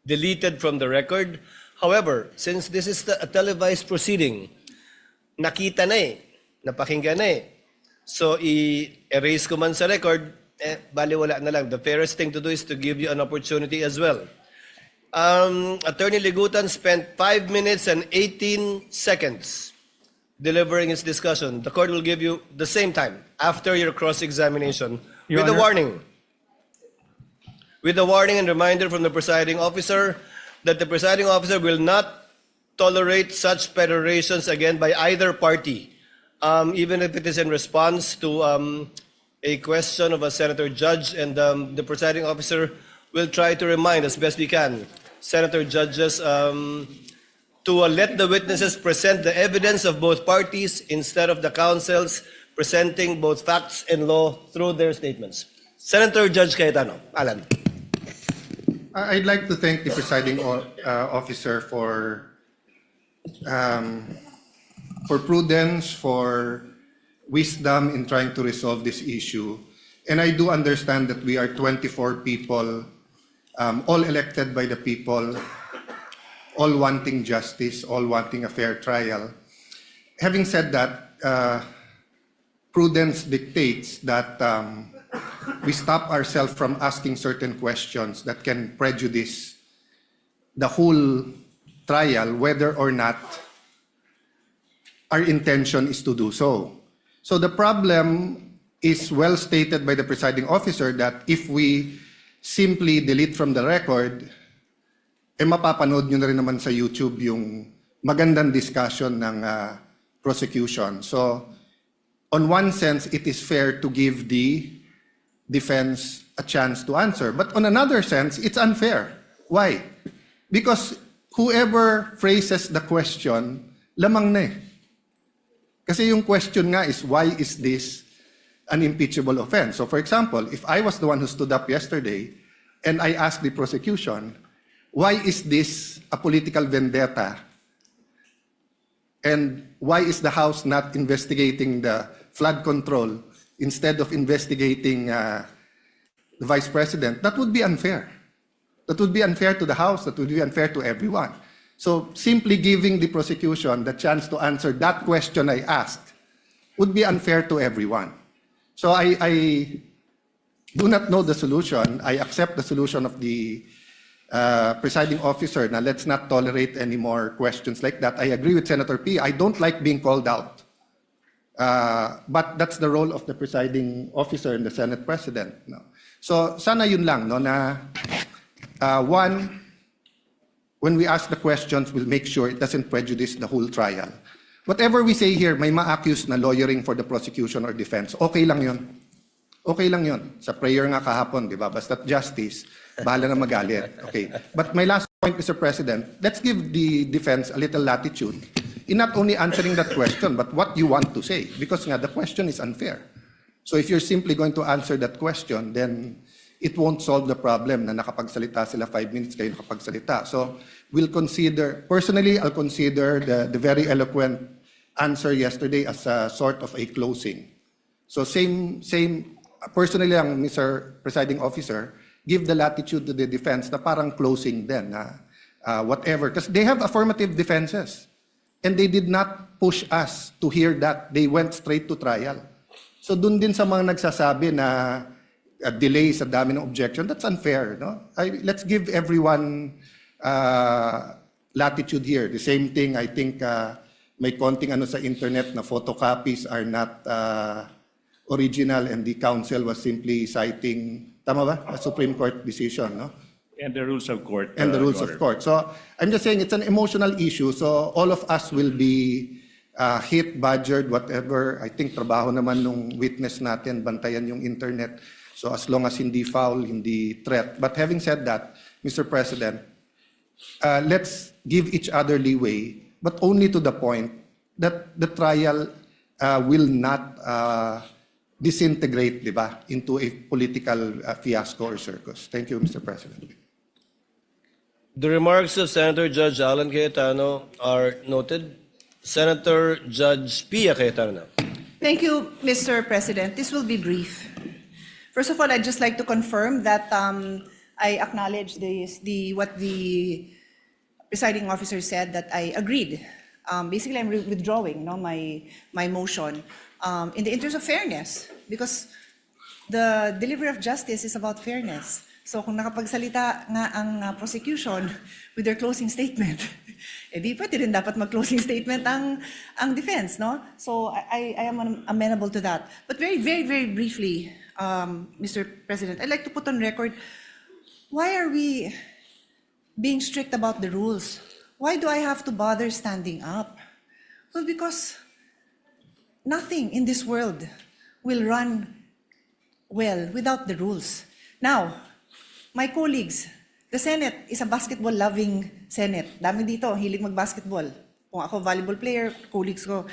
deleted from the record. However, since this is a televised proceeding, nakita na eh, napakinggan na eh. So, i-erase ko man sa record, baliwala na lang. The fairest thing to do is to give you an opportunity as well. Attorney Ligutan spent 5 minutes and 18 seconds delivering his discussion. The court will give you the same time after your cross-examination with a warning. With a warning and reminder from the presiding officer that the presiding officer will not tolerate such perorations again by either party, even if it is in response to a question of a senator judge, and the presiding officer will try to remind as best we can senator judges to let the witnesses present the evidence of both parties instead of the counsels presenting both facts and law through their statements. Senator Judge Cayetano. Alan. I'd like to thank the presiding officer for prudence, for wisdom in trying to resolve this issue. And I do understand that we are 24 people, all elected by the people, all wanting justice, all wanting a fair trial. Having said that, prudence dictates that we stop ourselves from asking certain questions that can prejudice the whole trial, whether or not our intention is to do so. So the problem is well stated by the presiding officer that if we simply delete from the record, mapapanood nyo na rin naman sa YouTube yung magandang discussion ng prosecution. So, on one sense, it is fair to give the defense a chance to answer. But on another sense, it's unfair. Why? Because whoever phrases the question, lamang na eh. Kasi yung question nga is, why is this an impeachable offense? So for example, if I was the one who stood up yesterday and I asked the prosecution, why is this a political vendetta? And why is the House not investigating the flood control instead of investigating the Vice President? That would be unfair. That would be unfair to the House. That would be unfair to everyone. So simply giving the prosecution the chance to answer that question I asked would be unfair to everyone. So I do not know the solution. I accept the solution of the presiding officer. Now, let's not tolerate any more questions like that. I agree with Senator P. I don't like being called out. But that's the role of the presiding officer and the Senate President. No? So, sana yun lang, no, na one, when we ask the questions, we'll make sure it doesn't prejudice the whole trial. Whatever we say here, may ma-accuse na lawyering for the prosecution or defense. Okay lang yun. Okay lang yun. Sa prayer nga kahapon, di ba? Basta't justice, bahala na magalit. Okay. But my last point, Mr. President, let's give the defense a little latitude in not only answering that question, but what you want to say. Because nga, the question is unfair. So if you're simply going to answer that question, then it won't solve the problem na nakapagsalita sila 5 minutes, kayo nakapagsalita. So we'll consider, personally, I'll consider the very eloquent answer yesterday as a sort of a closing. So same, personally lang, Mr. Presiding Officer, give the latitude to the defense na parang closing din, whatever. Because they have affirmative defenses. And they did not push us to hear that. They went straight to trial. So dun din sa mga nagsasabi na delay sa dami ng objection, that's unfair. No? Let's give everyone latitude here. The same thing, I think, may konting ano sa internet na photocopies are not original and the counsel was simply citing, tama ba? A Supreme Court decision, no? And the rules of court. And the rules of court. So I'm just saying it's an emotional issue. So all of us will be hit, badgered, whatever. I think trabaho naman nung witness natin, bantayan yung internet. So as long as hindi foul, hindi threat. But having said that, Mr. President, let's give each other leeway, but only to the point that the trial will not disintegrate, di ba, into a political fiasco or circus. Thank you, Mr. President. The remarks of Senator Judge Alan Cayetano are noted. Senator Judge Pia Cayetano. Thank you, Mr. President. This will be brief. First of all, I'd just like to confirm that I acknowledge what the presiding officer said, that I agreed. Basically, I'm withdrawing my motion in the interest of fairness, because the delivery of justice is about fairness. So kung nakapagsalita nga ang prosecution with their closing statement, di pwede rin dapat mag-closing statement ang defense, no? So I am amenable to that. But very, very, very briefly, Mr. President, I'd like to put on record, why are we being strict about the rules? Why do I have to bother standing up? Well, because nothing in this world will run well without the rules. Now, my colleagues, the Senate is a basketball-loving Senate. Dami dito, hilig mag-basketball. Kung ako volleyball player, colleagues ko,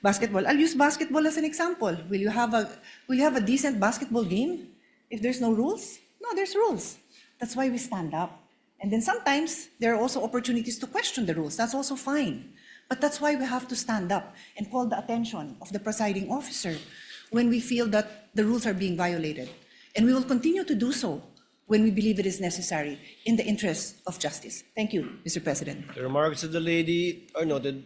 basketball. I'll use basketball as an example. Will you have a decent basketball game if there's no rules? No, there's rules. That's why we stand up. And then sometimes there are also opportunities to question the rules. That's also fine. But that's why we have to stand up and call the attention of the presiding officer when we feel that the rules are being violated. And we will continue to do so when we believe it is necessary in the interest of justice. Thank you, Mr. President. The remarks of the lady are noted.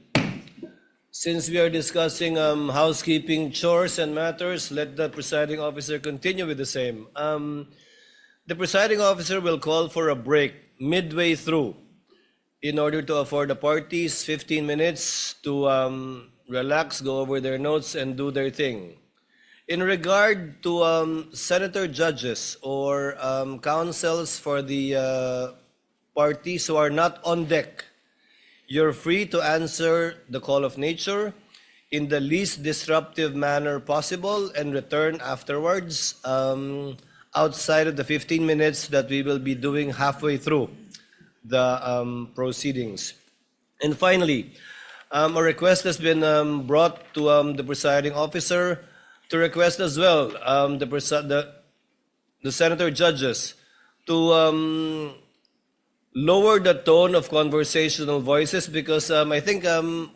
Since we are discussing housekeeping chores and matters, let the presiding officer continue with the same. The presiding officer will call for a break midway through in order to afford the parties 15 minutes to relax, go over their notes, and do their thing. In regard to senator judges or counsels for the parties who are not on deck, you're free to answer the call of nature in the least disruptive manner possible and return afterwards outside of the 15 minutes that we will be doing halfway through the proceedings. And finally, a request has been brought to the presiding officer to request as well the senator judges to lower the tone of conversational voices, because I think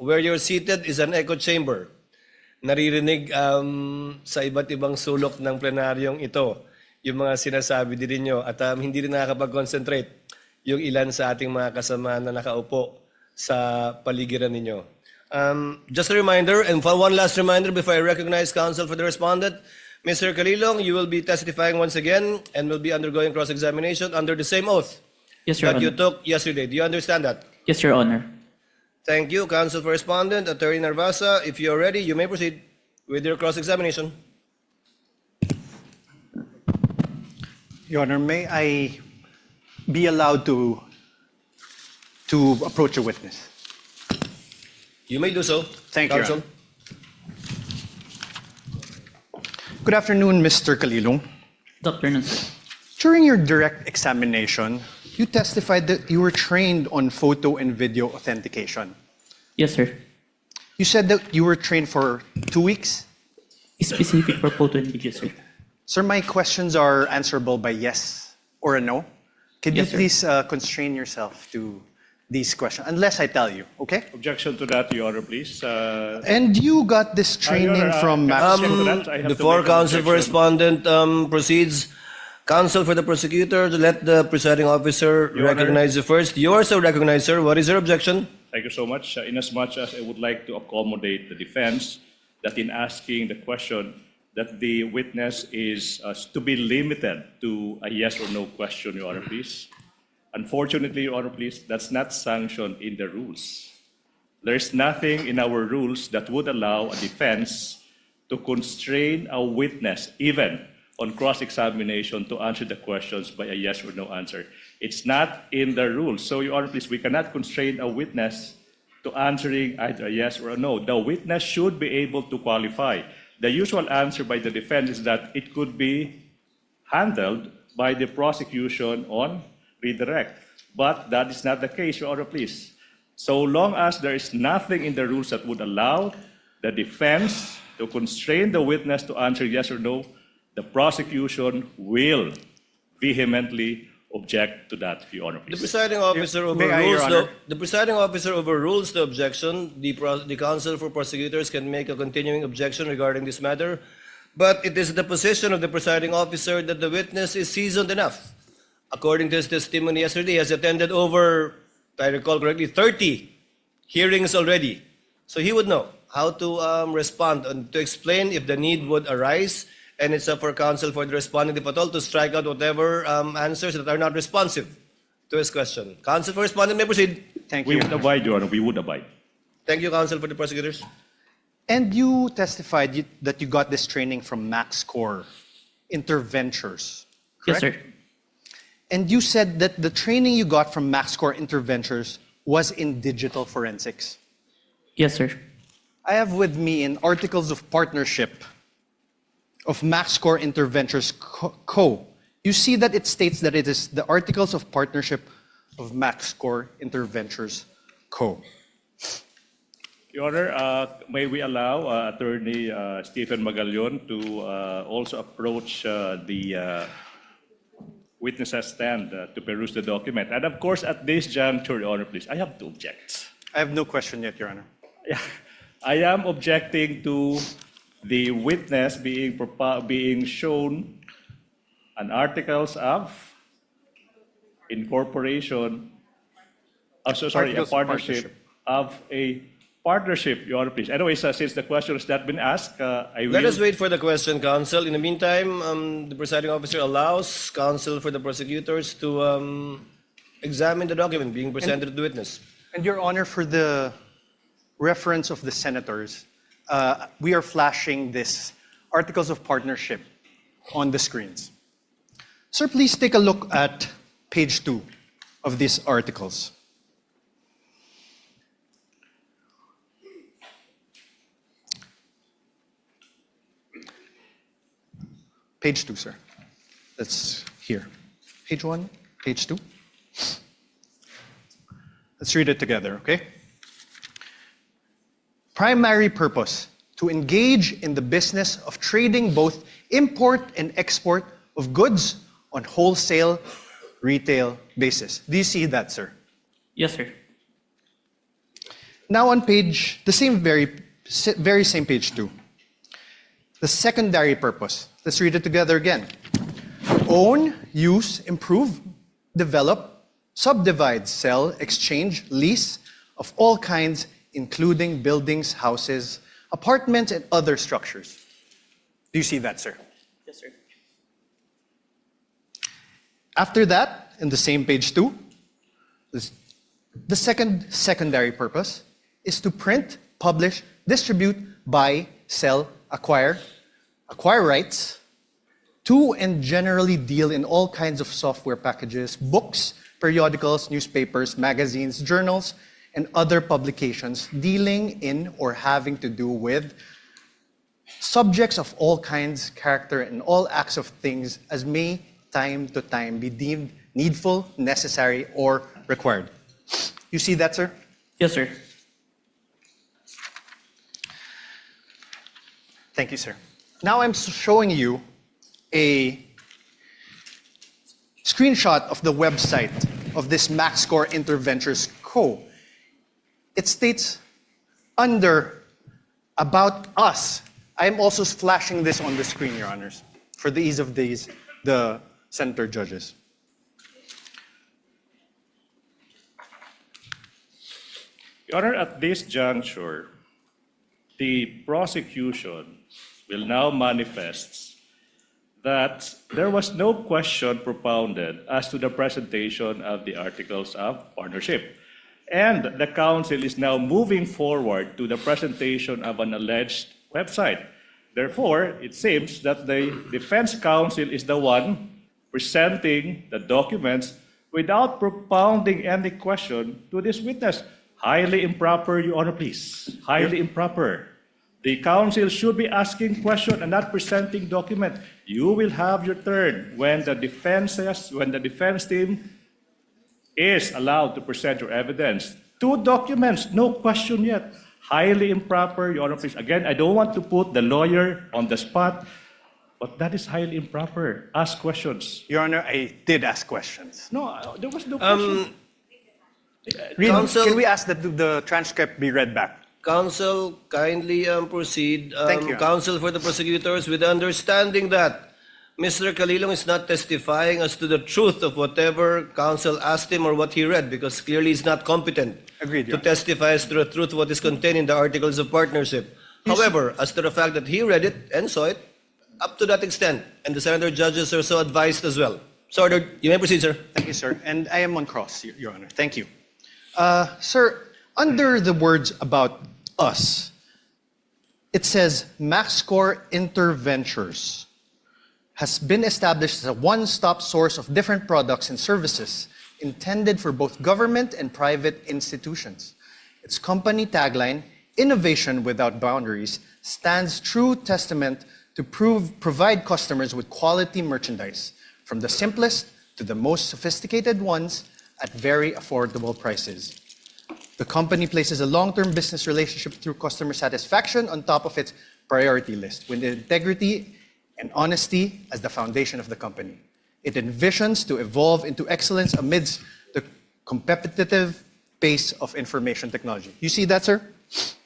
where you're seated is an echo chamber. Naririnig sa iba't ibang sulok ng plenaryong ito yung mga sinasabi din ninyo, at hindi rin nakakapag-concentrate yung ilan sa ating mga kasama na nakaupo sa paligiran ninyo. Just a reminder, and one last reminder before I recognize counsel for the respondent, Mr. Calilong, you will be testifying once again and will be undergoing cross-examination under the same oath Yes, Your that you Honor. took yesterday. Do you understand that? Yes, Your Honor. Thank you, counsel for respondent. Attorney Narvasa, if you're ready, you may proceed with your cross-examination. Your Honor, may I be allowed to approach a witness? You may do so. Thank you, Your counsel. Honor. Good afternoon, Mr. Calilong. Good afternoon, sir. During your direct examination, you testified that you were trained on photo and video authentication. Yes, sir. You said that you were trained for 2 weeks? Specific for photo and video, sir. Sir, my questions are answerable by yes or a no. Could you Yes, sir. please constrain yourself to these questions, unless I tell you, okay? Objection to that, Your Honor, please. And you got this training Your Honor, from I have to Before make an counsel for objection. respondent proceeds, counsel for the prosecutor, to let the presiding officer Your Honor. recognize you first. You are so recognized, sir. What is your objection? Thank you so much. Inasmuch as I would like to accommodate the defense that in asking the question that the witness is to be limited to a yes or no question, Your Honor, please. Unfortunately, Your Honor, please, that's not sanctioned in the rules. There's nothing in our rules that would allow a defense to constrain a witness, even on cross-examination, to answer the questions by a yes or no answer. It's not in the rules. So, Your Honor, please, we cannot constrain a witness to answering either a yes or a no. The witness should be able to qualify. The usual answer by the defense is that it could be handled by the prosecution on redirect. But that is not the case, Your Honor, please. So long as there is nothing in the rules that would allow the defense to constrain the witness to answer yes or no, the prosecution will vehemently object to that, Your Honor, The please. presiding officer May I, Your overrules Honor? the presiding officer overrules the objection. The counsel for prosecutors can make a continuing objection regarding this matter, but it is the position of the presiding officer that the witness is seasoned enough according to his testimony yesterday, he has attended over, if I recall correctly, 30 hearings already. So he would know how to respond and to explain if the need would arise. And it's up for counsel for the respondent, if at all, to strike out whatever answers that are not responsive to his question. Counsel for respondent may proceed. Thank We you. would abide, Your Honor. We would abide. Thank you, counsel for the prosecutors. And you testified that you got this training from MaxCore Interventures, Yes, correct? sir. And you said that the training you got from MaxCore Interventures was in digital forensics. Yes, sir. I have with me in Articles of Partnership of MaxCore Interventures Co. You see that it states that it is the Articles of Partnership of MaxCore Interventures Co. Your Honor, may we allow Attorney Stephen Magallaon to also approach the witness stand to peruse the document. And of course, at this juncture, Your Honor, please, I have to object. I have no question yet, Your Honor. Yeah, I am objecting to the witness being shown an articles of incorporation, Articles a of partnership of a partnership, Your Honor, please. Anyways, since the question has not been asked, I will. Let us wait for the question, counsel. In the meantime, the presiding officer allows counsel for the prosecutors to examine the document being presented to the witness. And Your Honor, for the reference of the senators, we are flashing this Articles of Partnership on the screens. Sir, please take a look at page 2 of these articles. Page 2, sir. That's here. Page 1, page 2. Let's read it together, okay? Primary purpose, to engage in the business of trading both import and export of goods on wholesale, retail basis. Do you see that, sir? Yes, sir. Now on page, the same very same page 2. The secondary purpose. Let's read it together again. Own, use, improve, develop, subdivide, sell, exchange, lease of all kinds, including buildings, houses, apartments, and other structures. Do you see that, sir? Yes, sir. After that, in the same page 2, the secondary purpose is to print, publish, distribute, buy, sell, acquire rights to and generally deal in all kinds of software packages, books, periodicals, newspapers, magazines, journals, and other publications dealing in or having to do with subjects of all kinds, character, and all acts of things as may time to time be deemed needful, necessary, or required. You see that, sir? Yes, sir. Thank you, sir. Now I'm showing you a screenshot of the website of this MaxCore Interventures Co. It states under About Us. I'm also flashing this on the screen, Your Honors, for the ease of the senator judges. Your Honor, at this juncture, the prosecution will now manifest that there was no question propounded as to the presentation of the Articles of Partnership. And the counsel is now moving forward to the presentation of an alleged website. Therefore, it seems that the defense counsel is the one presenting the documents without propounding any question to this witness. Highly improper, Your Honor, please. Highly improper. The counsel should be asking questions and not presenting document. You will have your turn when the defense team is allowed to present your evidence. 2 documents, no question yet. Highly improper, Your Honor, please. Again, I don't want to put the lawyer on the spot, but that is highly improper. Ask questions. Your Honor, I did ask questions. No, there was no question. Counsel- Can we ask that the transcript be read back? Counsel, kindly proceed. Thank you. Counsel for the prosecutors, with the understanding that Mr. Calilong is not testifying as to the truth of whatever counsel asked him or what he read, because clearly he's not competent Agreed, to Your Honor. testify as to the truth of what is contained in the Articles of Partnership. However, as to the fact that he read it and saw it, up to that extent, and the senator judges are so advised as well. So ordered. You may proceed, sir. Thank you, sir. And I am on cross, Your Honor. Thank you. Sir, under the words about us, it says MaxScore Interventures has been established as a one-stop source of different products and services intended for both government and private institutions. Its company tagline, Innovation Without Boundaries, stands true testament to provide customers with quality merchandise, from the simplest to the most sophisticated ones at very affordable prices. The company places a long-term business relationship through customer satisfaction on top of its priority list, with integrity and honesty as the foundation of the company. It envisions to evolve into excellence amidst the competitive pace of information technology. You see that, sir?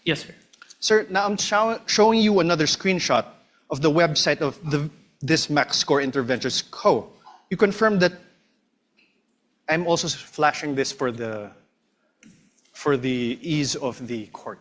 Yes, sir. Sir, now I'm showing you another screenshot of the website of this MaxScore Interventures Co. You confirm that I'm also flashing this for the ease of the court.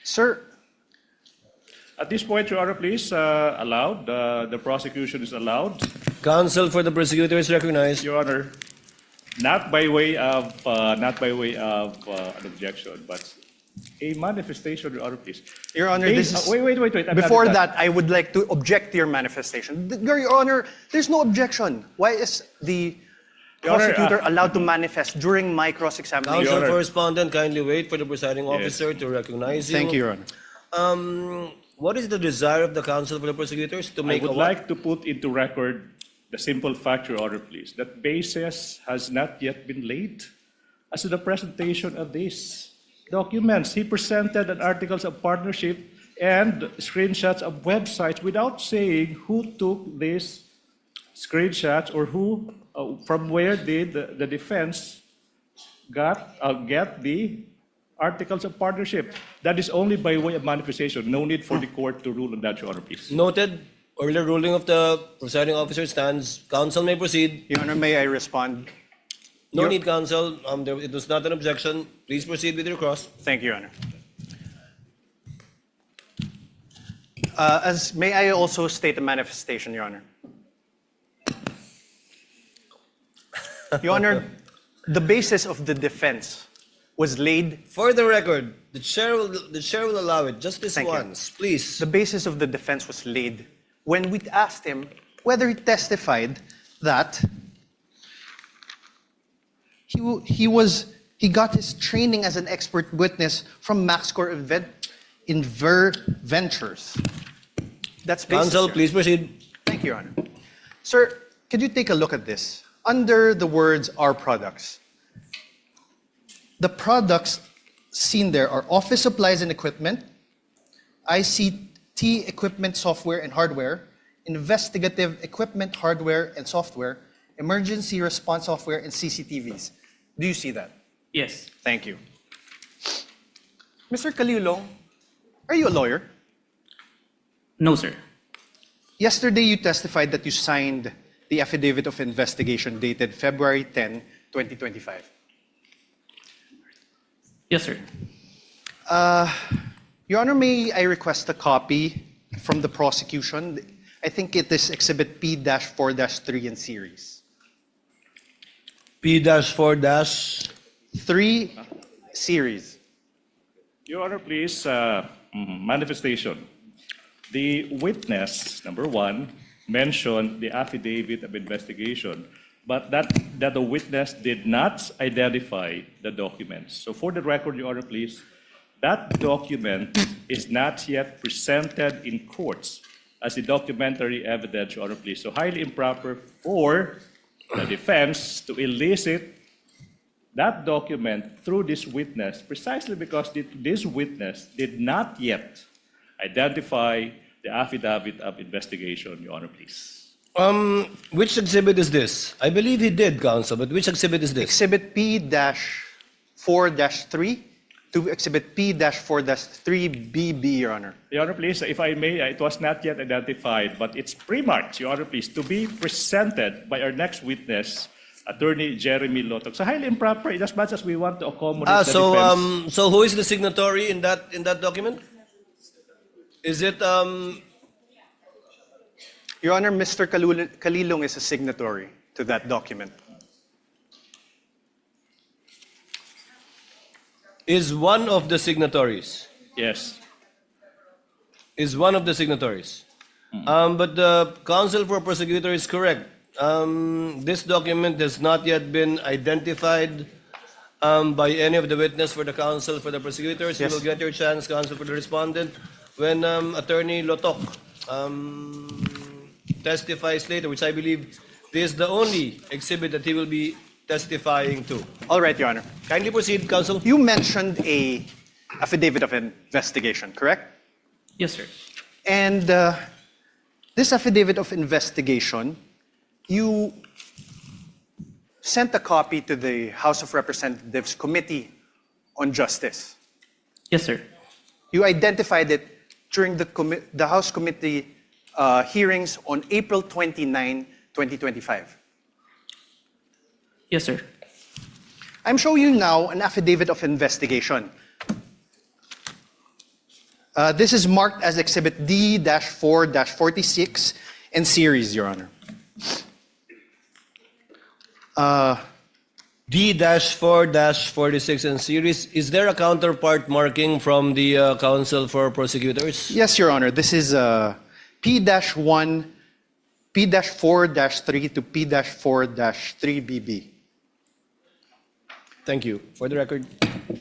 Sir, At this point, Your Honor, please, allowed. The prosecution is allowed. Counsel for the prosecutor is recognized. Your Honor, not by way of an objection, but a manifestation, Your Honor, please. Your Honor, this is... Wait. I'm Before not done. that, I would like to object to your manifestation. Your Honor, there's no objection. Why is the Your Honor, prosecutor allowed to manifest during my cross-examination? Counsel Honor. for respondent, kindly wait for the presiding officer to recognize you. Thank you, Your Honor. What is the desire of the counsel for the prosecutors to I make would a like to put into record the simple fact, Your Honor, please, that basis has not yet been laid as to the presentation of these documents. He presented an articles of partnership and screenshots of websites without saying who took these screenshots or who, from where did the defense get the articles of partnership. That is only by way of manifestation. No need for the court to rule on that, Your Honor, please. Noted. Earlier ruling of the presiding officer stands. Counsel may proceed. Your Honor, may I respond? No need, counsel. It was not an objection. Please proceed with your cross. Thank you, Your Honor. May I also state a manifestation, Your Honor? Your Honor, the basis of the defense was laid. For the record, the chair will allow it just this Thank you. once, please. The basis of the defense was laid when we asked him whether he testified that he got his training as an expert witness from MaxScore Ventures. That's basis, Counsel, Your Honor. please proceed. Thank you, Your Honor. Sir, could you take a look at this? Under the words "our products," the products seen there are office supplies and equipment, ICT equipment, software and hardware, investigative equipment, hardware and software, emergency response software, and CCTVs. Do you see that? Yes. Thank you. Mr. Calilong, are you a lawyer? No, sir. Yesterday, you testified that you signed the affidavit of investigation dated February 10, 2025. Yes, sir. Your Honor, may I request a copy from the prosecution? I think it is Exhibit P-4-3 in series. P-4- 3 series. Your Honor, please, manifestation. The witness, number one, mentioned the affidavit of investigation, but that the witness did not identify the documents. So for the record, Your Honor, please, that document is not yet presented in courts as the documentary evidence, Your Honor, please. So highly improper for the defense to elicit that document through this witness, precisely because this witness did not yet identify the affidavit of investigation, Your Honor, please. Which exhibit is this? I believe he did, counsel, but which exhibit is this? Exhibit P-4-3 to Exhibit P-4-3BB, Your Honor. Your Honor, please, if I may, it was not yet identified, but it's pre-marked, Your Honor, please, to be presented by our next witness, Attorney Jeremy Lotok. So highly improper, in as much as we want to accommodate the defense. So who is the signatory in that document? Is it Your Honor, Mr. Kalilong is a signatory to that document. is one of the signatories? Yes. Is one of the signatories. But the counsel for prosecutor is correct. This document has not yet been identified by any of the witness for the counsel for the prosecutors. Yes. You will get your chance, counsel for the respondent, when Attorney Lotok testifies later, which I believe this is the only exhibit that he will be testifying to. All right, Your Honor. Kindly proceed, counsel. You mentioned a affidavit of investigation, correct? Yes, sir. And this affidavit of investigation, you sent a copy to the House of Representatives Committee on Justice. Yes, sir. You identified it during the House Committee hearings on April 29, 2025. Yes, sir. I'm showing you now an affidavit of investigation. This is marked as Exhibit D-4-46 in series, Your Honor. D-4-46 and series. Is there a counterpart marking from the counsel for prosecutors? Yes, Your Honor. This is P-4-3 to P-4-3BB. Thank you. For the record.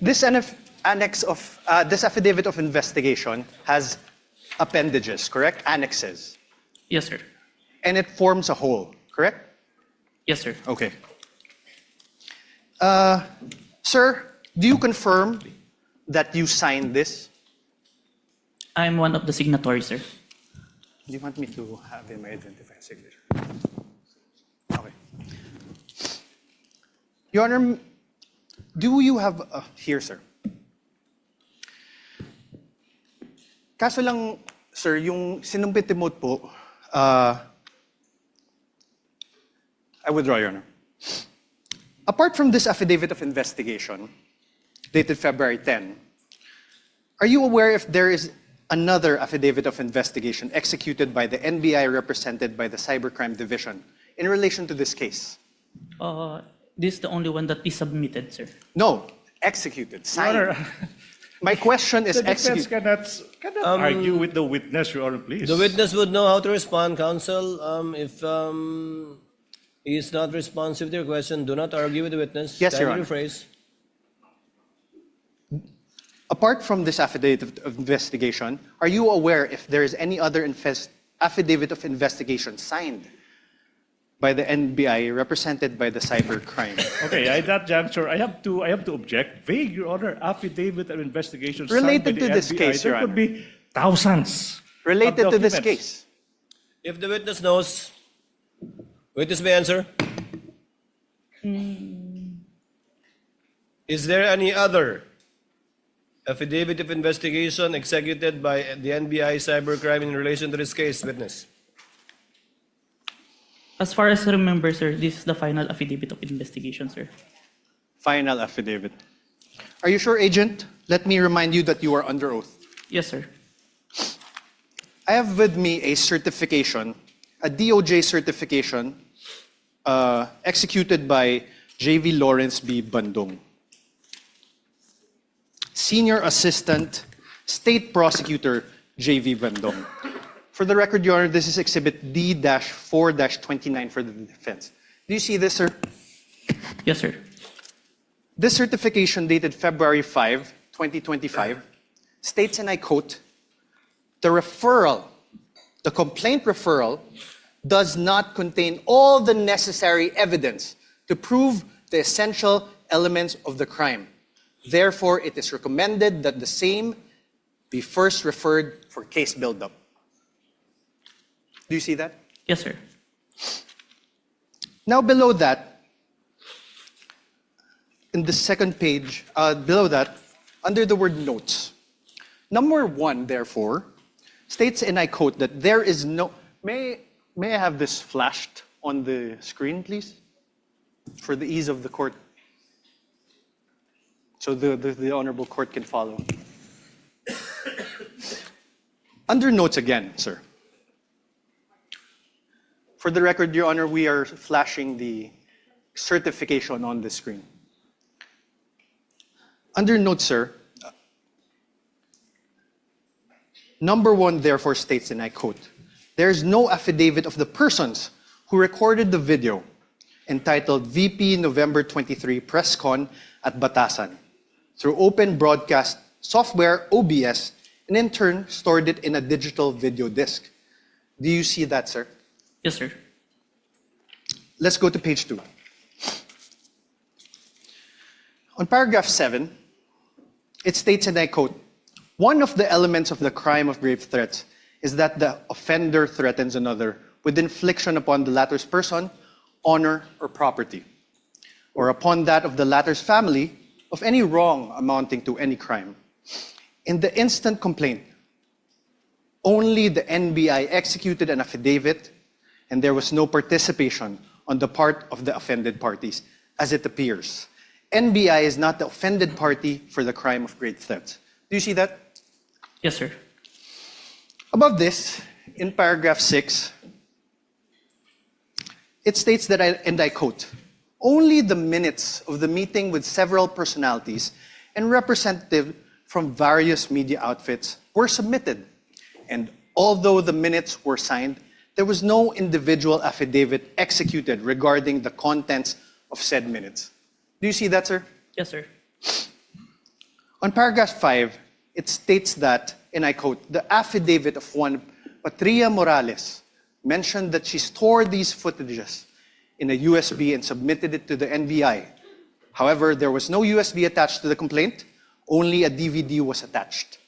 This annex of this affidavit of investigation has appendages, correct? Annexes. Yes, sir. And it forms a whole, correct? Yes, sir. Okay. Sir, do you confirm that you signed this? I'm one of the signatories, sir. Do you want me to have him identify a signature? Okay. Your Honor, do you have... here, sir. Kaso lang, sir, yung sinumpit mo po, I withdraw, Your Honor. Apart from this affidavit of investigation, dated February 10, are you aware if there is another affidavit of investigation executed by the NBI represented by the Cybercrime Division in relation to this case? This is the only one that is submitted, sir. No, executed, signed. Your Honor, My question is the defense executed. cannot argue with the witness, Your Honor, please. The witness would know how to respond, counsel. If he is not responsive to your question, do not argue with the witness. Yes, Your Kindly Honor. rephrase. Apart from this affidavit of investigation, are you aware if there is any other affidavit of investigation signed by the NBI represented by the cybercrime? Okay, at that juncture, I have to object. Vague, Your Honor, affidavit of investigation signed Related by to the this NBI. case, Your There could Honor. be thousands Related of to this documents. case. If the witness knows, witness may answer. Is there any other affidavit of investigation executed by the NBI cybercrime in relation to this case, witness? As far as I remember, sir, this is the final affidavit of investigation, sir. Final affidavit. Are you sure, Agent? Let me remind you that you are under oath. Yes, sir. I have with me a certification, a DOJ certification, executed by J.V. Lawrence B. Bandung, Senior Assistant State Prosecutor J.V. Bandung. For the record, Your Honor, this is Exhibit D-4-29 for the defense. Do you see this, sir? Yes, sir. This certification dated February 5, 2025, states, and I quote, the referral The complaint referral does not contain all the necessary evidence to prove the essential elements of the crime. Therefore, it is recommended that the same be first referred for case buildup. Do you see that? Yes, sir. Now below that, in the second page, below that, under the word notes, number 1, therefore, states, and I quote, that there is no... May I have this flashed on the screen, please? For the ease of the court. So the Honorable Court can follow. Under notes again, sir. For the record, Your Honor, we are flashing the certification on the screen. Under notes, sir, number 1 therefore states, and I quote, there is no affidavit of the persons who recorded the video entitled VP November 23 Press Con at Batasan through open broadcast software OBS and in turn stored it in a digital video disc. Do you see that, sir? Yes, sir. Let's go to page 2. On paragraph 7, it states, and I quote, one of the elements of the crime of grave threats is that the offender threatens another with infliction upon the latter's person, honor, or property, or upon that of the latter's family of any wrong amounting to any crime. In the instant complaint, only the NBI executed an affidavit and there was no participation on the part of the offended parties, as it appears. NBI is not the offended party for the crime of grave threats. Do you see that? Yes, sir. Above this, in paragraph 6, it states that, and I quote, only the minutes of the meeting with several personalities and representatives from various media outfits were submitted. And although the minutes were signed, there was no individual affidavit executed regarding the contents of said minutes. Do you see that, sir? Yes, sir. On paragraph 5, it states that, and I quote, the affidavit of one Patria Morales mentioned that she stored these footages in a USB and submitted it to the NBI. However, there was no USB attached to the complaint, only a DVD was attached.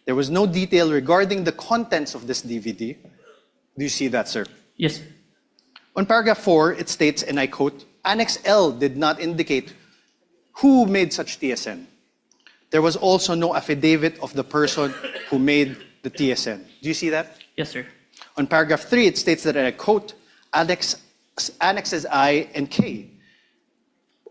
There was no detail regarding the contents of this DVD. Do you see that, sir? Yes, sir. On paragraph 4, it states, and I quote, Annex L did not indicate who made such TSN. There was also no affidavit of the person who made the TSN. Do you see that? Yes, sir. On paragraph 3, it states that, and I quote, Annexes I and K,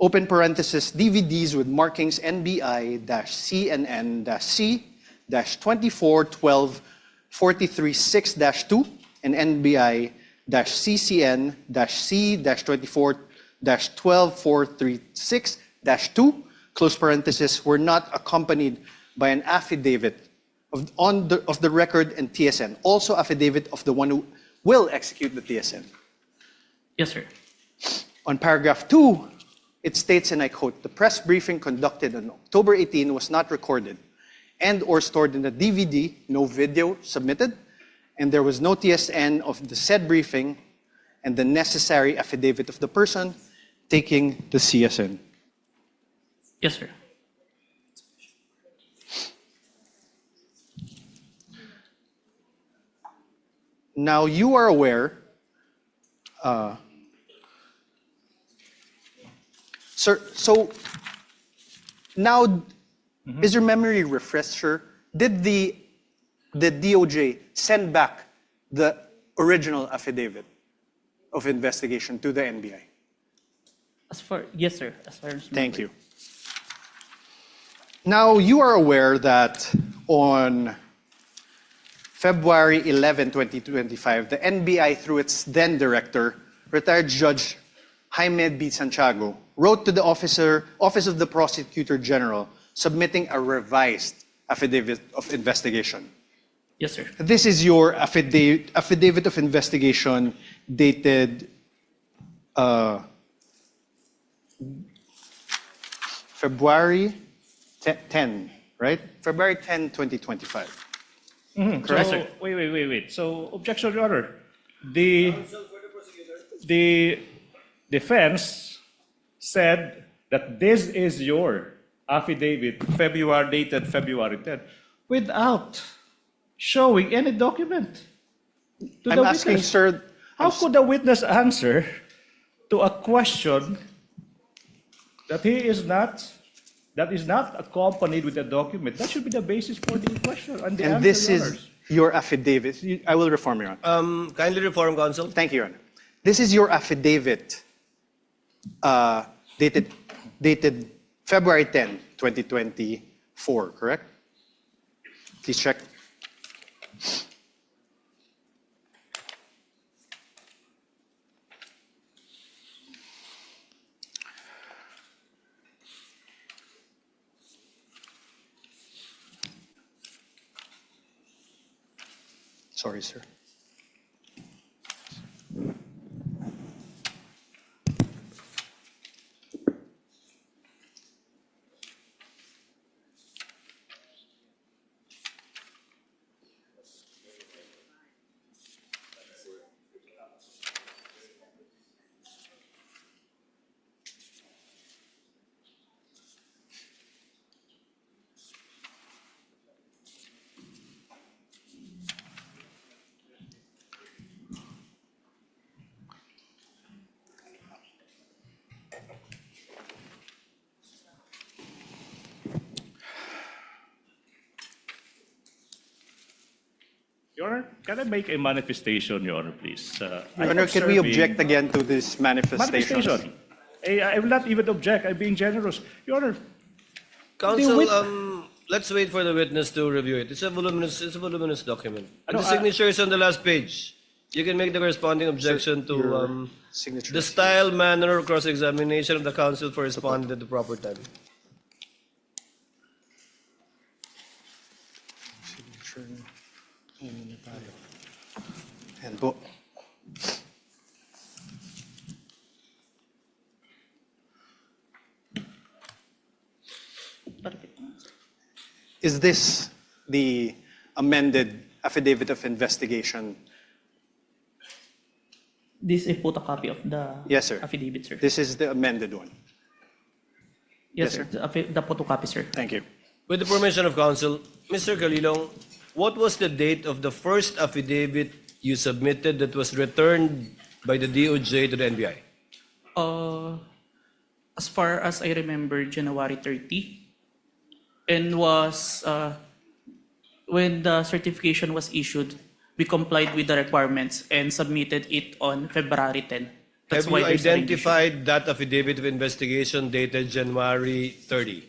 open parenthesis, DVDs with markings NBI-CNN-C-2412-43-6-2 and NBI-CCN-C-2412-436-2, close parenthesis, were not accompanied by an affidavit of the record and TSN, also affidavit of the one who will execute the TSN. Yes, sir. On paragraph 2, it states, and I quote, the press briefing conducted on October 18 was not recorded and or stored in the DVD, no video submitted, and there was no TSN of the said briefing and the necessary affidavit of the person taking the CSN. Yes, sir. Now you are aware, sir, so now is your memory refresher? Did the DOJ send back the original affidavit of investigation to the NBI? Yes, sir. As far as Thank you. Now, you are aware that on February 11, 2025, the NBI, through its then director, retired Judge Jaime B. Santiago, wrote to the Office of the Prosecutor General submitting a revised affidavit of investigation. Yes, sir. This is your affidavit of investigation dated February 10, right? February 10, 2025. Correct. So, wait. So, objection, Your Honor. The defense said that this is your affidavit, dated February 10, without showing any document to I'm the asking, witness. sir, How could the witness answer to a question that that is not accompanied with a document? That should be the basis for the question and the and answer, this Your is Honors. your affidavit. I will reform, Your Honor. Kindly reform, counsel. Thank you, Your Honor. This is your affidavit dated February 10, 2024, correct? Please check. Sorry, sir. Your Honor, can I make a manifestation, Your Honor, please? Your Honor, can we object again to this manifestation? Manifestation. I will not even object. I'm being generous. Your Honor, Counsel, wit- let's wait for the witness to review it. It's a voluminous document. And No, the signature is on the last page. You can make the corresponding objection to Signature. the style, manner, or cross-examination of the counsel for responding at the proper time. Signature. And po. Is this the amended affidavit of investigation? This is a photocopy of the Yes, sir. affidavit, sir. This is the amended one. Yes, yes, sir. The photocopy, sir. Thank you. With the permission of counsel, Mr. Calilong, what was the date of the first affidavit you submitted that was returned by the DOJ to the NBI? As far as I remember, January 30, and was when the certification was issued, we complied with the requirements and submitted it on February 10. That's Have why you there's a revision. identified that affidavit of investigation dated January 30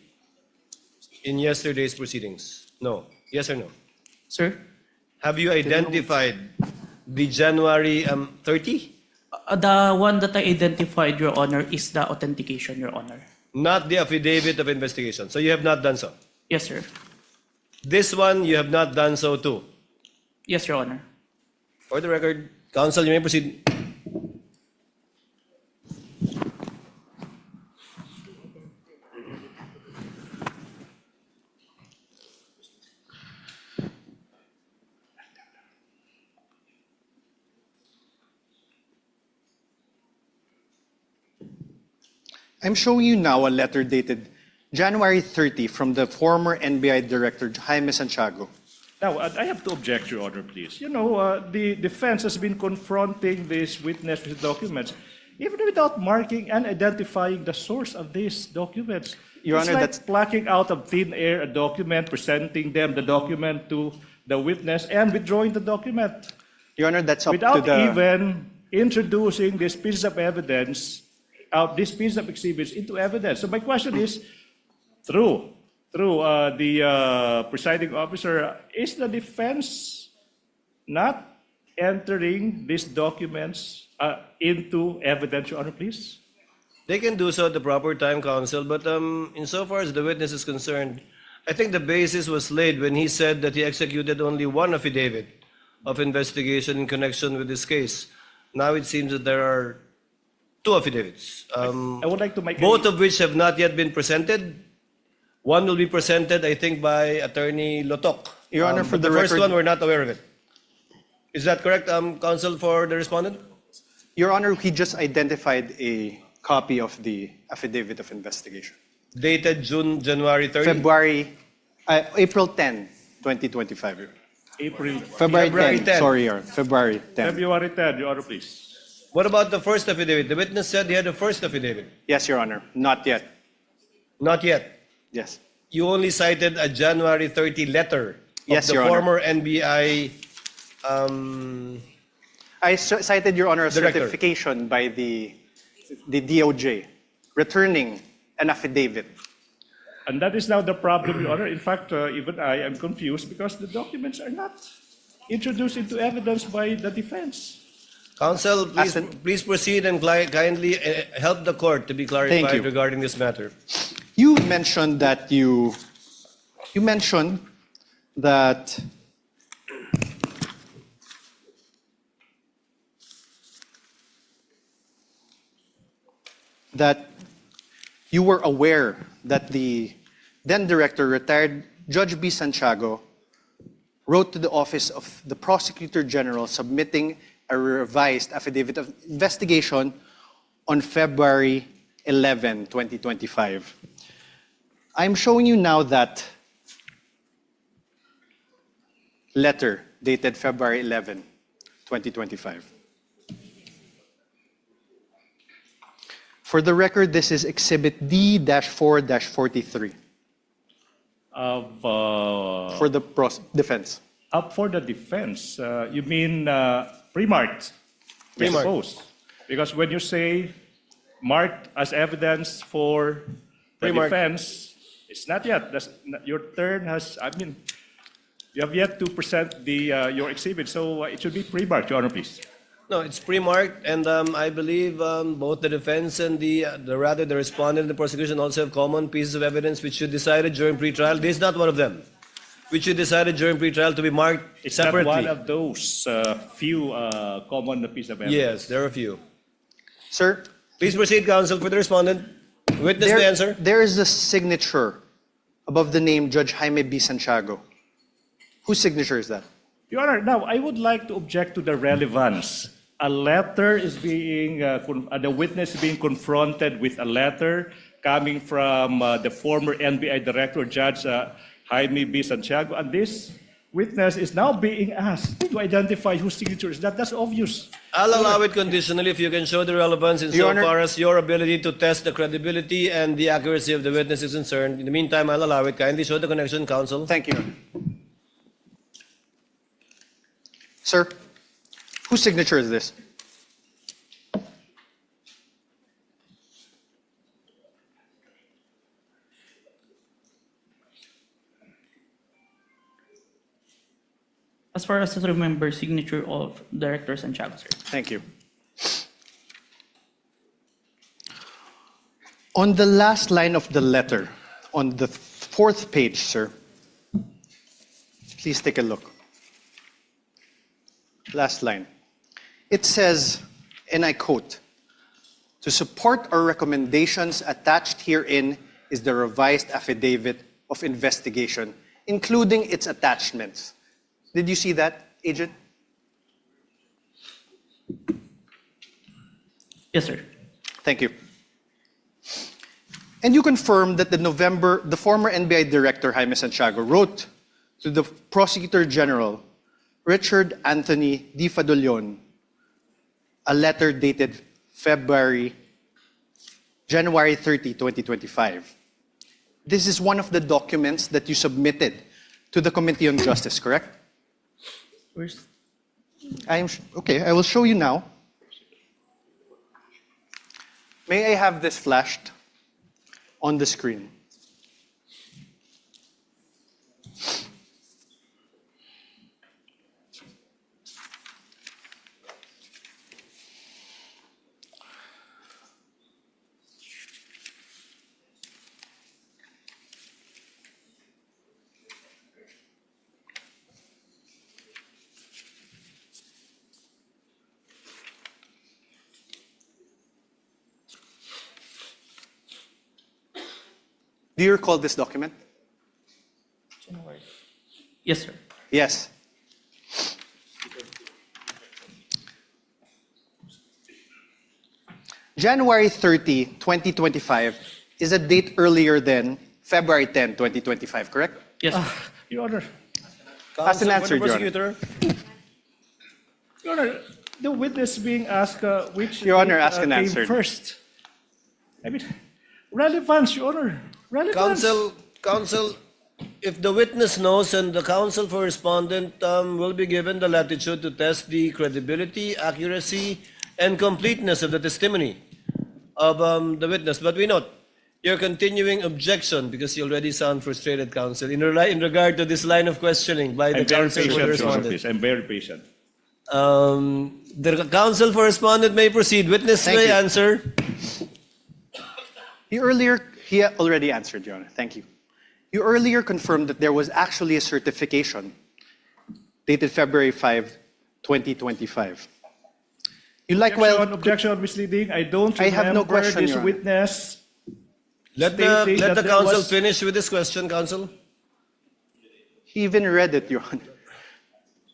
in yesterday's proceedings? No. Yes or no? Sir? Have you identified the January 30? The one that I identified, Your Honor, is the authentication, Your Honor. Not the affidavit of investigation. So you have not done so. Yes, sir. This one, you have not done so too. Yes, Your Honor. For the record, counsel, you may proceed. I'm showing you now a letter dated January 30 from the former NBI Director Jaime Santiago. now I have to object, Your Honor, please. You know, the defense has been confronting this witness with documents, even without marking and identifying the source of these documents. Your It's Honor, like that's- plucking out of thin air a document, presenting them the document to the witness, and withdrawing the document Your Honor, that's up without to the... even introducing this piece of evidence, this piece of exhibits into evidence. So my question is, through the presiding officer, is the defense not entering these documents into evidence, Your Honor, please? They can do so at the proper time, counsel, but insofar as the witness is concerned, I think the basis was laid when he said that he executed only one affidavit of investigation in connection with this case. Now it seems that there are two affidavits, I would like to make both of which have not yet been presented. One will be presented, I think, by Attorney Lotok Your Honor, for But the the first record, one, we're not aware of it. Is that correct, counsel for the respondent? Your Honor, he just identified a copy of the affidavit of investigation. Dated January 30? April 10, 2025. Your Honor. April, February February 10. 10. Sorry, Your Honor. February 10. February 10, Your Honor, please. What about the first affidavit? The witness said he had the first affidavit. Yes, Your Honor. Not yet. Not yet. Yes. You only cited a January 30 letter of Yes, the Your Honor. former NBI I cited, Your Honor, a Director. certification by the DOJ returning an affidavit. And that is now the problem, Your Honor. In fact, even I am confused because the documents are not introduced into evidence by the defense. Counsel, please, As an- please proceed and kindly help the court to be clarified you. regarding this matter. You mentioned that you mentioned that you were aware that the then director, retired Judge B. Santiago, wrote to the office of the Prosecutor General submitting a revised affidavit of investigation on February 11, 2025. I'm showing you now that letter dated February 11, 2025. For the record, this is Exhibit D-4-43 for the defense. Up for the defense, you mean pre-marked? I Pre-marked. suppose. Because when you say marked as evidence for the Pre-marked. defense, it's not yet. Your turn has, you have yet to present your exhibit, so it should be pre-marked, Your Honor, please. No, it's pre-marked, and I believe both the defense and the respondent and the prosecution also have common pieces of evidence which you decided during pre-trial. This is not one of them, which you decided during pre-trial to be marked It's separately. not one of those few common pieces of evidence. Yes, there are a few. Sir, Please proceed, counsel, for the respondent. Witness the answer. there is a signature above the name Judge Jaime B. Santiago. Whose signature is that? Your Honor, now I would like to object to the relevance. A letter is being, the witness is being confronted with a letter coming from the former NBI director, Judge Jaime B. Santiago, and this witness is now being asked to identify whose signature is that. That's obvious. I'll allow it conditionally if you can show the relevance Your insofar Honor- as your ability to test the credibility and the accuracy of the witness is concerned. In the meantime, I'll allow it. Kindly show the connection, counsel. Thank you. Sir, whose signature is this? As far as I remember, signature of Director Santiago, sir. Thank you. On the last line of the letter, on the fourth page, sir, please take a look. Last line. It says, and I quote, "To support our recommendations attached herein is the revised affidavit of investigation, including its attachments." Did you see that, Agent? Yes, sir. Thank you. And you confirm that the former NBI Director, Jaime Santiago, wrote to the Prosecutor General, Richard Anthony D. Fadolion, a letter dated January 30, 2025. This is one of the documents that you submitted to the Committee on Justice, correct? Where's Okay, I will show you now. May I have this flashed on the screen? Do you recall this document? Yes, sir. Yes. January 30, 2025 is a date earlier than February 10, 2025, correct? Yes, sir. Your Honor, Ask an Counsel answer, for the Your Honor. prosecutor. Your Honor, the witness being asked which Your Honor, date, ask and came answer. first. I mean, relevance, Your Honor. Relevance. Counsel, if the witness knows and the counsel for respondent will be given the latitude to test the credibility, accuracy, and completeness of the testimony of the witness. But we note your continuing objection, because you already sound frustrated, counsel, in regard to this line of questioning by the I'm very counsel for the patient, Your Honor, respondent. please. I'm very patient. The counsel for respondent may proceed. Witness Thank may you. answer. He already answered, Your Honor. Thank you. You earlier confirmed that there was actually a certification dated February 5, 2025. You like Objection, misleading. I don't I have no remember question, this Your Honor. witness Let stating the that there counsel was- finish with this question, counsel. He even read it, Your Honor.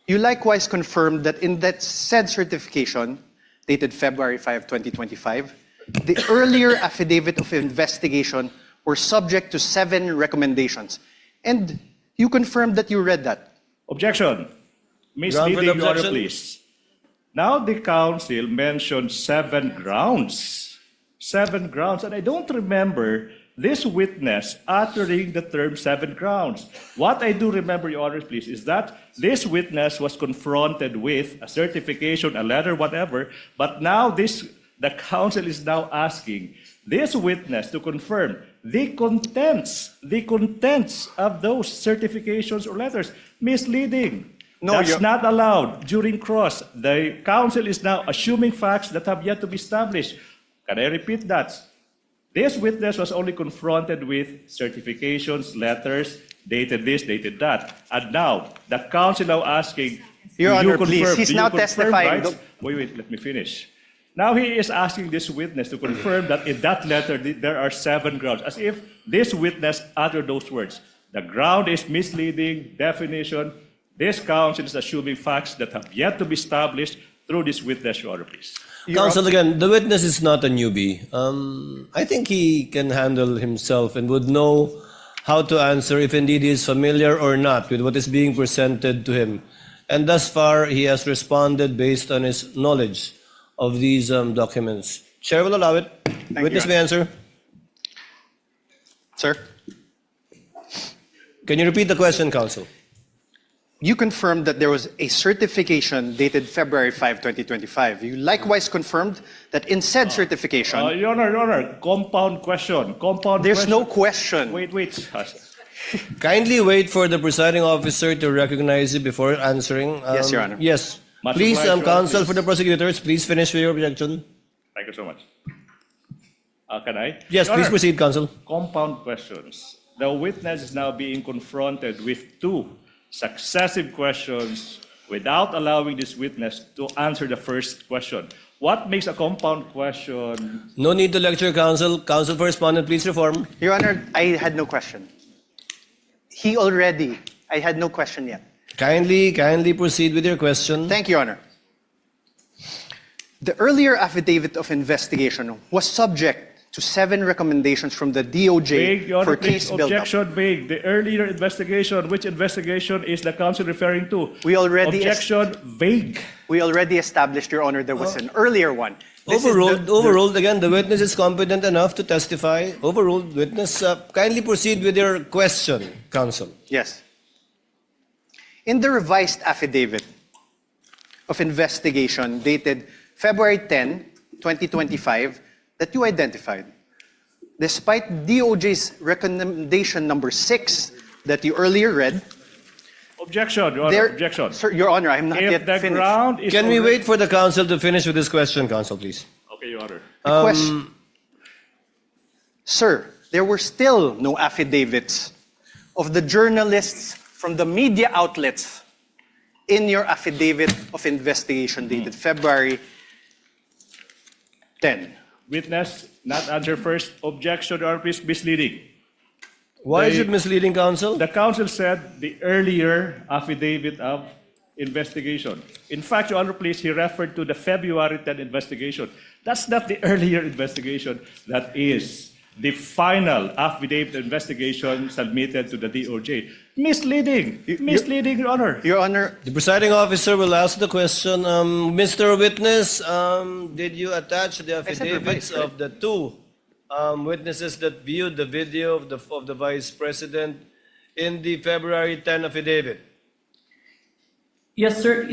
You likewise confirmed that in that said certification, dated February 5, 2025, the earlier affidavit of investigation were subject to 7 recommendations. And you confirmed that you read that. Objection. Ground for the Misleading, Your Honor, objection. please. Now the counsel mentioned 7 grounds. 7 grounds. And I don't remember this witness uttering the term 7 grounds. What I do remember, Your Honor, please, is that this witness was confronted with a certification, a letter, whatever, but now the counsel is now asking this witness to confirm the contents of those certifications or letters. Misleading. No, That's Your- not allowed during cross. The counsel is now assuming facts that have yet to be established. Can I repeat that? This witness was only confronted with certifications, letters, dated this, dated that. And now, the counsel now asking, Your do you Honor, please, confirm? he's Do you now confirm, testifying. right? Don't- Wait, let me finish. Now he is asking this witness to confirm that in that letter there are 7 grounds, as if this witness uttered those words. The ground is misleading, definition. This counsel is assuming facts that have yet to be established through this witness, Your Honor, please. Counsel, again, the witness is not a newbie. I think he can handle himself and would know how to answer if indeed he is familiar or not with what is being presented to him. And thus far, he has responded based on his knowledge of these documents. Chair will allow it. Witness you, may answer. Sir? Can you repeat the question, counsel? You confirmed that there was a certification dated February 5, 2025. You likewise confirmed that in said certification, Your Honor, compound question. there's no question. Wait. Kindly wait for the presiding officer to recognize you before answering. Yes, Your Honor. Yes. Much Please, obliged, Your Honor, counsel please. for the prosecutors, please finish with your objection. Thank you so much. Can I? Yes, Your please Honor, proceed, counsel. Compound questions. The witness is now being confronted with 2 successive questions without allowing this witness to answer the first question. What makes a compound question? No need to lecture, counsel. Counsel for respondent, please reform. Your Honor, I had no question. I had no question yet. Kindly proceed with your question. Thank you, Your Honor. The earlier affidavit of investigation was subject to 7 recommendations from the DOJ Vague, Your Honor, for case please. buildup. Objection vague. The earlier investigation, which investigation is the counsel referring to? We already Objection vague. We already established, Your Honor, there was an earlier one. This is Overruled again. The witness is competent enough to testify. Overruled. Witness, kindly proceed with your question, counsel. Yes. In the revised affidavit of investigation dated February 10, 2025, that you identified, despite DOJ's recommendation number 6 that you earlier read, Objection, Your Honor. Objection. Sir, Your Honor, I'm not If yet the finished. ground is Can we already- wait for the counsel to finish with his question, counsel, please? Okay, Your Honor. The question, sir, there were still no affidavits of the journalists from the media outlets in your affidavit of investigation dated February 10. Witness, not answer first. Objection, Your Honor, please. Misleading. Why is it misleading, counsel? The counsel said the earlier affidavit of investigation. In fact, Your Honor, please, he referred to the February 10 investigation. That's not the earlier investigation. That is the final affidavit investigation submitted to the DOJ. Misleading. Misleading, Your Honor. Your Honor, The presiding officer will ask the question. Mr. Witness, did you attach the said affidavits revised, right? of the two witnesses that viewed the video of the Vice President in the February 10 affidavit? Yes, sir.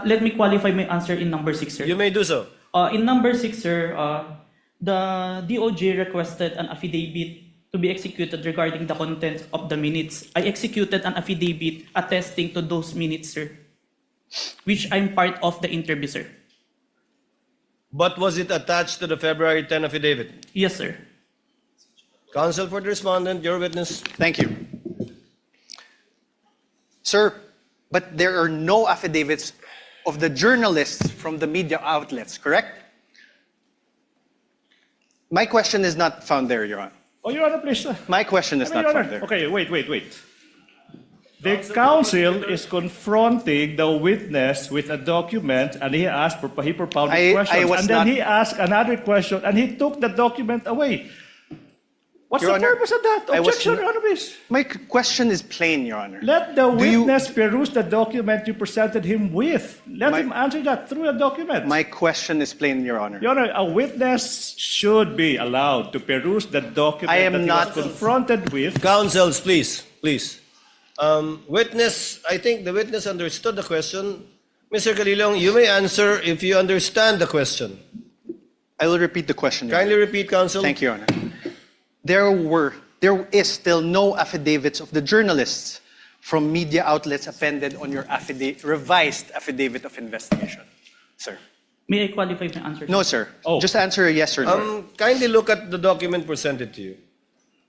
Let me qualify my answer in number 6, sir. You may do so. In number 6, sir, the DOJ requested an affidavit to be executed regarding the contents of the minutes. I executed an affidavit attesting to those minutes, sir, which I'm part of the interview, sir. But was it attached to the February 10 affidavit? Yes, sir. Counsel for the respondent, your witness. thank you. Sir, but there are no affidavits of the journalists from the media outlets, correct? My question is not found there, Your Honor. Oh, Your Honor, please. My question is I mean, not Your found Honor, there. okay, wait. The counsel is confronting the witness with a document, and he propounded I questions, was and then not- he asked another question, and he took the document away. What's Your the Honor, purpose of that? I was Objection, not- Your Honor, please. My question is plain, Your Honor. Let the Do you- witness peruse the document you presented him with. Let My- him answer that through the document. My question is plain, Your Honor. Your Honor, a witness should be allowed to peruse the document I am that he not- was confronted with. Counsels, please. Witness, I think the witness understood the question. Mr. Calilong, you may answer if you understand the question. I will repeat the question, Your Honor. Kindly repeat, counsel. Thank you, Your Honor. There is still no affidavits of the journalists from media outlets appended on your revised affidavit of investigation, sir. May I qualify my answer? No, sir. Oh. Just answer a yes or no. Kindly look at the document presented to you.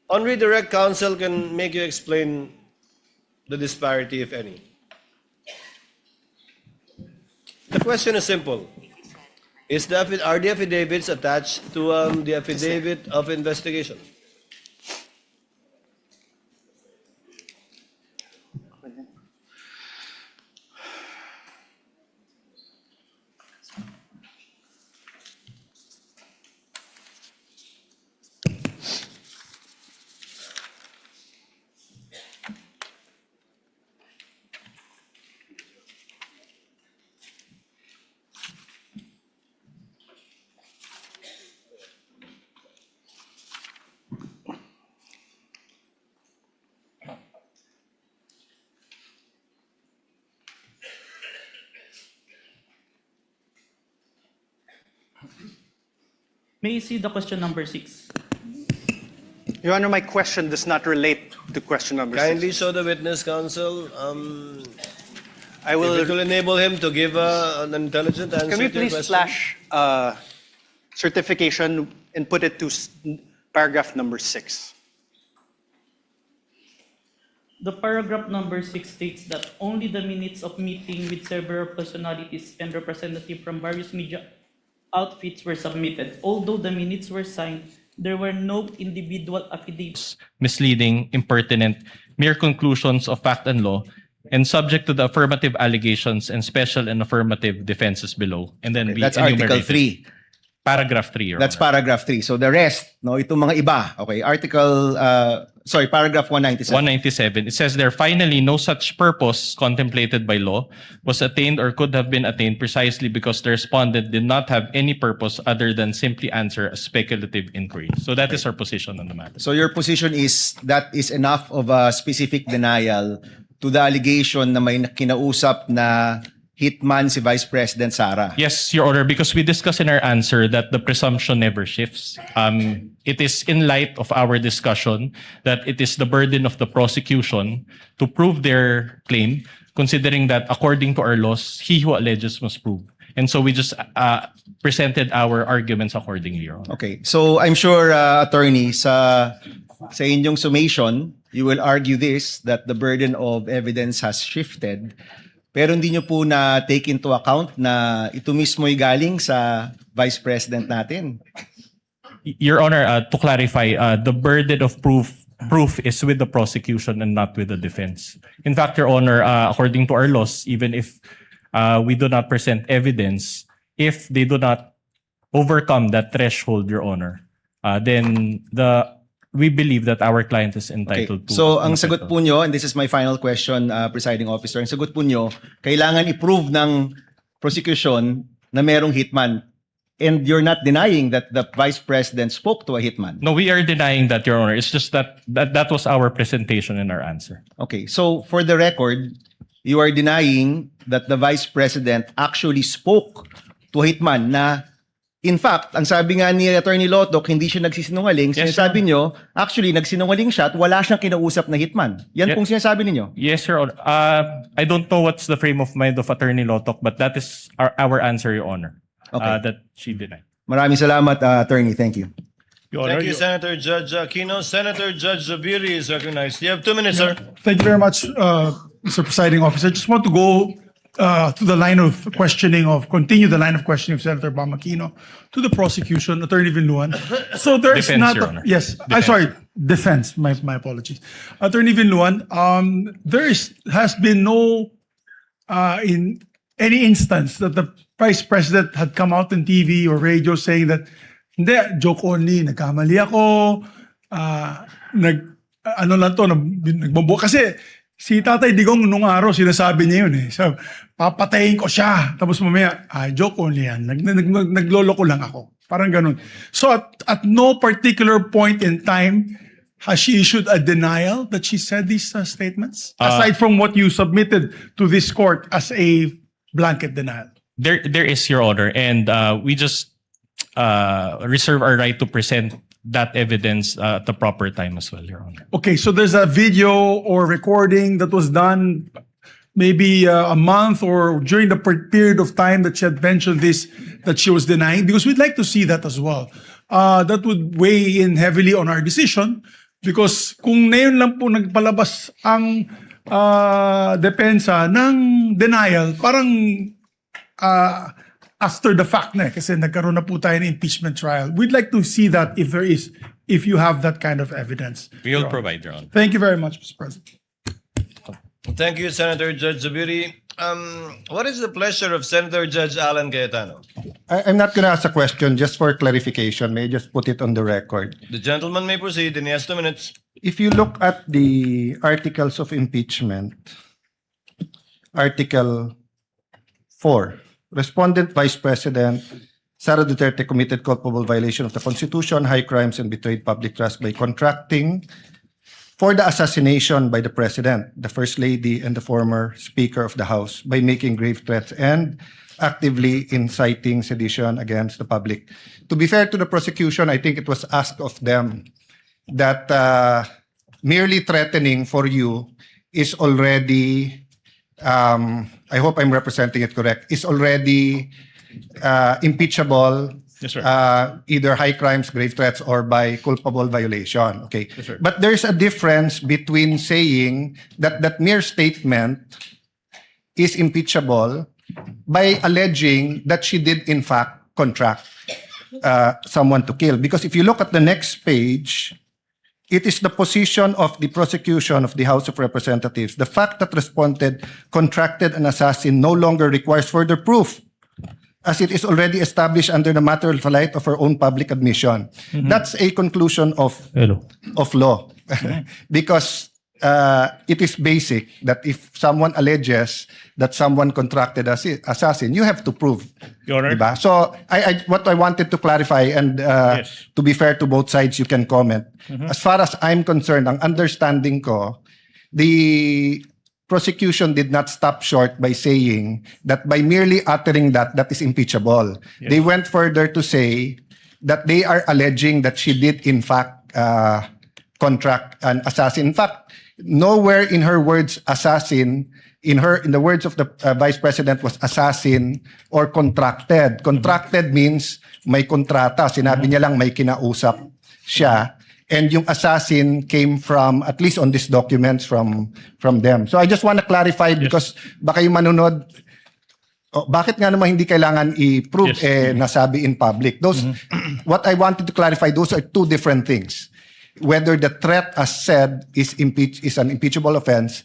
On redirect, counsel can make you explain the disparity, if any. The question is simple. Are the affidavits attached to the affidavit of investigation? May I see the question number 6? Your Honor, my question does not relate to question number Kindly 6. show the witness, counsel. I If it will. will enable him to give an intelligent answer Can we to your please question. slash certification and put it to paragraph number 6? The paragraph number 6 states that only the minutes of meeting with several personalities and representatives from various media outfits were submitted. Although the minutes were signed, there were no individual affidavits. Misleading, impertinent, mere conclusions of fact and law, and subject to the affirmative allegations and special and affirmative defenses below. And then we That's Article enumerated. 3. Paragraph 3, Your That's Honor. paragraph 3. So the rest, no, itong mga iba. Okay, paragraph 197. 197. It says there, finally, no such purpose contemplated by law was attained or could have been attained precisely because the respondent did not have any purpose other than simply answer a speculative inquiry. So that is our position on the matter. So your position is that is enough of a specific denial to the allegation na may kinausap na hitman si Vice President Sara. Yes, Your Honor, because we discussed in our answer that the presumption never shifts. It is in light of our discussion that it is the burden of the prosecution to prove their claim, considering that according to our laws, he who alleges must prove. And so we just presented our arguments accordingly, Your Honor. Okay. So I'm sure, attorney, sa inyong summation, you will argue this, that the burden of evidence has shifted. Pero hindi nyo po na take into account na ito mismo ay galing sa Vice President natin. Your Honor, to clarify, the burden of proof proof is with the prosecution and not with the defense. In fact, Your Honor, according to our laws, even if we do not present evidence, if they do not overcome that threshold, Your Honor, then we believe that our client is Okay. entitled to. So, ang sagot po nyo, and this is my final question, presiding officer, ang sagot po nyo, kailangan i-prove ng prosecution na merong hitman. And you're not denying that the Vice President spoke to a hitman. No, we are denying that, Your Honor. It's just that was our presentation and our answer. Okay, so for the record, you are denying that the Vice President actually spoke to a hitman na, in fact, ang sabi nga ni Attorney Lotoc, hindi siya nagsisinungaling. Yes, Sinasabi nyo, actually, nagsinungaling siya at wala siyang kinausap na hitman. Yan Yeah. pong sinasabi ninyo. Yes, Your Honor. I don't know what's the frame of mind of Attorney Lotoc, but that is our answer, Your Honor. Okay. That she denied. Maraming salamat, Attorney. Thank you. Your Honor, Thank you, Senator Judge Aquino. Senator Judge Zubiri is recognized. You have 2 minutes, sir. Thank you very much, Mr. Presiding Officer. Just want to go to the line of questioning continue the line of questioning of Senator Aquino to the prosecution, Attorney Vinluan. So there's Defense, not, Your Honor. yes, I'm Defense. sorry, defense. My apologies, Attorney Vinluan. Has been no in any instance that the Vice President had come out on TV or radio saying that hindi, joke only, nagkamali ako, ano lang to, nagbobo. Kasi si Tatay Digong nung araw, sinasabi niya yun eh. So, papatayin ko siya. Tapos mamaya, joke only yan. Nagloloko lang ako. Parang ganun. So at no particular point in time, has she issued a denial that she said these statements? Aside from what you submitted to this court as a blanket denial. There is, Your Honor, and we just reserve our right to present that evidence at the proper time as well, Your Honor. Okay, so there's a video or recording that was done maybe a month or during the period of time that she had mentioned this, that she was denying, because we'd like to see that as well. That would weigh in heavily on our decision, because kung ngayon lang po nagpalabas ang depensa ng denial, parang after the fact na kasi nagkaroon na po tayo ng impeachment trial. We'd like to see that if you have that kind of evidence. We will provide, Your Honor. Thank you very much, Mr. President. Thank you, Senator Judge Zubiri. What is the pleasure of Senator Judge Alan Cayetano? I'm not going to ask a question, just for clarification. May I just put it on the record? The gentleman may proceed, and he has 2 minutes. If you look at the articles of impeachment, Article 4, Respondent Vice President Sara Duterte committed culpable violation of the Constitution, high crimes, and betrayed public trust by contracting for the assassination by the President, the First Lady, and the former Speaker of the House by making grave threats and actively inciting sedition against the public. To be fair to the prosecution, I think it was asked of them that merely threatening for you is already, I hope I'm representing it correct, is already impeachable. Yes, sir. Either high crimes, grave threats, or by culpable violation. Okay. Yes, sir. But there's a difference between saying that that mere statement is impeachable by alleging that she did in fact contract someone to kill. Because if you look at the next page, it is the position of the prosecution of the House of Representatives. The fact that respondent contracted an assassin no longer requires further proof, as it is already established under the matter of light of her own public admission. That's a conclusion of law. Because it is basic that if someone alleges that someone contracted assassin, you have to prove. Your Honor. Diba? So what I wanted to clarify, and Yes. to be fair to both sides, you can comment. As far as I'm concerned, ang understanding ko, the prosecution did not stop short by saying that by merely uttering that is impeachable. Yes. They went further to say that they are alleging that she did in fact contract an assassin. In fact, nowhere in her words assassin, in the words of the Vice President, was assassin or contracted. Contracted means may kontrata. Sinabi niya lang may kinausap siya. And yung assassin came from, at least on these documents, from them. So I just want to clarify, because baka yung manunod, bakit nga naman hindi kailangan i-prove Yes. nasabi in public? Those, what I wanted to clarify, those are two different things. whether the threat as said is an impeachable offense.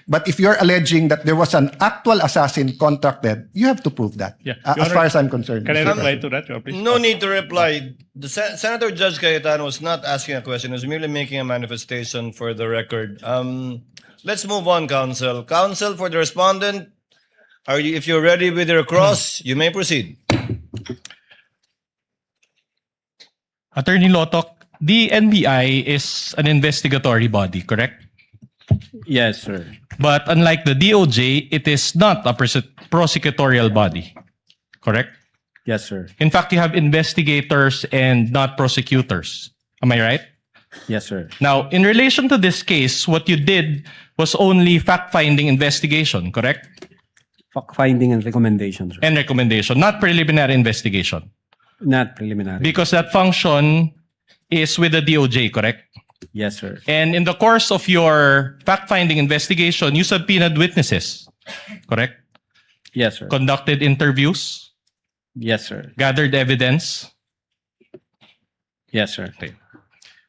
But if you're alleging that there was an actual assassin contracted, you have to prove that. Yeah. As Your Honor, far as I'm concerned. Can I Mr. reply President. to that, Your Honor, please? No need to reply. The Senator Judge Cayetano was not asking a question. He was merely making a manifestation for the record. Let's move on, counsel. Counsel, for the respondent, if you're ready with your cross, you may proceed. Attorney Lotok, the NBI is an investigatory body, correct? Yes, sir. But unlike the DOJ, it is not a prosecutorial body, correct? Yes, sir. In fact, you have investigators and not prosecutors. Am I right? Yes, sir. Now, in relation to this case, what you did was only fact-finding investigation, correct? Fact-finding and recommendations, sir. And recommendation, not preliminary investigation. Not preliminary. Because that function is with the DOJ, correct? Yes, sir. And in the course of your fact-finding investigation, you subpoenaed witnesses, correct? Yes, sir. Conducted interviews, Yes, sir. gathered evidence. Yes, sir. Okay.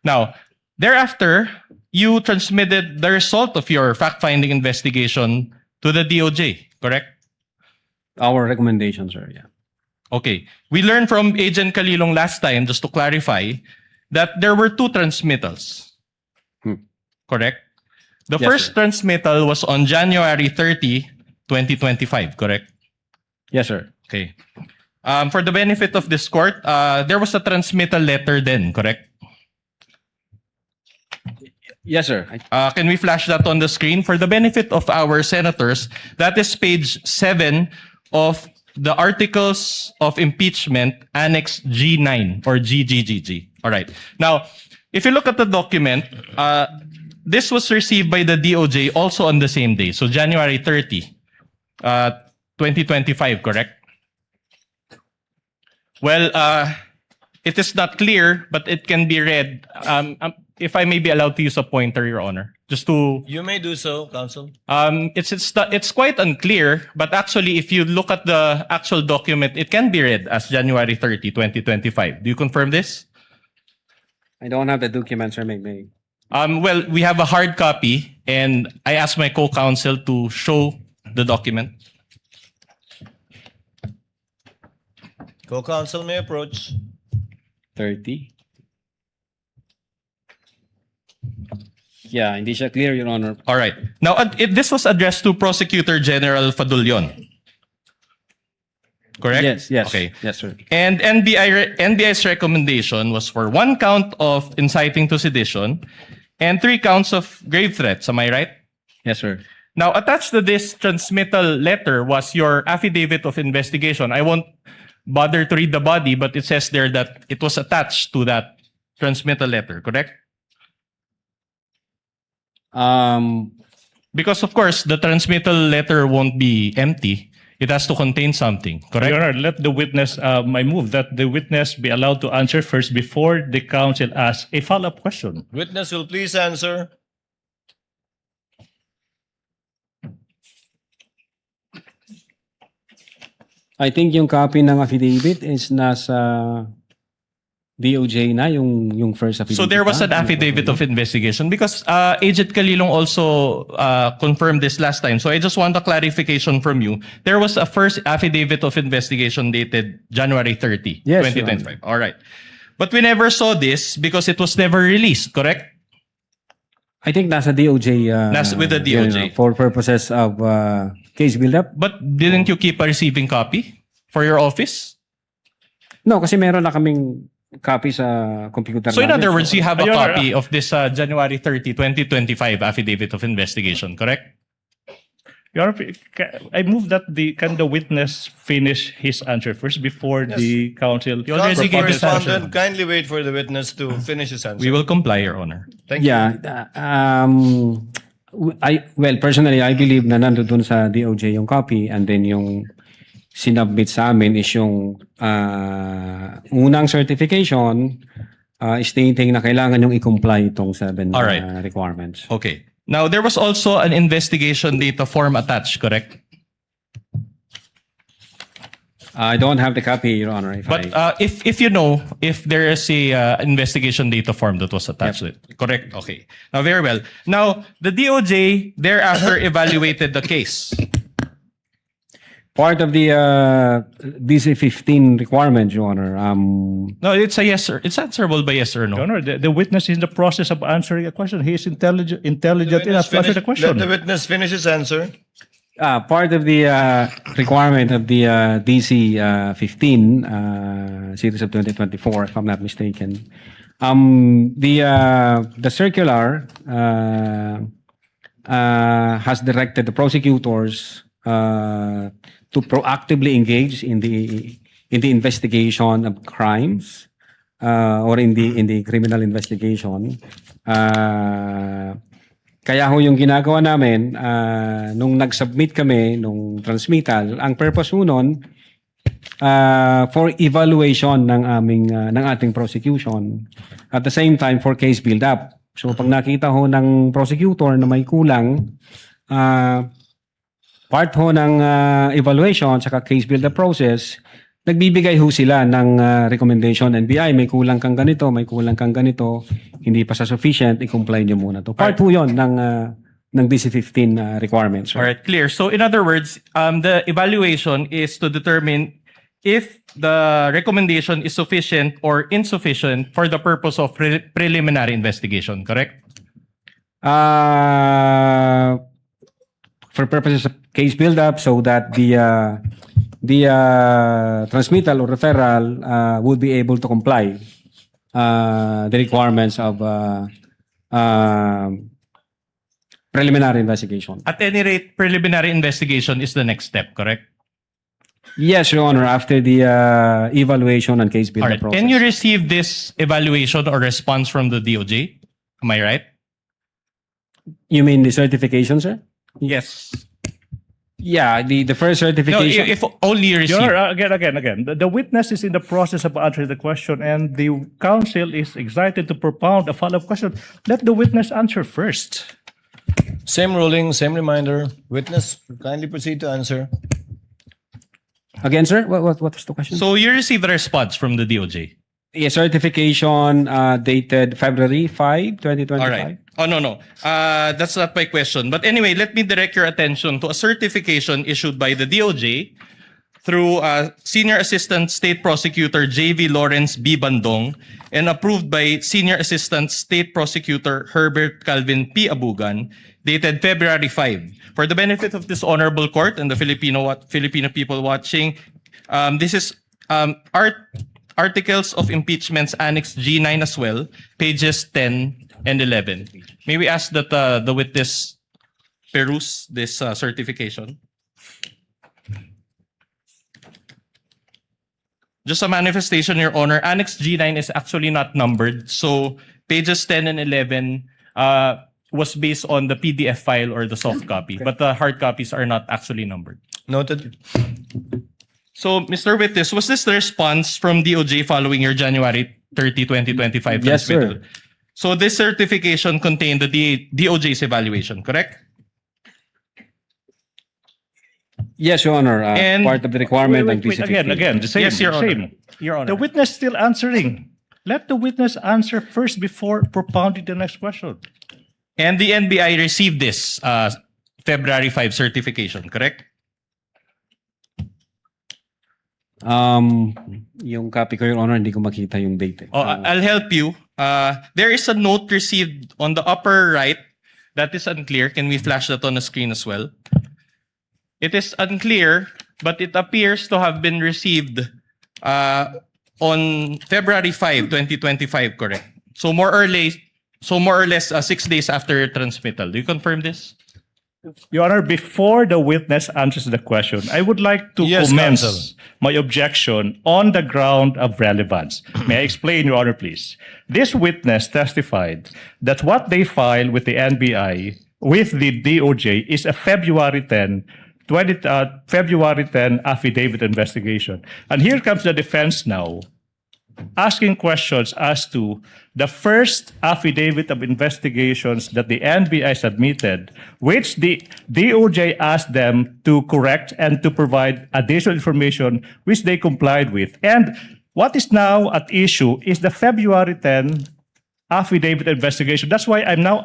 Now, thereafter, you transmitted the result of your fact-finding investigation to the DOJ, correct? Our recommendations, sir. Yeah. Okay. We learned from Agent Calilong last time, just to clarify, that there were two transmittals. Correct? The Yes, first sir. transmittal was on January 30, 2025, correct? Yes, sir. Okay. For the benefit of this court, there was a transmittal letter then, correct? Yes, sir. Can we flash that on the screen? For the benefit of our senators, that is page 7 of the Articles of Impeachment, Annex G9 or GGGG. All right. Now, if you look at the document, this was received by the DOJ also on the same day. So January 30, 2025, correct? Well, it is not clear, but it can be read. If I may be allowed to use a pointer, Your Honor, just to... You may do so, counsel. It's quite unclear, but actually, if you look at the actual document, it can be read as January 30, 2025. Do you confirm this? I don't have the documents, sir. May. Well, we have a hard copy, and I asked my co-counsel to show the document. Co-counsel may approach. 30. Yeah, hindi siya clear, Your Honor. All right. Now, this was addressed to Prosecutor General Fadulyon. Correct? Yes. Okay. Yes, sir. And NBI's recommendation was for 1 count of inciting to sedition and 3 counts of grave threats. Am I right? Yes, sir. Now, attached to this transmittal letter was your affidavit of investigation. I won't bother to read the body, but it says there that it was attached to that transmittal letter, correct? Because, of course, the transmittal letter won't be empty. It has to contain something, correct? Your Honor, let the witness, I move that the witness be allowed to answer first before the counsel asks a follow-up question. Witness will please answer. I think yung copy ng affidavit is nasa DOJ na, yung first affidavit. So there was an pa. affidavit of investigation because Agent Calilong also confirmed this last time. So I just want a clarification from you. There was a first affidavit of investigation dated January 30, Yes, 2025. All right. But we never saw this because it was never released, correct? I think nasa DOJ. Nasa with the DOJ. For purposes of case build-up. But didn't you keep a receiving copy for your office? No, kasi meron na kaming copy sa computer. So in namin. other words, you have a Your Honor, copy of this January 30, 2025 affidavit of investigation, correct? Your Honor, I move that can the witness finish his answer first before the counsel. You already Counsel gave for his answer. respondent, kindly wait for the witness to finish his answer. We will comply, Your Honor. Thank you. Yeah. Personally, I believe na nandun sa DOJ yung copy and then yung sinubmit sa amin is yung unang certification stating na kailangan yung i-comply itong 7 All right. requirements. Okay. Now, there was also an investigation data form attached, correct? I don't have the copy, Your Honor. If you know if there is a investigation data form that was attached to it, correct? Okay. Now, very well. Now, the DOJ thereafter evaluated the case. Part of the DC-15 requirement, Your Honor. No, it's a yes, sir. It's answerable by yes or no. Your Honor, the witness is in the process of answering a question. He is intelligent enough to answer the question. Let the witness finish his answer. Part of the requirement of the DC-15 series of 2024, if I'm not mistaken, the circular has directed the prosecutors to proactively engage in the investigation of crimes or in the criminal investigation. Kaya ho yung ginagawa namin nung nag-submit kami nung transmittal, ang purpose ho nun for evaluation ng ating prosecution, at the same time for case build up. So pag nakita ho ng prosecutor na may kulang, part ho ng evaluation saka case build up process, nagbibigay ho sila ng recommendation, NBI, may kulang kang ganito, hindi pa sa sufficient, i-comply nyo muna to. Part ho yun ng DC-15 requirements. All right, clear. So in other words, the evaluation is to determine if the recommendation is sufficient or insufficient for the purpose of preliminary investigation, correct? For purposes of case build-up, so that the transmittal or referral would be able to comply the requirements of preliminary investigation. At any rate, preliminary investigation is the next step, correct? Yes, Your Honor, after the evaluation and case All build-up right. process. Can you receive this evaluation or response from the DOJ? Am I right? You mean the certification, sir? Yes. Yeah, the first No, certification. if only you receive. Your Honor, again. The witness is in the process of answering the question, and the counsel is excited to propound a follow-up question. Let the witness answer first. Same ruling, same reminder. Witness, kindly proceed to answer. Again, sir, what was the question? So you received a response from the DOJ. A certification dated February 5, 2025. All right. Oh, no. That's not my question. But anyway, let me direct your attention to a certification issued by the DOJ through Senior Assistant State Prosecutor J.V. Lawrence B. Bandong and approved by Senior Assistant State Prosecutor Herbert Calvin P. Abugan, dated February 5. For the benefit of this honorable court and the Filipino people watching, this is Articles of Impeachments Annex G9 as well, pages 10 and 11. May we ask that the witness peruse this certification? Just a manifestation, Your Honor, Annex G9 is actually not numbered. So pages 10 and 11 was based on the PDF file or the soft copy, but the hard copies are not actually numbered. Noted. So, Mr. Witness, was this the response from DOJ following your January 30, 2025 Yes, sir. transmittal? So this certification contained the DOJ's evaluation, correct? Yes, Your Honor. And- Part of the requirement Wait, of DC-15. again, the same. Yes, Your Honor. Same. Your Honor. The witness still answering. Let the witness answer first before propounding the next question. And the NBI received this February 5 certification, correct? Yung copy ko, Your Honor, hindi ko makita yung date. Oh, I'll help you. There is a note received on the upper right that is unclear. Can we flash that on the screen as well? It is unclear, but it appears to have been received on February 5, 2025, correct? So more or less 6 days after transmittal. Do you confirm this? Your Honor, before the witness answers the question, I would like to Yes, commence counsel. my objection on the ground of relevance. May I explain, Your Honor, please? This witness testified that what they filed with the NBI, with the DOJ, is a February 10 affidavit investigation. And here comes the defense now. asking questions as to the first affidavit of investigations that the NBI submitted, which the DOJ asked them to correct and to provide additional information, which they complied with. And what is now at issue is the February 10 affidavit investigation. That's why I'm now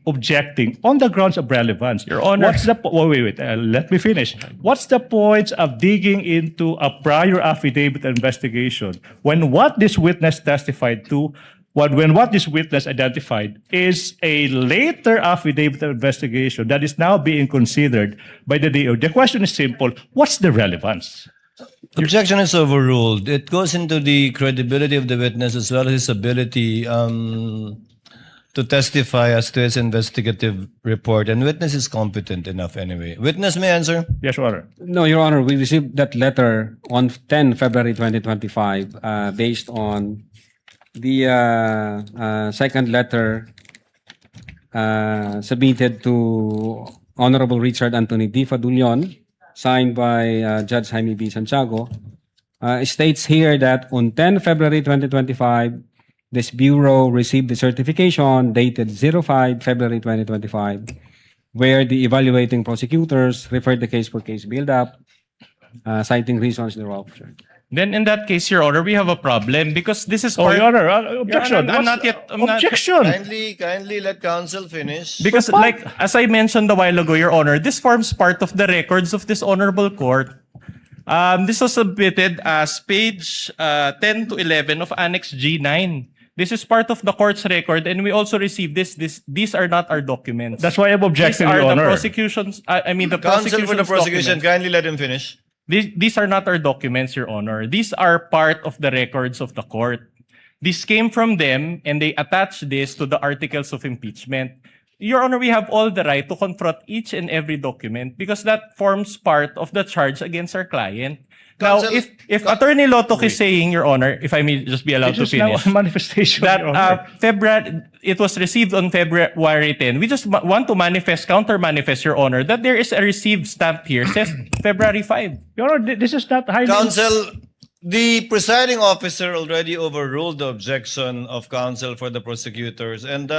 objecting on the grounds of relevance. Your Honor. What's the wait, let me finish. What's the point of digging into a prior affidavit investigation when what this witness testified to, when what this witness identified is a later affidavit investigation that is now being considered by the DO? The question is simple: what's the relevance? Objection is overruled. It goes into the credibility of the witness as well as his ability to testify as to his investigative report. And witness is competent enough anyway. Witness may answer. Yes, Your Honor. No, Your Honor, we received that letter on 10 February 2025 based on the second letter submitted to Honorable Richard Anthony D. Fadulion, signed by Judge Jaime B. Santiago. States here that on 10 February 2025, this Bureau received the certification dated 05 February 2025, where the evaluating prosecutors referred the case for case build-up, citing reasons thereof. Then in that case, Your Honor, we have a problem because this is Oh, part... Your Honor, objection. Your Honor, I'm not yet... I'm not- Objection. Kindly let counsel finish. Because like, as I mentioned a while ago, Your Honor, this forms part of the records of this honorable court. This was submitted as page 10 to 11 of Annex G9. This is part of the court's record, and we also received this. These are not our documents. That's why I'm objecting, These are Your the Honor. prosecutions. I mean, the Counsel for the prosecution's prosecution, documents. kindly let him finish. These are not our documents, Your Honor. These are part of the records of the court. This came from them, and they attached this to the articles of impeachment. Your Honor, we have all the right to confront each and every document because that forms part of the charge against our client. Counsel- Now, if Attorney Lotok is saying, Your Honor, if I may just be allowed to This is now finish, a manifestation, that Your Honor. it was received on February 10. We just want to counter-manifest, Your Honor, that there is a received stamp here, says February 5. Your Honor, this is not highly... Counsel, the presiding officer already overruled the objection of counsel for the prosecutors. And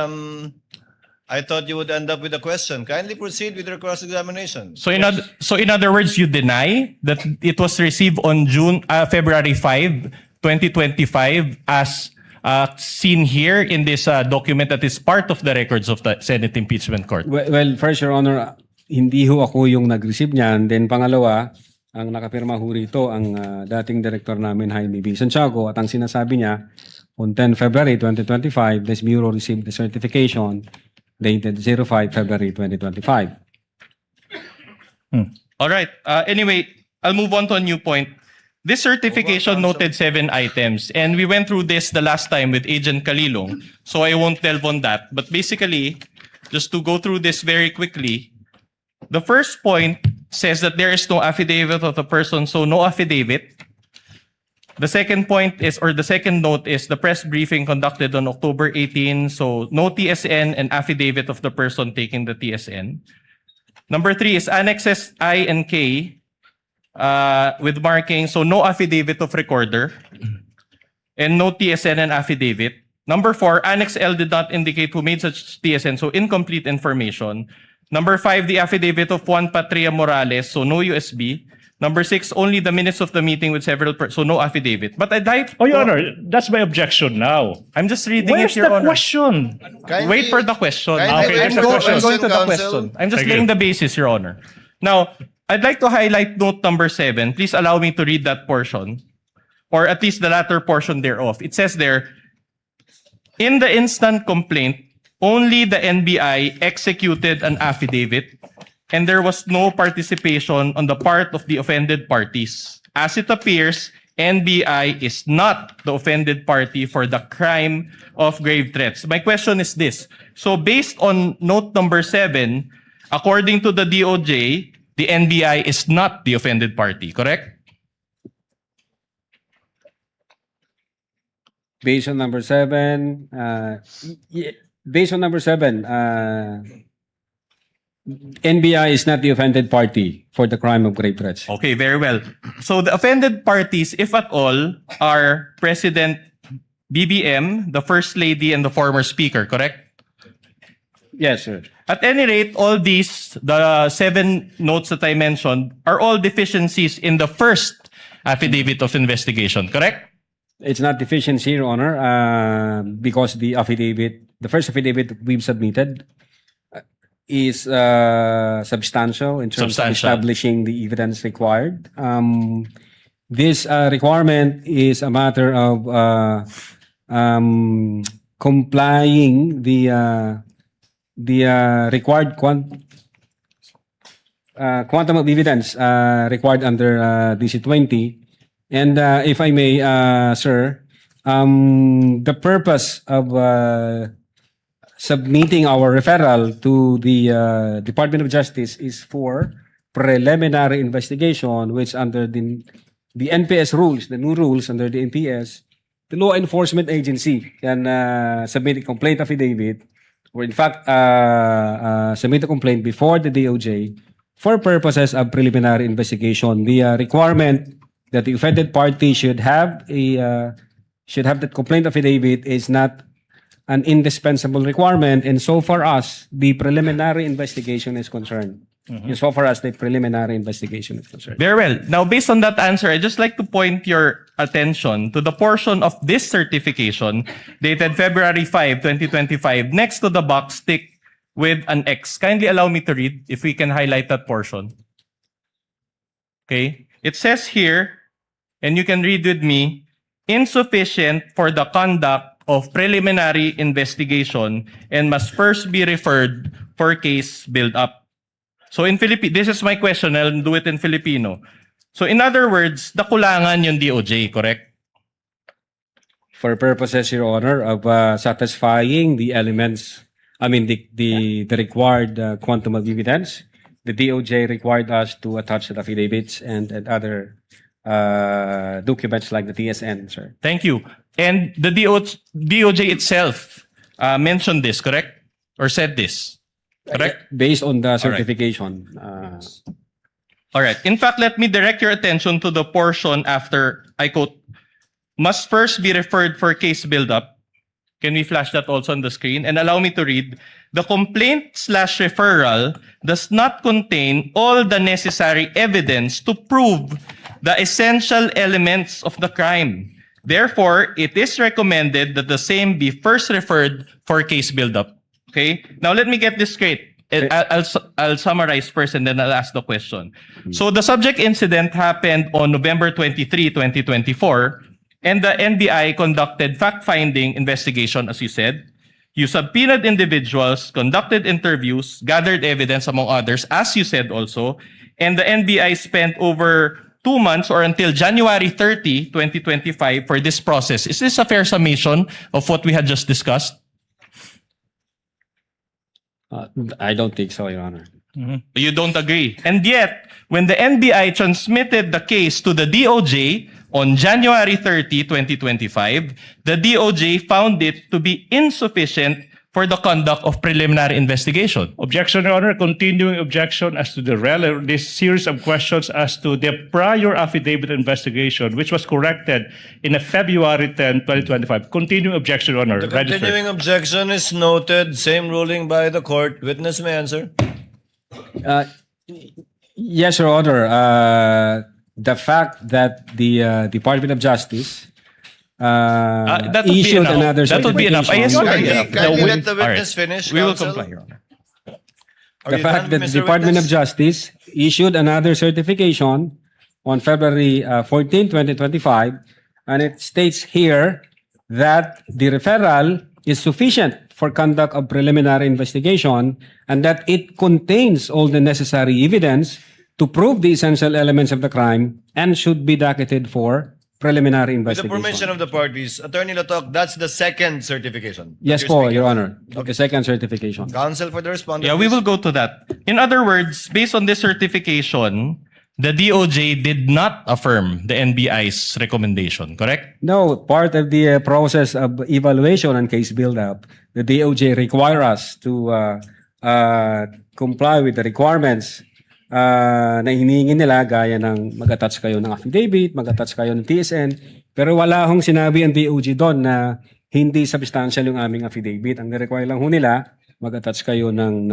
I thought you would end up with a question. Kindly proceed with your cross-examination. So in other words, you deny that it was received on February 5, 2025 as seen here in this document that is part of the records of the Senate Impeachment Court. Well, first, Your Honor, hindi ho ako yung nag-receive niyan. Then pangalawa, ang nakapirma ho rito ang dating director namin, Jaime B. Santiago, at ang sinasabi niya, on 10 February 2025, this Bureau received the certification dated 05 February 2025. All right. Anyway, I'll move on to a new point. This certification noted 7 items, and we went through this the last time with Agent Kalilong, so I won't delve on that. But basically, just to go through this very quickly, the first point says that there is no affidavit of the person, so no affidavit. The second point is, or the second note is the press briefing conducted on October 18, so no TSN and affidavit of the person taking the TSN. Number 3 is annexes I and K with marking, so no affidavit of recorder and no TSN and affidavit. Number 4, Annex L did not indicate who made such TSN, so incomplete information. Number 5, the affidavit of Juan Patria Morales, so no USB. Number 6, only the minutes of the meeting with several so no affidavit. But I'd like... Oh, Your Honor, that's my objection now. I'm just reading Where's it, Your the Honor. question? Wait for the question. Kindly Okay, wait I'm for the going question, I'm going to the counsel. question. I'm just Thank laying you. the basis, Your Honor. Now, I'd like to highlight note number 7. Please allow me to read that portion, or at least the latter portion thereof. It says there, in the instant complaint, only the NBI executed an affidavit and there was no participation on the part of the offended parties. As it appears, NBI is not the offended party for the crime of grave threats. My question is this. So based on note number 7, according to the DOJ, the NBI is not the offended party, correct? Based on number 7, based on number 7, NBI is not the offended party for the crime of grave threats. Okay, very well. So the offended parties, if at all, are President BBM, the First Lady, and the former Speaker, correct? Yes, sir. At any rate, all these, the 7 notes that I mentioned, are all deficiencies in the first affidavit of investigation, correct? It's not deficiency, Your Honor, because the first affidavit we've submitted is substantial in terms of establishing the evidence required. This requirement is a matter of complying the required quantum of evidence required under DC-20. And if I may, sir, the purpose of submitting our referral to the Department of Justice is for preliminary investigation, which under the NPS rules, the new rules under the NPS, the law enforcement agency can submit a complaint affidavit, or in fact submit a complaint before the DOJ for purposes of preliminary investigation. The requirement that the offended party should have that complaint affidavit is not an indispensable requirement, and so far as the preliminary investigation is concerned. Mm-hmm. So far as the preliminary investigation is concerned. Very well. Now, based on that answer, I'd just like to point your attention to the portion of this certification dated February 5, 2025, next to the box ticked with an X. Kindly allow me to read, if we can highlight that portion. Okay. It says here, and you can read with me, insufficient for the conduct of preliminary investigation and must first be referred for case build-up. So in Filipino, this is my question, I'll do it in Filipino. So in other words, nakulangan yung DOJ, correct? For purposes, Your Honor, of satisfying the elements, the required quantum of evidence, the DOJ required us to attach the affidavits and other documents like the TSN, sir. Thank you. And the DOJ itself mentioned this, correct? Or said this, correct? Based on the certification. All right. In fact, let me direct your attention to the portion after I quote, must first be referred for case build-up. Can we flash that also on the screen? And allow me to read. The complaint/referral does not contain all the necessary evidence to prove the essential elements of the crime. Therefore, it is recommended that the same be first referred for case build-up. Okay? Now, let me get this straight. I'll summarize first and then I'll ask the question. So, the subject incident happened on November 23, 2024, and the NBI conducted fact-finding investigation, as you said. You subpoenaed individuals, conducted interviews, gathered evidence, among others, as you said also, and the NBI spent over 2 months or until January 30, 2025 for this process. Is this a fair summation of what we had just discussed? I don't think so, Your Honor. Mm-hmm. You don't agree. And yet, when the NBI transmitted the case to the DOJ on January 30, 2025, the DOJ found it to be insufficient for the conduct of preliminary investigation. Objection, Your Honor. Continuing objection as to this series of questions as to the prior affidavit investigation, which was corrected in a February 10, 2025. Continuing objection, Your Honor. The continuing objection is noted. Same ruling by the court. Witness may answer. Yes, Your Honor. The fact that the Department of Justice that would issued be enough. another That would be enough. I certification. Kindly let the witness finish. We will counsel. comply, Your Honor. The fact that the Department of Justice issued another certification on February 14, 2025, and it states here that the referral is sufficient for conduct of preliminary investigation and that it contains all the necessary evidence to prove the essential elements of the crime and should be docketed for preliminary With the investigation. permission of the parties, Attorney Latok, that's the second certification. Yes You're po, speaking Your of. Honor. The second certification. Counsel for the respondent. Yeah, we please. will go to that. In other words, based on this certification, the DOJ did not affirm the NBI's recommendation, correct? No, part of the process of evaluation and case build-up, the DOJ require us to comply with the requirements na hinihingi nila, gaya ng mag-attach kayo ng affidavit, mag-attach kayo ng TSN, pero wala hong sinabi ang DOJ doon na hindi substantial yung aming affidavit. Ang nirequire lang ho nila, mag-attach kayo ng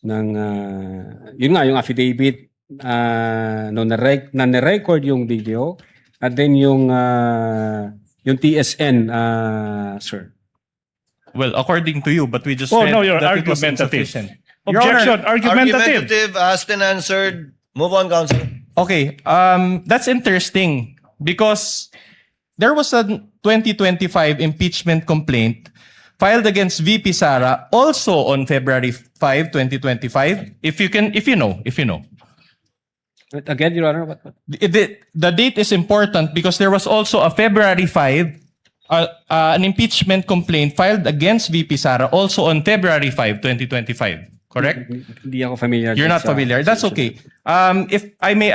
yun nga, yung affidavit na na-record yung video, at then yung TSN, sir. Well, according to you, but we just Oh, read no, you're that it was argumentative. insufficient. Objection, argumentative. Asked and answered. Move on, counsel. Okay, that's interesting because there was a 2025 impeachment complaint filed against VP Sara also on February 5, 2025. If you know. Again, Your Honor, what? The date is important because there was also a February 5, an impeachment complaint filed against VP Sara also on February 5, 2025. Correct? Hindi ako familiar. You're not sa- familiar. That's okay. If I may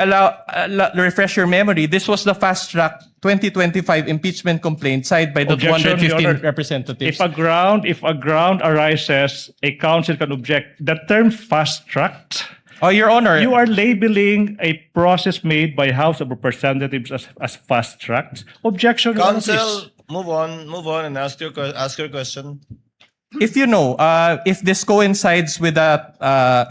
refresh your memory, this was the fast track 2025 impeachment complaint signed by the Objection, 215 Your Honor. representatives. If a ground arises, a counsel can object. The term fast-tracked, Oh, Your Honor. you are labeling a process made by House of Representatives as fast-tracked. Objection, Your Honor, Counsel, please. move on and ask your question. If you know, if this coincides with that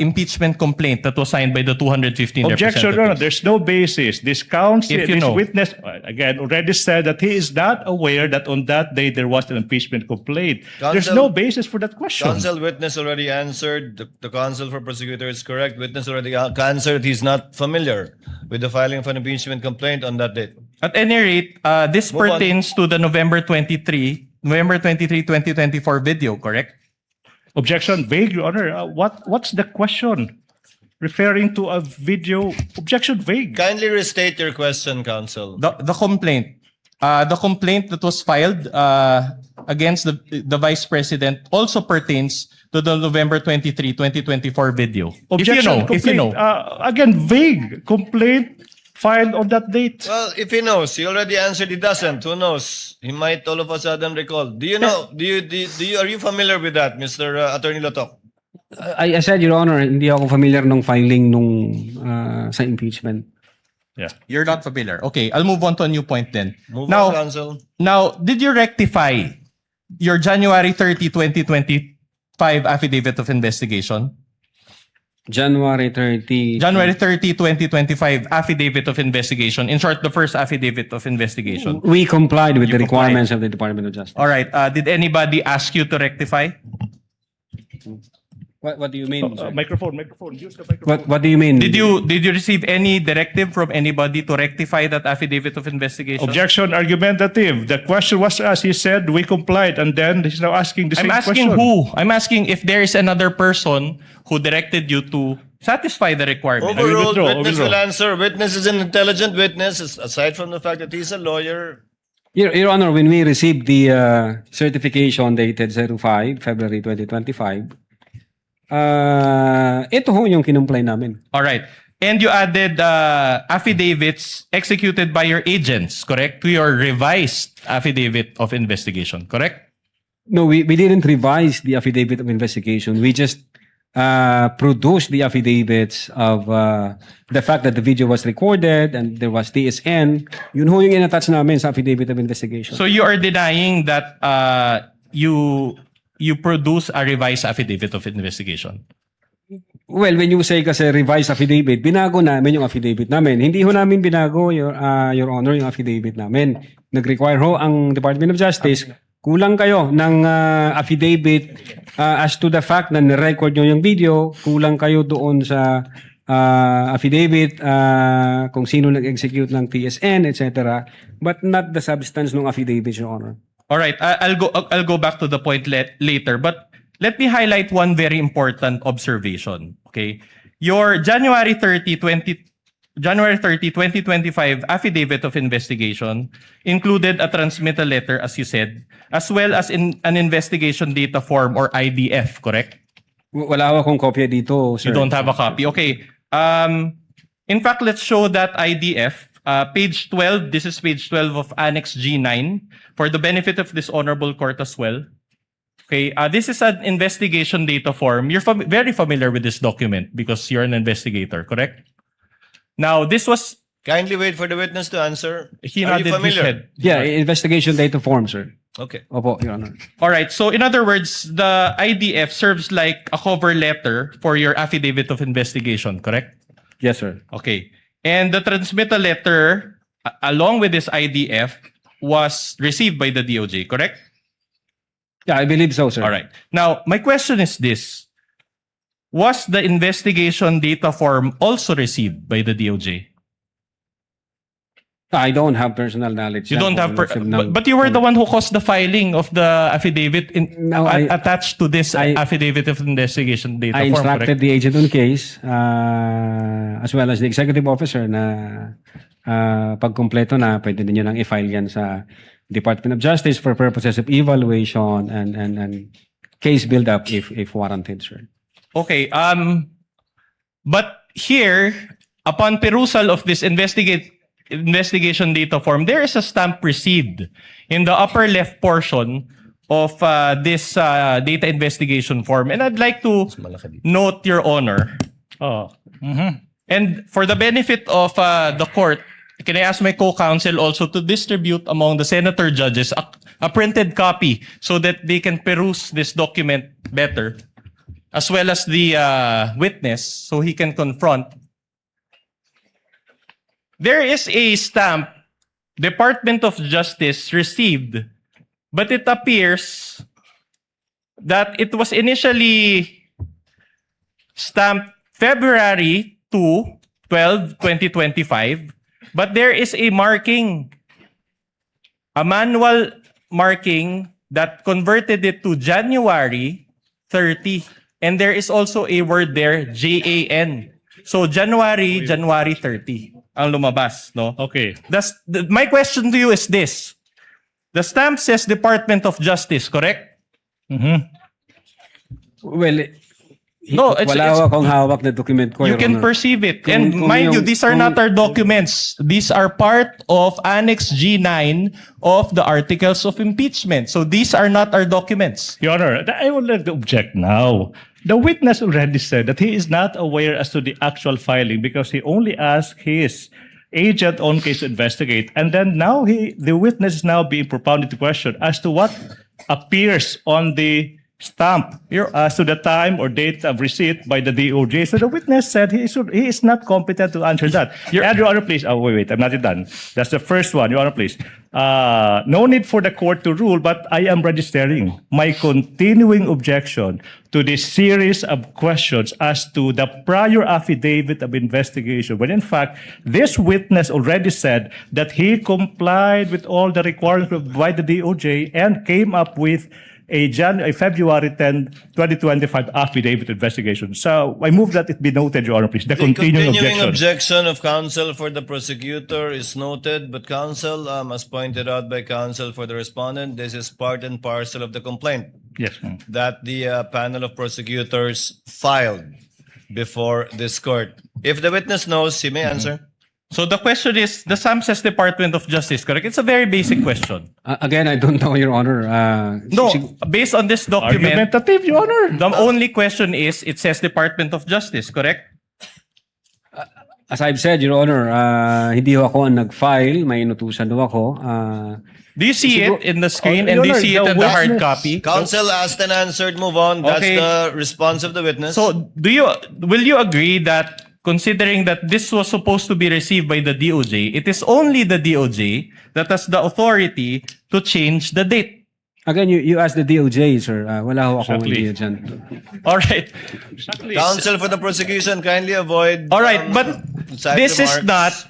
impeachment complaint that was signed by the 215 Objection, Your Honor. representatives. There's no basis. This counsel, If you this know. witness, again, already said that he is not aware that on that day there was an impeachment complaint. There's Counsel- no basis for that question. Counsel, witness already answered. The counsel for prosecutor is correct. Witness already answered. He's not familiar with the filing of an impeachment complaint on that date. At any rate, this Move on. pertains to the November 23, 2024 video, correct? Objection, vague, Your Honor. What's the question? Referring to a video. Objection, vague. Kindly restate your question, counsel. The complaint that was filed against the Vice President also pertains to the November 23, 2024 video. Objection, If you know. Again, vague. Complaint filed on that date. Well, if he knows, he already answered. He doesn't. Who knows? He might all of a sudden recall. Do you know? Are you familiar with that, Mr. Attorney Lotok? I said, Your Honor, hindi ako familiar nung filing nung sa impeachment. Yeah. You're not familiar. Okay, I'll move on to a new point then. Move now, on, counsel. Now, did you rectify your January 30, 2025 affidavit of investigation? January 30. January 30, 2025 affidavit of investigation. In short, the first affidavit of investigation. We complied with You the complied. requirements of the Department of Justice. All right. Did anybody ask you to rectify? What do you mean, sir? Microphone. Use the microphone. What do you mean? Did you receive any directive from anybody to rectify that affidavit of investigation? Objection, argumentative. The question was asked. He said we complied, and then he's now asking the I'm same asking question. who? I'm asking if there is another person who directed you to satisfy the requirement. Overruled. withdraw, Witness withdraw. will answer. Witness is an intelligent witness. Aside from the fact that he's a lawyer. Your Honor, when we received the certification dated 05, February 2025, ito ho yung kinumply namin. All right. And you added affidavits executed by your agents, correct? To your revised affidavit of investigation, correct? No, we didn't revise the affidavit of investigation. We just produced the affidavits of the fact that the video was recorded and there was TSN. Yun ho yung in-attach namin sa affidavit of investigation. So you are denying that you produce a revised affidavit of investigation. Well, when you say kasi revised affidavit, binago namin yung affidavit namin. Hindi ho namin binago, Your Honor, yung affidavit namin. Nag-require ho ang Department of Justice, kulang kayo ng affidavit as to the fact na nirecord nyo yung video, kulang kayo doon sa affidavit kung sino nag-execute ng TSN, etc. But not the substance ng affidavit, Your Honor. All right, I'll go back to the point later, but let me highlight one very important observation. Okay, your January 30, 2025 affidavit of investigation included a transmittal letter, as you said, as well as an investigation data form or IDF. Correct? Wala ho akong kopya dito, sir. You don't have a copy. Okay. In fact, let's show that IDF. Page 12, this is page 12 of Annex G9 for the benefit of this honorable court as well. Okay, this is an investigation data form. You're very familiar with this document because you're an investigator, correct? Now, this was Kindly wait for the witness to answer. he Are you nodded his familiar? head. Yeah, investigation data form, sir. Okay. Opo, Your Honor. All right. So in other words, the IDF serves like a cover letter for your affidavit of investigation, correct? Yes, sir. Okay. And the transmittal letter along with this IDF was received by the DOJ, correct? Yeah, I believe so, sir. All right. Now, my question is this. Was the investigation data form also received by the DOJ? I don't have personal knowledge. You sir, don't have, kung ng- but you were the one who caused the filing of the affidavit No, I- attached to this affidavit of investigation data I form, instructed correct? the agent on case as well as the executive officer na pagkumpleto na pwede niyo nang i-file yan sa Department of Justice for purposes of evaluation and case build-up if warranted, sir. Okay. But here, upon perusal of this investigation data form, there is a stamp received in the upper left portion of this data investigation form. And I'd like to note, Your Honor, and for the benefit of the court, can I ask my co-counsel also to distribute among the senator judges a printed copy so that they can peruse this document better, as well as the witness so he can confront. There is a stamp Department of Justice received, but it appears that it was initially stamped February 12, 2025, but there is a marking, a manual marking that converted it to January 30. And there is also a word there, JAN. So January 30 ang lumabas, no? Okay. My question to you is this. The stamp says Department of Justice, correct? Well, No, wala akong hawak na document ko, You Your can Honor. perceive it. Kung- And kung mind you, yung- these are kung- not our documents. These are part of Annex G9 of the Articles of Impeachment. So these are not our documents. Your Honor, I would like to object now. The witness already said that he is not aware as to the actual filing because he only asked his agent on case to investigate. And then now the witness is now being propounded to question as to what appears on the stamp as to the time or date of receipt by the DOJ. So the witness said he is not competent to answer that. Your Honor, please. Oh, wait, I'm not done. That's the first one. Your Honor, please. No need for the court to rule, but I am registering my continuing objection to this series of questions as to the prior affidavit of investigation, when in fact, this witness already said that he complied with all the requirements by the DOJ and came up with a February 10, 2025 affidavit investigation. So I move that it be noted, Your Honor, please. The continuing objection. of counsel for the prosecutor is noted, but counsel, as pointed out by counsel for the respondent, this is part and parcel of the complaint Yes. that the panel of prosecutors filed before this court. If the witness knows, he may answer. So the question is, the stamp says Department of Justice, correct? It's a very basic question. Again, I don't know, Your Honor. No, based on this document, Argumentative, Your Honor. the only question is, it says Department of Justice, correct? As I've said, Your Honor, hindi ho ako ang nag-file. May inutusan ho ako. Do you see it in the screen and Your do you Honor, see it the in the hard witness- copy? Counsel asked and answered, move on. That's Okay. the response of the witness. So will you agree that considering that this was supposed to be received by the DOJ, it is only the DOJ that has the authority to change the date? Again, you asked the DOJ, sir. Wala ho akong Exactly. idea dyan. All right. Counsel for the prosecution, kindly avoid. All right, but side this is remarks.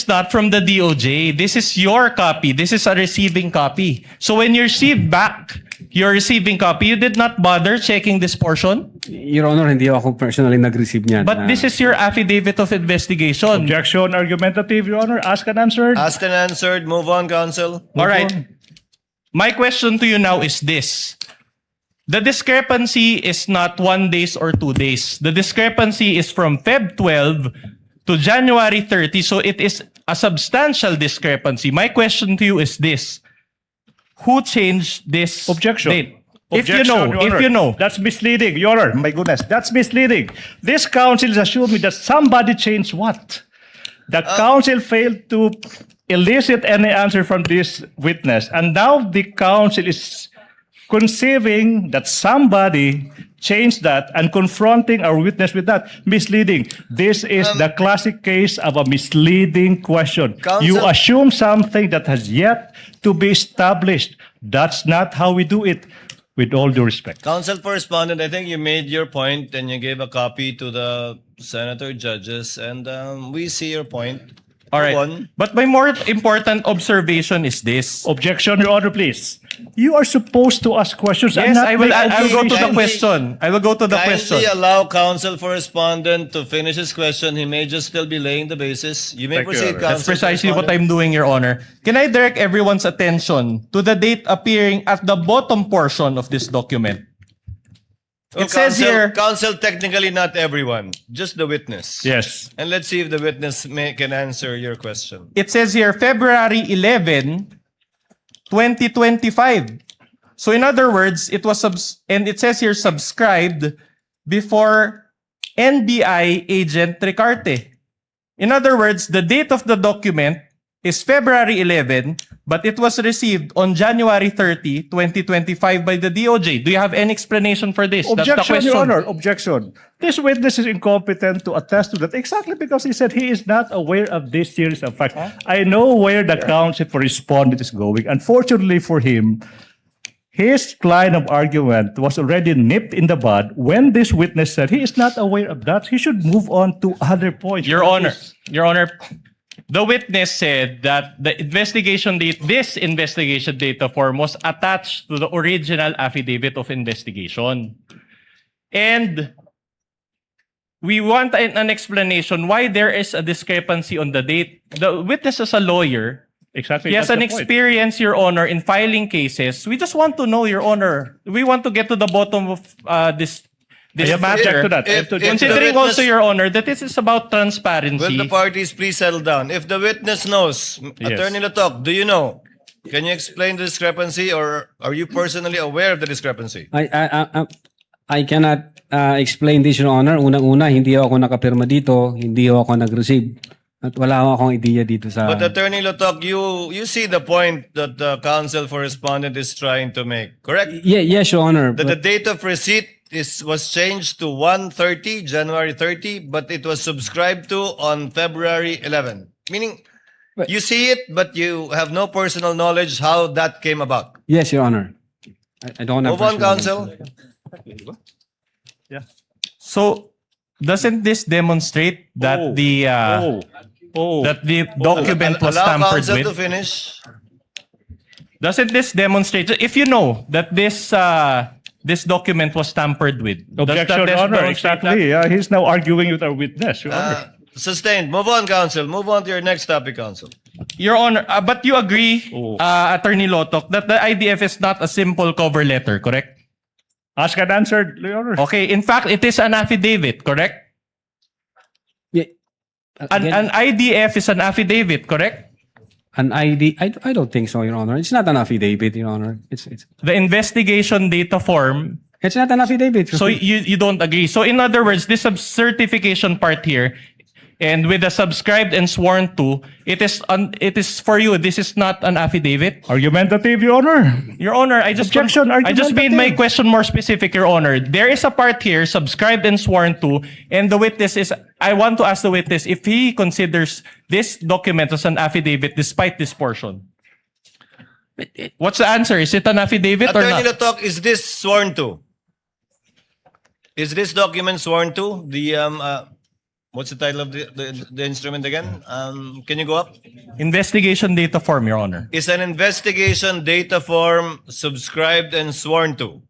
not from the DOJ. This is your copy. This is a receiving copy. So when you receive back your receiving copy, you did not bother checking this portion? Your Honor, hindi ako personally nag-receive niyan. But this is your affidavit of investigation. Objection argumentative, Your Honor. Asked and answered. Asked and answered. Move on, counsel. All right. My question to you now is this. The discrepancy is not 1 day or 2 days. The discrepancy is from Feb 12 to January 30. So it is a substantial discrepancy. My question to you is this. Who changed this Objection. date? If you know, Your if Honor. you know. That's misleading, Your Honor. My goodness, that's misleading. This council is assuming that somebody changed what? The council failed to elicit any answer from this witness, and now the council is conceiving that somebody changed that and confronting our witness with that. Misleading. This is the classic case of a misleading question. You Counsel- assume something that has yet to be established. That's not how we do it, with all due respect. Council for Respondent, I think you made your point and you gave a copy to the senator judges, and we see your point. All right. Go on. But my more important observation is this. Objection, Your Honor, please. You are supposed to ask questions. and Yes, not I will. make I will go to the Kindly- question. I will go to the question. Kindly allow counsel for Respondent to finish his question. He may just still be laying the basis. You may Thank you, proceed, Your Honor. counsel. That's for precisely what Respondent. I'm doing, Your Honor. Can I direct everyone's attention to the date appearing at the bottom portion of this document? It says here, Counsel, technically not everyone, just the witness. Yes. And let's see if the witness can answer your question. it says here February 11, 2025. So in other words, it was and it says here subscribed before NBI agent Ricarte. In other words, the date of the document is February 11, but it was received on January 30, 2025 by the DOJ. Do you have any explanation for this? That's the Objection, question. Your Honor. Objection. This witness is incompetent to attest to that exactly because he said he is not aware of this series of facts. I know where the counsel for respondent is going. Unfortunately for him, his line of argument was already nipped in the bud when this witness said he is not aware of that. He should move on to other points. Your Honor, the witness said that the investigation date, this investigation data form was attached to the original affidavit of investigation. And we want an explanation why there is a discrepancy on the date. The witness is a lawyer. Exactly. He has that's an the point. experience, Your Honor, in filing cases. We just want to know, Your Honor. We want to get to the bottom of this I have to matter. object to that. I have If- to if object to the that. Considering witness- also, Your Honor, that this is about transparency. Will the parties please settle down? If the witness knows, Yes. Attorney Latok, do you know? Can you explain the discrepancy, or are you personally aware of the discrepancy? I cannot explain this, Your Honor. Unang-una, hindi ako nakapirma dito, hindi ako nag-receive. At wala akong idea dito sa... But Attorney Latok, you see the point that the counsel for respondent is trying to make, correct? Yes, Your Honor. That the But, date of receipt was changed to 1/30, January 30, but it was subscribed to on February 11. Meaning, But- you see it, but you have no personal knowledge how that came about. yes, Your Honor. I don't have... Move on, personal counsel. So, doesn't this demonstrate that that the document was Allow tampered counsel to with? finish. Doesn't this demonstrate, if you know that this document was tampered with? does that Objection, Your Honor. demonstrate Exactly. He's now arguing with our witness, Your Honor. Sustained. Move on, counsel. Move on to your next topic, counsel. Your Honor, but you agree, Attorney Lotok, that the IDF is not a simple cover letter, correct? Ask and answer, Your Honor. Okay, in fact, it is an affidavit, correct? Yeah. An IDF is an affidavit, correct? An ID? I don't think so, Your Honor. It's not an affidavit, Your Honor. It's The investigation data form. not an affidavit. So you don't agree. So in other words, this certification part here, and with the subscribed and sworn to, it is for you. This is not an affidavit. Argumentative, Your Honor. Your Honor, I just Objection, I just made my argumentative. question more specific, Your Honor. There is a part here, subscribed and sworn to, and the witness is, I want to ask the witness if he considers this document as an affidavit despite this portion. What's the answer? Is it an affidavit or Attorney not? Latok, is this sworn to? Is this document sworn to? What's the title of the instrument again? Can you go up? Investigation data form, Your Honor. Is an investigation data form subscribed and sworn to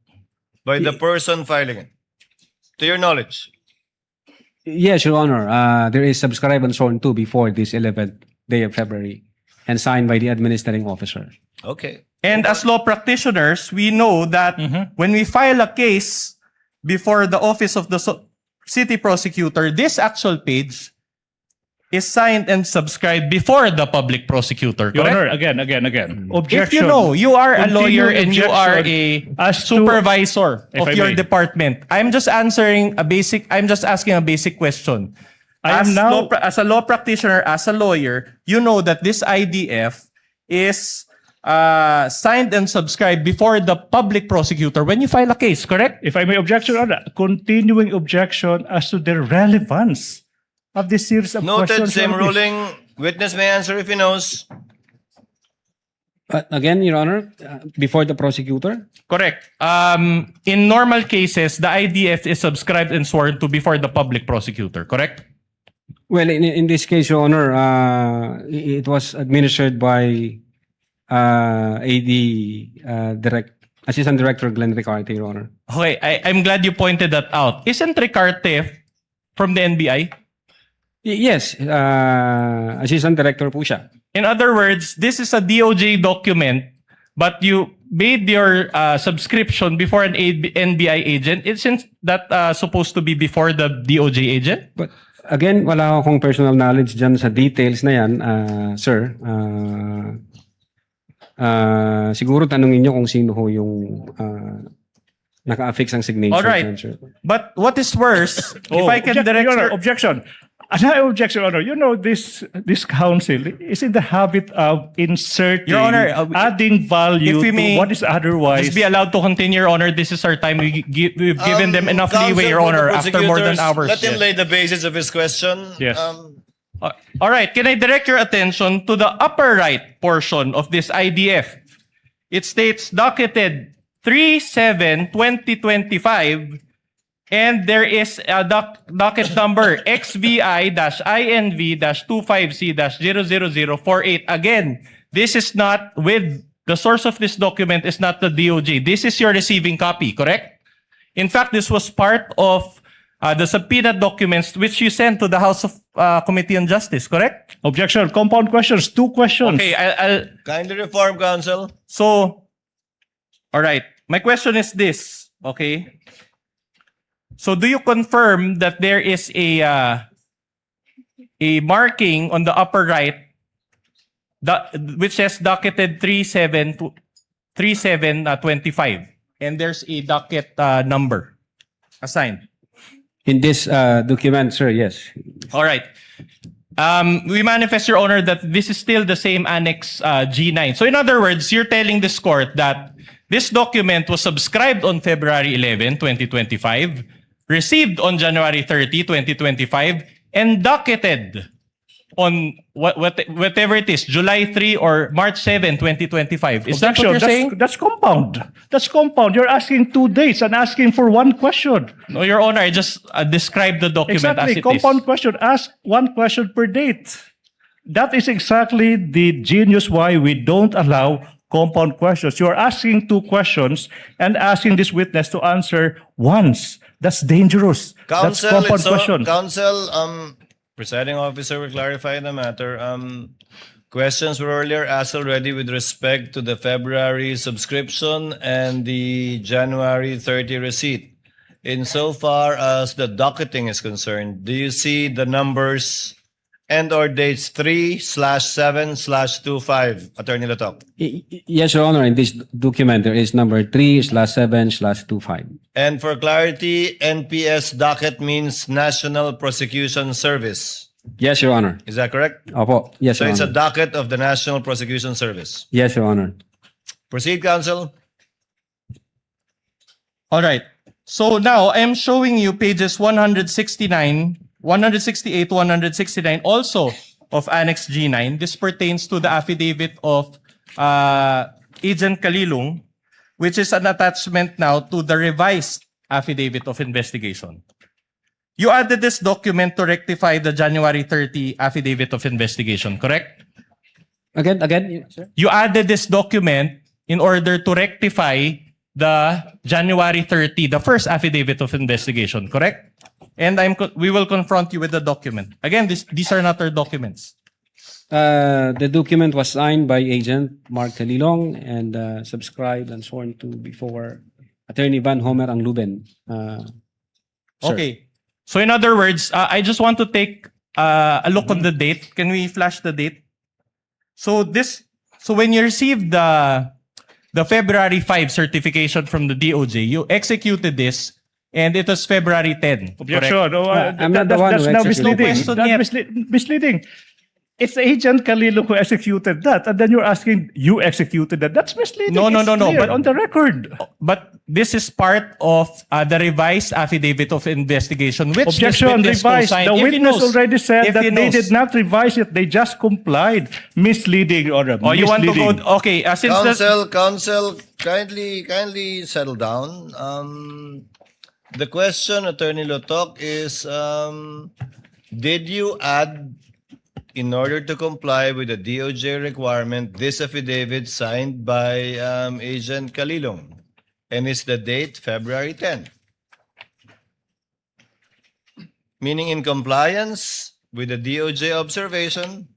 by the person filing it? To your knowledge. Yes, Your Honor. There is subscribed and sworn to before this 11th day of February and signed by the administrating officer. Okay. And as law practitioners, we know that when we file a case before the office of the city prosecutor, this actual page is signed and subscribed before the public prosecutor, Your correct? Honor, again. If Objection. you know, you are a lawyer Continuing and you are objection a as to- supervisor If of I your may. department. I'm just asking a basic question. I am now- As a law practitioner, as a lawyer, you know that this IDF is signed and subscribed before the public prosecutor when you file a case, correct? If I may objection, Your Honor, continuing objection as to the relevance of this series of Noted, questions. same Your Honor, please. ruling. Witness may answer if he knows. Again, Your Honor, before the prosecutor? Correct. In normal cases, the IDF is subscribed and sworn to before the public prosecutor, correct? Well, in this case, Your Honor, it was administered by AD Assistant Director Glenn Ricarte, Your Honor. Okay, I'm glad you pointed that out. Isn't Ricarte from the NBI? Yes, Assistant Director po siya. In other words, this is a DOJ document, but you made your subscription before an NBI agent. Isn't that supposed to be before the DOJ agent? But again, wala akong personal knowledge dyan sa details na yan, sir. Siguro tanungin nyo kung sino ho yung naka-affix ang signature. All right. dyan, sir. But what is worse, if I can direct Your Honor, your... objection. Another objection, Your Honor. You know, this council is in the habit of inserting, Your Honor, adding value if we may to what is otherwise. Just be allowed to continue, Your Honor. This is our time. We've given them enough leeway, Your Counsel for Honor, the after more than prosecutors, hours. Let him lay the basis of his question. Yes. All right. Can I direct your attention to the upper right portion of this IDF? It states docketed 3/7/2025, and there is a docket number XVI-INV-25C-00048. Again, this is not with the source of this document is not the DOJ. This is your receiving copy, correct? In fact, this was part of the subpoena documents which you sent to the House of Committee on Justice, correct? Objection. Compound questions. 2 questions. Okay, I'll Kindly reform, counsel. so, all right. My question is this, okay? So, do you confirm that there is a marking on the upper right which says docketed 3/7/25, and there's a docket number assigned? In this document, sir, yes. All right. We manifest, Your Honor, that this is still the same Annex G9. So in other words, you're telling this court that this document was subscribed on February 11, 2025, received on January 30, 2025, and docketed on whatever it is, July 3 or March 7, 2025. Is that what you're saying? That's compound. That's compound. You're asking 2 dates and asking for 1 question. No, Your Honor, I just described the document Exactly. as it Compound is. question. Ask 1 question per date. That is exactly the genius why we don't allow compound questions. You are asking 2 questions and asking this witness to answer once. That's dangerous. That's Counsel, compound questions. counsel, presiding officer will clarify the matter. Questions were earlier asked already with respect to the February subscription and the January 30 receipt. Insofar as the docketing is concerned, do you see the numbers and or dates 3/7/25, Attorney Latok? Yes, Your Honor, in this document, there is number 3/7/25. And for clarity, NPS docket means National Prosecution Service. Yes, Your Honor. Is that correct? Opo. Yes, So Your it's a Honor. docket of the National Prosecution Service. Yes, Your Honor. Proceed, counsel. All right. So now I'm showing you pages 169, 168, 169 also of Annex G9. This pertains to the affidavit of Agent Kalilung, which is an attachment now to the revised affidavit of investigation. You added this document to rectify the January 30 affidavit of investigation, correct? Again, sir? You added this document in order to rectify the January 30, the first affidavit of investigation, correct? And we will confront you with the document. Again, these are not our documents. The document was signed by Agent Mark Kalilong and subscribed and sworn to before Attorney Van Homer Angluben. Sir. Okay. So in other words, I just want to take a look on the date. Can we flash the date? So when you received the February 5 certification from the DOJ, you executed this, and it was February 10. Objection. Correct? No, I'm not the one that's who now executed misleading. it. That's misleading. It's Agent Calilo who executed that, and then you're asking, you executed that. That's misleading. No. It's clear But on the record. But this is part of the revised affidavit of investigation, which this Objection, witness revised. co-signed. The If he witness knows. already said If that he they knows. did not revise it. They just complied. Misleading, Your Honor. Oh, you want to Misleading. go? Okay, since the, Counsel, kindly settle down. The question, Attorney Lotok, is did you add, in order to comply with the DOJ requirement, this affidavit signed by Agent Calilong? And is the date February 10? Meaning in compliance with the DOJ observation,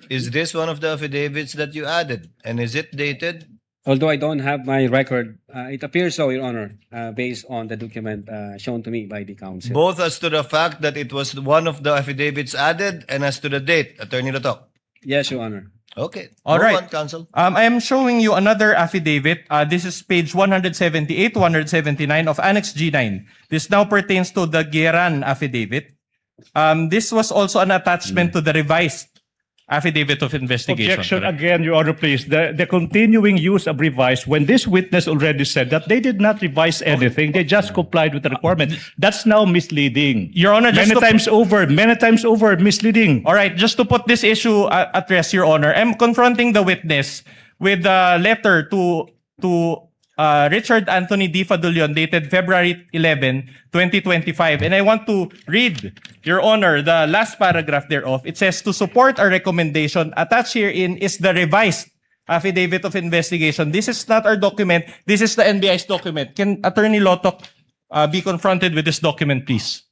is this one of the affidavits that you added? And is it dated? Although I don't have my record, it appears so, Your Honor, based on the document shown to me by the counsel. Both as to the fact that it was one of the affidavits added and as to the date, Attorney Lotok. Yes, Your Honor. Okay. All Move right. on, Counsel. I am showing you another affidavit. This is page 178, 179 of Annex G9. This now pertains to the Geran affidavit. This was also an attachment to the revised affidavit of investigation. Objection correct? again, Your Honor, please. The continuing use of revise, when this witness already said that they did not revise anything, they just complied with the requirement. That's now misleading. Your Honor, just many to- times over, misleading. All right, just to put this issue at rest, Your Honor, I'm confronting the witness with a letter to Richard Anthony D. Fadulion dated February 11, 2025. And I want to read, Your Honor, the last paragraph thereof. It says, to support our recommendation, attached herein is the revised affidavit of investigation. This is not our document. This is the NBI's document. Can Attorney Lotok be confronted with this document, please?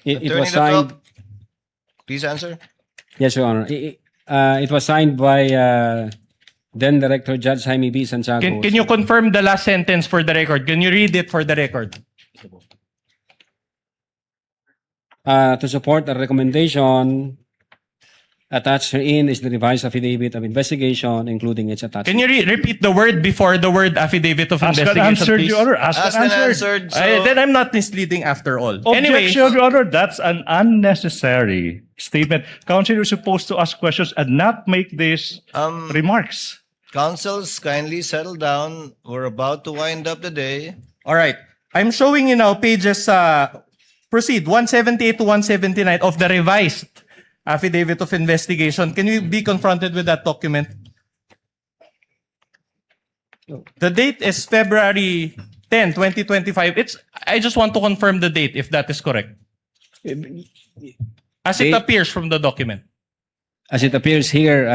It Attorney was signed. Lotok, please answer. Yes, Your Honor. It was signed by then Director Judge Jaime B. Santiago. Can you confirm the last sentence for the record? Can you read it for the record? To support the recommendation, attached herein is the revised affidavit of investigation, including its attachment. Can you repeat the word before the word affidavit of Ask and investigation, answered, please? Your Honor. Ask Asked and and answered. answered. So, Then I'm not misleading after all. Anyway, Objection, Your Honor. That's an unnecessary statement. Counsel, you're supposed to ask questions and not make these remarks. counsels, kindly settle down. We're about to wind up the day. all right. I'm showing you now pages, proceed, 178 to 179 of the revised affidavit of investigation. Can you be confronted with that document? The date is February 10, 2025. I just want to confirm the date, if that is correct. As it Date- appears from the document. As it appears here,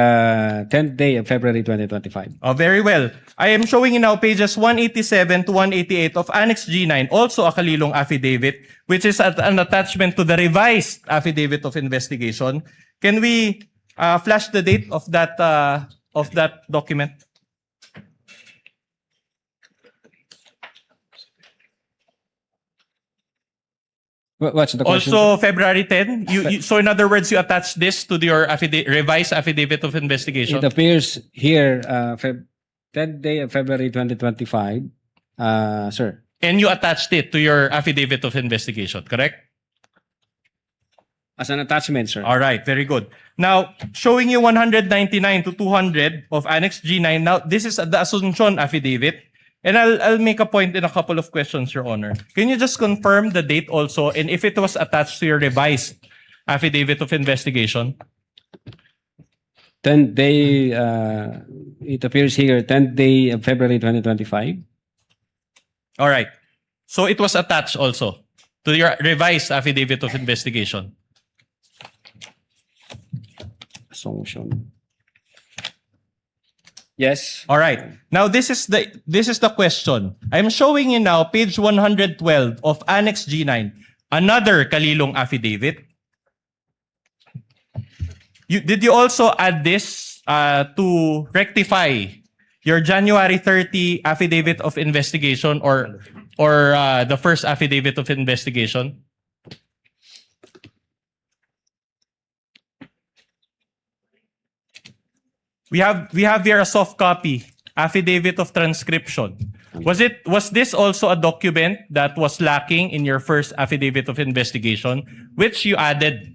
10th day of February 2025. Oh, very well. I am showing you now pages 187 to 188 of Annex G9, also a Kalilong affidavit, which is an attachment to the revised affidavit of investigation. Can we flash the date of that document? What's the question? Also February 10. So in other words, you attach this to your revised affidavit of investigation. It appears here, 10th day of February 2025, sir. And you attached it to your affidavit of investigation, correct? As an attachment, sir. All right, very good. Now, showing you 199 to 200 of Annex G9. Now, this is the Asuncion affidavit. And I'll make a point in a couple of questions, Your Honor. Can you just confirm the date also and if it was attached to your revised affidavit of investigation? 10th day, it appears here, 10th day of February 2025. All right. So it was attached also to your revised affidavit of investigation. Assumption. Yes. All right. Now this is the question. I'm showing you now page 112 of Annex G9, another Kalilong affidavit. Did you also add this to rectify your January 30 affidavit of investigation, or or the first affidavit of investigation? We have here a soft copy, affidavit of transcription. Was this also a document that was lacking in your first affidavit of investigation, which you added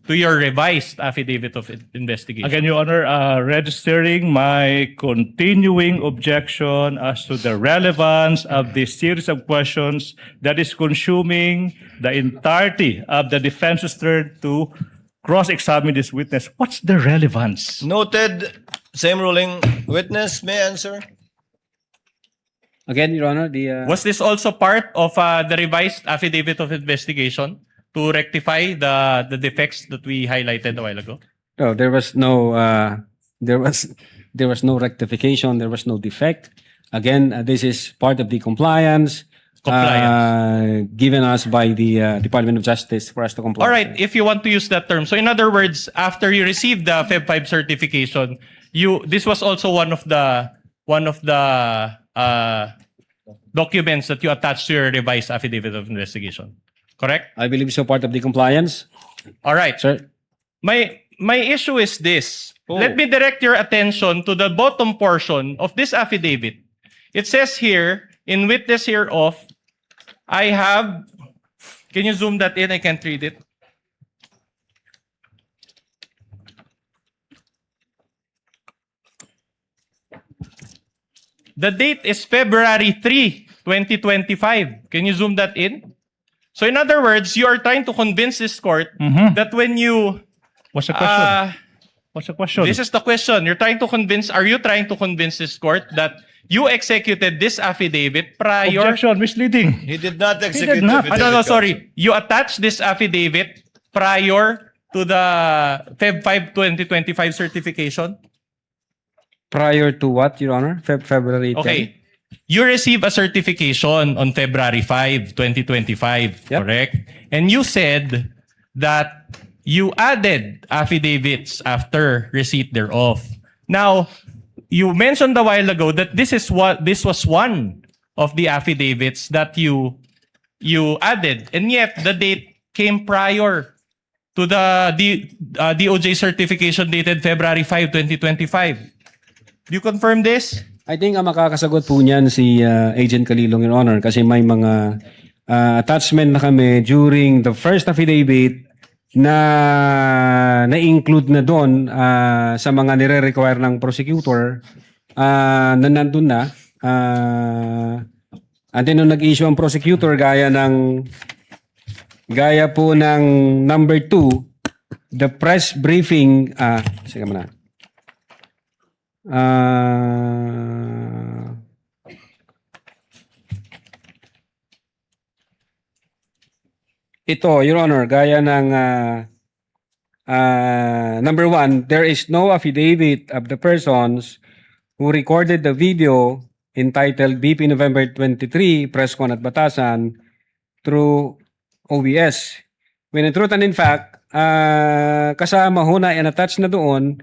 to your revised affidavit of investigation? Again, Your Honor, registering my continuing objection as to the relevance of this series of questions that is consuming the entirety of the defense's turn to cross-examine this witness. What's the relevance? Noted. Same ruling. Witness may answer. Again, Your Honor, the Was this also part of the revised affidavit of investigation to rectify the defects that we highlighted a while ago? no, there was no rectification. There was no defect. Again, this is part of the compliance given us by the Department of Justice for us to comply. All right, if you want to use that term. So in other words, after you received the Feb 5 certification, this was also one of the documents that you attached to your revised affidavit of investigation. Correct? I believe so. Part of the compliance, All right. sir. My issue is this. Let me direct your attention to the bottom portion of this affidavit. It says here, in witness hereof, I have, can you zoom that in? I can't read it. The date is February 3, 2025. Can you zoom that in? So in other words, you are trying to convince this court that when you... What's the question? What's the question? This is the question. Are you trying to convince this court that you executed this affidavit prior... Objection, misleading. He did not execute did not. the No, affidavit. sorry. You attached this affidavit prior to the Feb 5, 2025 certification? Prior to what, Your Honor? February 10? Okay. You received a certification on February 5, 2025, Yep. correct? And you said that you added affidavits after receipt thereof. Now, you mentioned a while ago that this was one of the affidavits that you added, and yet the date came prior to the DOJ certification dated February 5, 2025. Do you confirm this? I think ang makakasagot po niyan si Agent Calilong, Your Honor, kasi may mga attachment na kami during the first affidavit na-include na doon sa mga nire-require ng prosecutor na nandun na. And then nung nag-issue ang prosecutor gaya po ng number 2, the press briefing, sige mo na. Ito, Your Honor, gaya ng number 1, there is no affidavit of the persons who recorded the video entitled BP November 23, Press Con at Batasan through OBS. When in truth and in fact, kasama ho na and attached na doon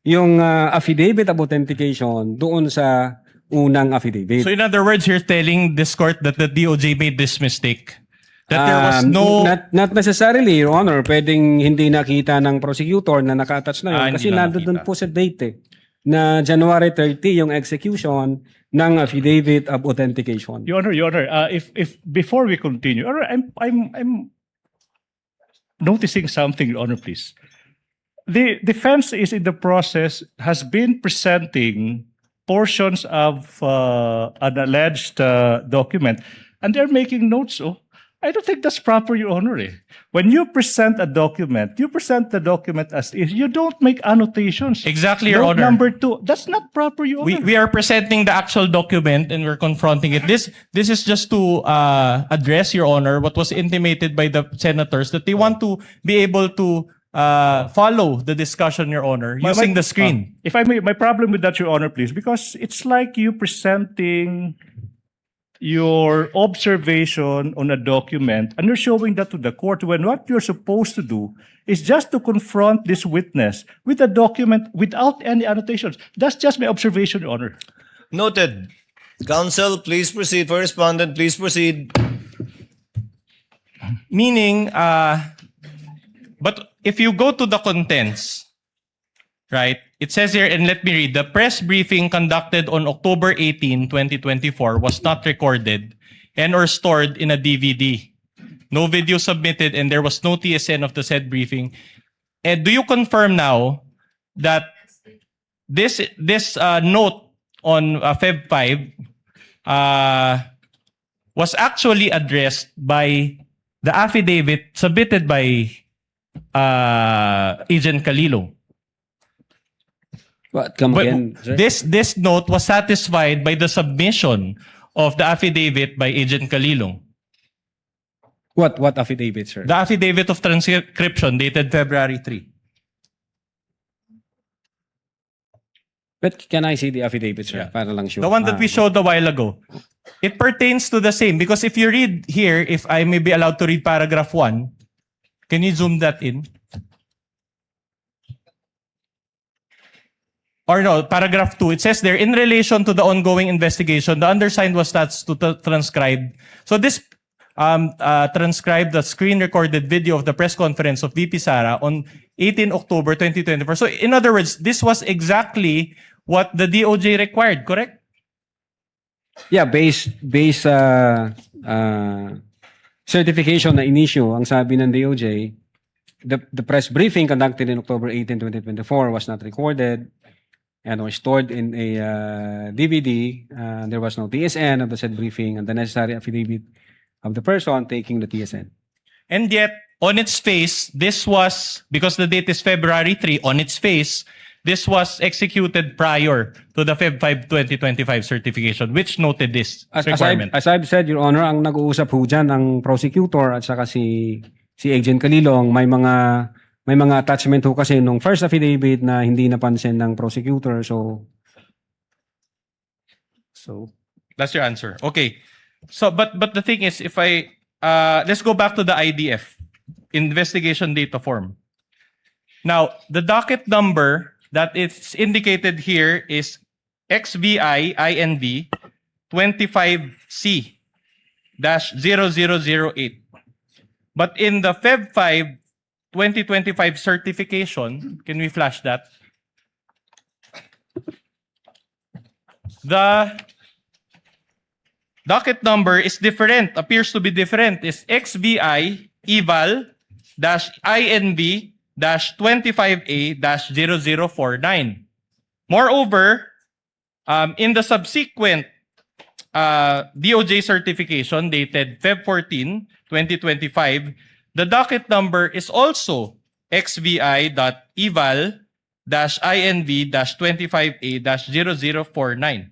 yung affidavit of authentication doon sa unang affidavit. So in other words, you're telling this court that the DOJ made this mistake? That there was no... Not necessarily, Your Honor. Pwedeng hindi nakita ng prosecutor na naka-attach na yun. Kasi hindi lang nandun nakita. po sa date na January 30 yung execution ng affidavit of authentication. Your Honor, if before we continue, Your Honor, I'm noticing something, Your Honor, please. The defense is in the process, has been presenting portions of an alleged document, and they're making notes. Oh, I don't think that's proper, Your Honor. When you present a document, you present the document as is. You don't make annotations. Exactly, Your Note Honor. number 2, that's not proper, Your Honor. We are presenting the actual document and we're confronting it. This is just to address, Your Honor, what was intimated by the senators that they want to be able to follow the discussion, Your Honor, using the screen. If I may, my problem with that, Your Honor, please, because it's like you presenting your observation on a document and you're showing that to the court when what you're supposed to do is just to confront this witness with a document without any annotations. That's just my observation, Your Honor. Noted. Counsel, please proceed. For respondent, please proceed. Meaning, but if you go to the contents, right, it says here, and let me read, the press briefing conducted on October 18, 2024 was not recorded and or stored in a DVD. No video submitted and there was no TSN of the said briefing. And do you confirm now that this note on Feb 5 was actually addressed by the affidavit submitted by Agent Calilo? What? Come again, sir? This note was satisfied by the submission of the affidavit by Agent Calilo. What affidavit, sir? The affidavit of transcription dated February 3. But can I see the affidavit, sir? Para lang sure. The one that we showed a while ago. It pertains to the same because if you read here, if I may be allowed to read paragraph 1, can you zoom that in? Or no, paragraph 2, it says there, in relation to the ongoing investigation, the undersigned was tasked to transcribe. So this transcribed the screen-recorded video of the press conference of VP Sara on 18 October 2024. So in other words, this was exactly what the DOJ required, correct? Yeah, based certification na in-issue, ang sabi ng DOJ, the press briefing conducted in October 18, 2024 was not recorded and was stored in a DVD. There was no TSN of the said briefing and the necessary affidavit of the person taking the TSN. And yet, on its face, this was, because the date is February 3, on its face, this was executed prior to the Feb 5, 2025 certification, which noted this requirement. As I've said, Your Honor, ang nag-uusap po dyan, ang prosecutor at saka si Agent Calilong, may mga attachment ho kasi nung first affidavit na hindi napansin ng prosecutor. So that's your answer. Okay. So, but the thing is, if I let's go back to the IDF, investigation data form. Now, the docket number that is indicated here is XVI INV 25C-0008. But in the Feb 5 2025 certification, can we flash that? The docket number is different, appears to be different. It's XVI EVAL-INV 25A-0049. Moreover, in the subsequent DOJ certification dated Feb 14, 2025, the docket number is also XVI-INV-25A-0049.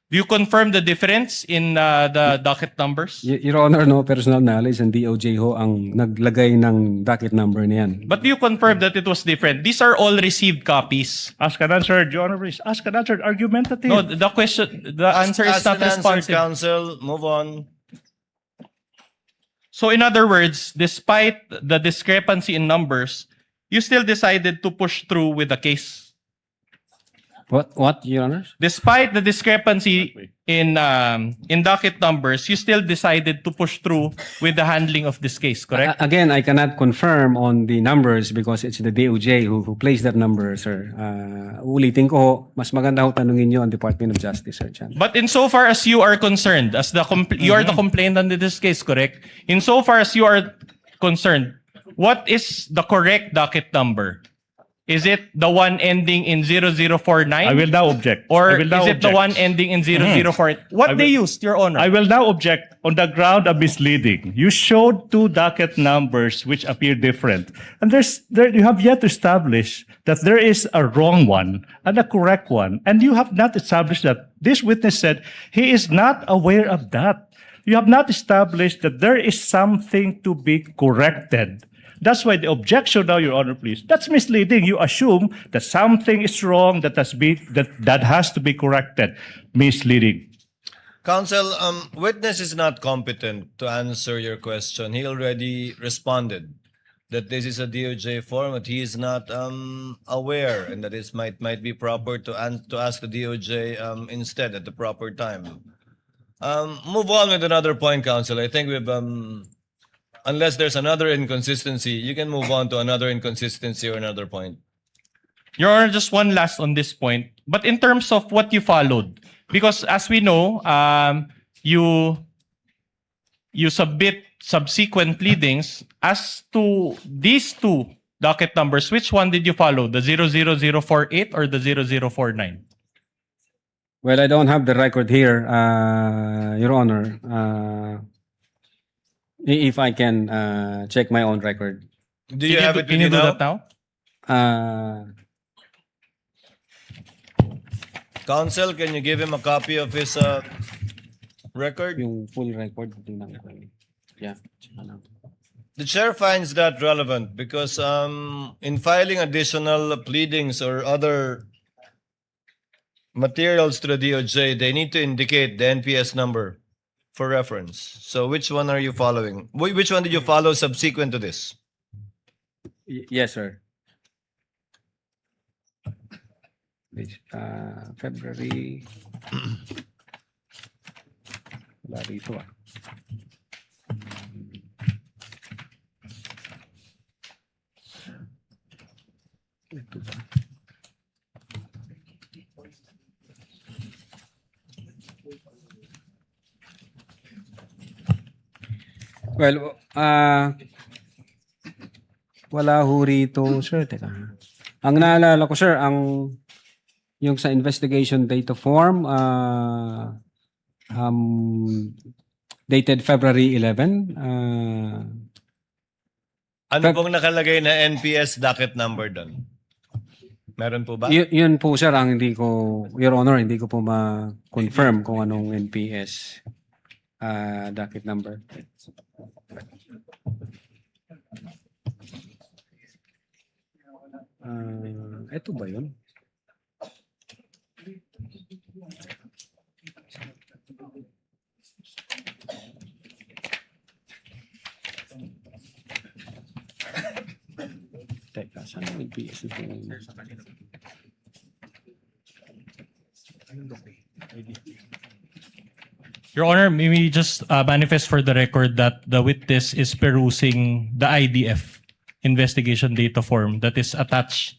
Do you confirm the difference in the docket numbers? Your Honor, no personal knowledge and DOJ ho ang naglagay ng docket number niyan. But do you confirm that it was different? These are all received copies. Ask and answer, Your Honor, please. Ask and answer, argumentative. No, the answer is not responsive. Counsel, move on. So in other words, despite the discrepancy in numbers, you still decided to push through with the case. What, Your Honor? Despite the discrepancy in docket numbers, you still decided to push through with the handling of this case, correct? Again, I cannot confirm on the numbers because it's the DOJ who placed that number, sir. Ulitin ko, mas maganda ho tanungin nyo ang Department of Justice, sir. Chan. But insofar as you are concerned, as you are the complainant in this case, correct? Insofar as you are concerned, what is the correct docket number? Is it the one ending in 0049? I will now object. Or I will now is it the object. one ending in 004? What they used, Your Honor? I will now object on the ground of misleading. You showed two docket numbers which appear different. And you have yet to establish that there is a wrong one and a correct one. And you have not established that. This witness said he is not aware of that. You have not established that there is something to be corrected. That's why the objection now, Your Honor, please. That's misleading. You assume that something is wrong that has to be corrected. Misleading. Counsel, witness is not competent to answer your question. He already responded. that this is a DOJ form, that he is not aware, and that it might be proper to ask the DOJ instead at the proper time. Move on with another point, Counsel. I think we've unless there's another inconsistency, you can move on to another inconsistency or another point. Your Honor, just one last on this point. But in terms of what you followed, because as we know, you submit subsequent pleadings as to these two docket numbers. Which one did you follow? The 00048 or the 0049? Well, I don't have the record here, Your Honor. If I can check my own record. Do you have it Can with you you do now? that now? Counsel, can you give him a copy of his record? Yung full record. Yeah. The chair finds that relevant because in filing additional pleadings or other materials to the DOJ, they need to indicate the NPS number for reference. So which one are you following? Which one did you follow subsequent to this? Yes, sir. February. Wala rito ah. Ito ba? Well, wala ho rito, sir. Teka. Ang naalala ko, sir, yung sa investigation data form, dated February 11. Ano pong nakalagay na NPS docket number doon? Meron po ba? Yun po, sir, ang hindi ko, Your Honor, hindi ko po ma-confirm kung anong NPS docket number. Ito ba yun? Teka, saan ang NPS ito? Your Honor, may we just manifest for the record that the witness is perusing the IDF investigation data form that is attached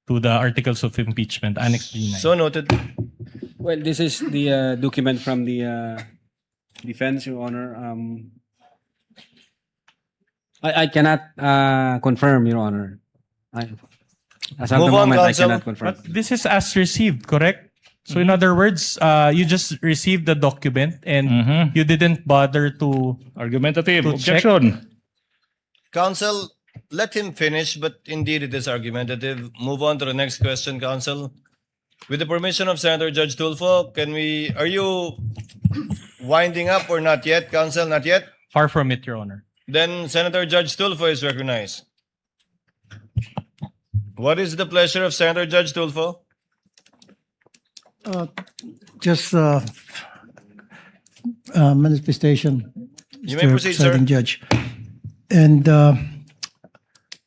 to the articles of impeachment, Annex G9. So noted. Well, this is the document from the defense, Your Honor. I cannot confirm, Your Honor. As of the Move on, moment, I Counsel. cannot confirm. But this is as received, correct? So in other words, you just received the document and you didn't bother to Argumentative. To check. Objection. Counsel, let him finish, but indeed it is argumentative. Move on to the next question, Counsel. With the permission of Senator Judge Tulfo, are you winding up or not yet, Counsel? Not yet? far from it, Your Honor. Then Senator Judge Tulfo is recognized. What is the pleasure of Senator Judge Tulfo? Just manifestation. You may Mr. proceed, sir. Presiding Judge. And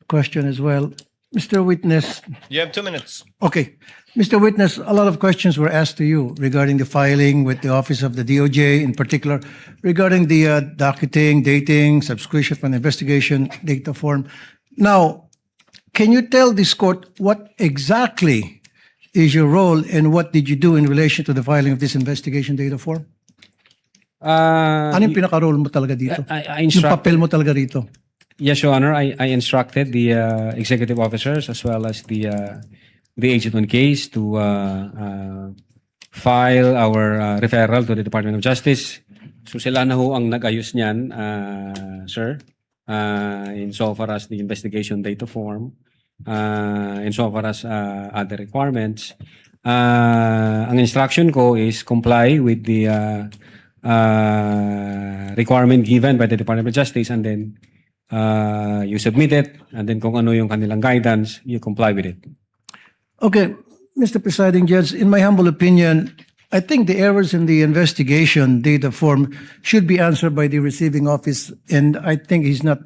question as well. Mr. Witness, You have 2 minutes. okay. Mr. Witness, a lot of questions were asked to you regarding the filing with the Office of the DOJ, in particular, regarding the docketing, dating, subscription for an investigation data form. Now, can you tell this court what exactly is your role and what did you do in relation to the filing of this investigation data form? Ano yung pinaka-role mo talaga dito? I Yung papel mo talaga rito? Yes, Your Honor. I instructed the executive officers as well as the agent on case to file our referral to the Department of Justice. So sila na ho ang nag-ayos niyan, sir, insofar as the investigation data form, insofar as other requirements. Ang instruction ko is comply with the requirement given by the Department of Justice, and then you submit it, and then kung ano yung kanilang guidance, you comply with it. Okay, Mr. Presiding Judge, in my humble opinion, I think the errors in the investigation data form should be answered by the receiving office, and I think he's not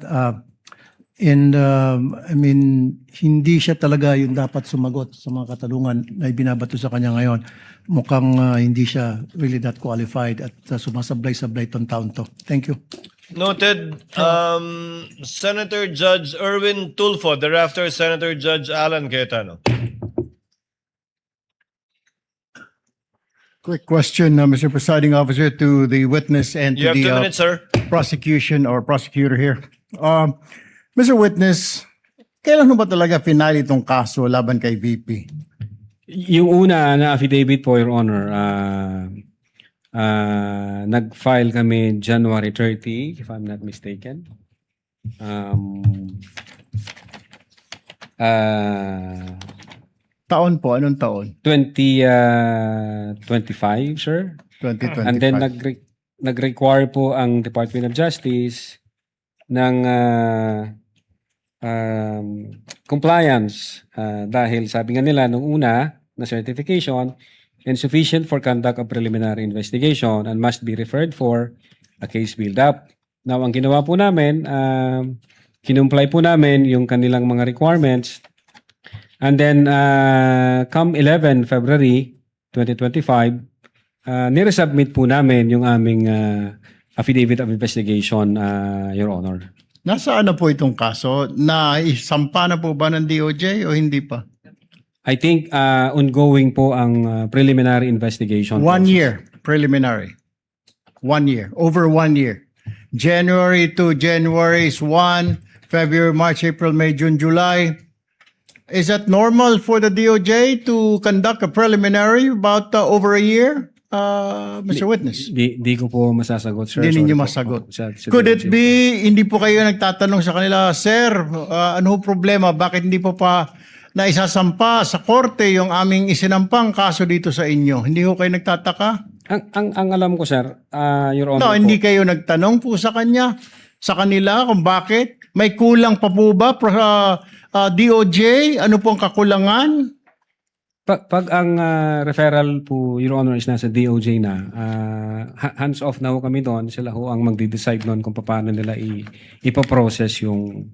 And I mean, hindi siya talaga yung dapat sumagot sa mga katanungan na ibinabato sa kanya ngayon. Mukhang hindi siya really that qualified at sumasablay-sablay tong taon to. Thank you. Noted. Senator Judge Erwin Tulfo, thereafter Senator Judge Alan Cayetano. Quick question, Mr. Presiding Officer, to the witness and You to have 2 the minutes, sir. prosecution or prosecutor here. Mr. Witness, kailan ba talaga final itong kaso laban kay VP? Yung una na affidavit po, Your Honor, nag-file kami January 30, if I'm not mistaken. Taon po, anong taon? 2025, sir. 2025. And then nag-require po ang Department of Justice ng compliance dahil sabi nga nila nung una na certification insufficient for conduct of preliminary investigation and must be referred for a case build-up. Now, ang ginawa po namin, kinumply po namin yung kanilang mga requirements. And then, come 11 February 2025, niresubmit po namin yung aming affidavit of investigation, Your Honor. Nasaan na po itong kaso? Naisampa na po ba ng DOJ o hindi pa? I think ongoing po ang preliminary investigation. 1 year, preliminary. 1 year, over 1 year. January to January is 1, February, March, April, May, June, July. Is that normal for the DOJ to conduct a preliminary about over a year, Mr. Witness? Di ko po masasagot, sir. Hindi ninyo Sorry po. masagot. Sa Could it DOJ. be, hindi po kayo nagtatanong sa kanila, Sir, ano problema? Bakit hindi po pa naisasampa sa korte yung aming isinampang kaso dito sa inyo? Hindi ko kayo nagtataka? Ang alam ko, sir, Your Honor No, po, hindi kayo nagtanong po sa kanila kung bakit? May kulang pa po ba DOJ? Ano pong kakulangan? Pag ang referral po, Your Honor, is nasa DOJ na, hands off na ho kami doon. Sila ho ang magde-decide noon kung paano nila ipaprocess yung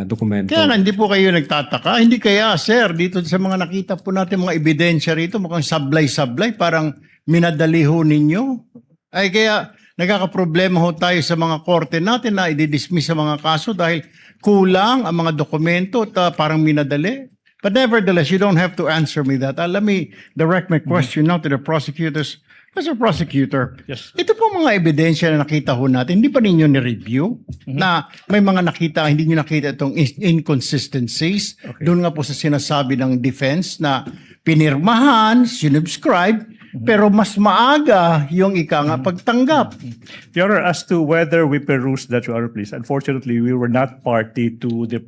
dokumento. Kaya nga, hindi po kayo nagtataka. Hindi kaya, sir, dito sa mga nakita po natin mga ebidensya rito, mukhang sablay-sablay, parang minadali ho ninyo. Ay kaya, nagkakaproblema ho tayo sa mga korte natin na i-dismiss sa mga kaso dahil kulang ang mga dokumento at parang minadali. But nevertheless, you don't have to answer me that. Let me direct my question now to the prosecutors. Mr. Prosecutor, Yes. ito po mga ebidensya na nakita ho natin, hindi pa ninyo ni-review na may mga nakita, hindi nyo nakita itong inconsistencies. Doon nga po sa sinasabi ng defense na pinirmahan, sinubscribe, pero mas maaga yung pagtanggap. Your Honor, as to whether we perused that, Your Honor, please. Unfortunately, we were not party to the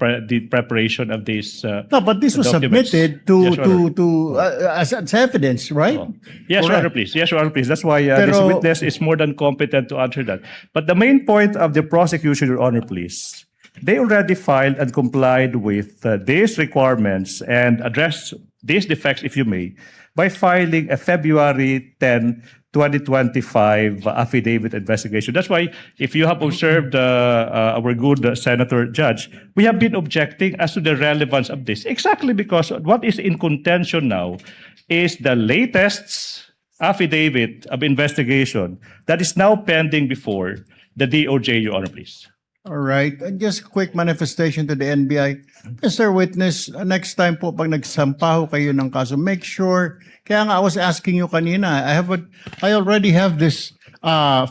preparation of these No, but this was documents. submitted Yes, Your Honor. as evidence, right? Yes, Your Honor, Correct. please. Yes, Your Honor, please. That's why this Pero- witness is more than competent to answer that. But the main point of the prosecution, Your Honor, please, they already filed and complied with these requirements and addressed these defects, if you may, by filing a February 10, 2025 affidavit investigation. That's why, if you have observed our good Senator Judge, we have been objecting as to the relevance of this. Exactly because what is in contention now is the latest affidavit of investigation that is now pending before the DOJ, Your Honor, please. All right. And just a quick manifestation to the NBI. Mr. Witness, next time po pag nagsampa ho kayo ng kaso, make sure, kaya nga I was asking you kanina, I already have this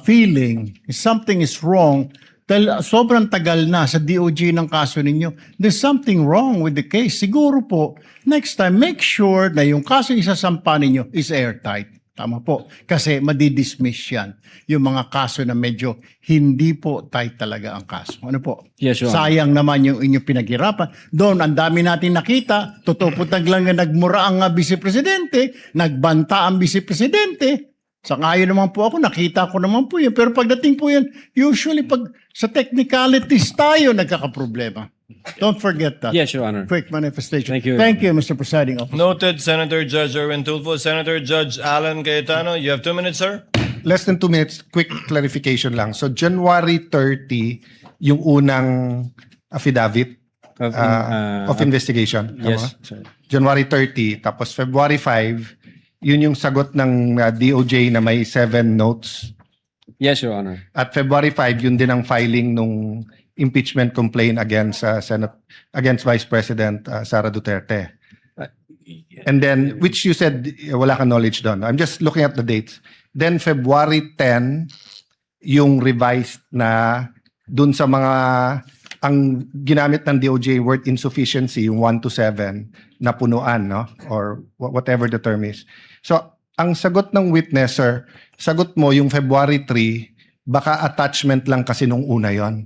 feeling something is wrong dahil sobrang tagal na sa DOJ ng kaso ninyo. There's something wrong with the case. Siguro po, next time, make sure na yung kaso isasampa ninyo is airtight. Tama po. Kasi madidismiss yan. Yung mga kaso na medyo hindi po tight talaga ang kaso. Ano po? Yes, Your Honor. Sayang naman yung inyong pinaghirapan. Doon, ang dami natin nakita. Totoo po lang na nagmura ang vice-presidente, nagbanta ang vice-presidente. Sangayon naman po ako, nakita ko naman po yun. Pero pagdating po yan, usually pag sa technicalities tayo nagkakaproblema. Don't forget that. Yes, Your Honor. Quick manifestation. Thank you. Thank you, Mr. Presiding Officer. Noted, Senator Judge Erwin Tulfo. Senator Judge Alan Cayetano, you have 2 minutes, sir. Less than 2 minutes, quick clarification lang. So January 30, yung unang affidavit Of, of investigation. Yes, Tama? sir. January 30, tapos February 5, yun yung sagot ng DOJ na may 7 notes. Yes, Your Honor. At February 5, yun din ang filing nung impeachment complaint against against Vice President Sara Duterte. And then, which you said wala kang knowledge doon. I'm just looking at the dates. Then February 10, yung revised na dun sa mga ang ginamit ng DOJ word insufficiency, yung 1 to 7 na punuan, no? Or whatever the term is. So, ang sagot ng witness, sir, sagot mo yung February 3, baka attachment lang kasi nung una yon.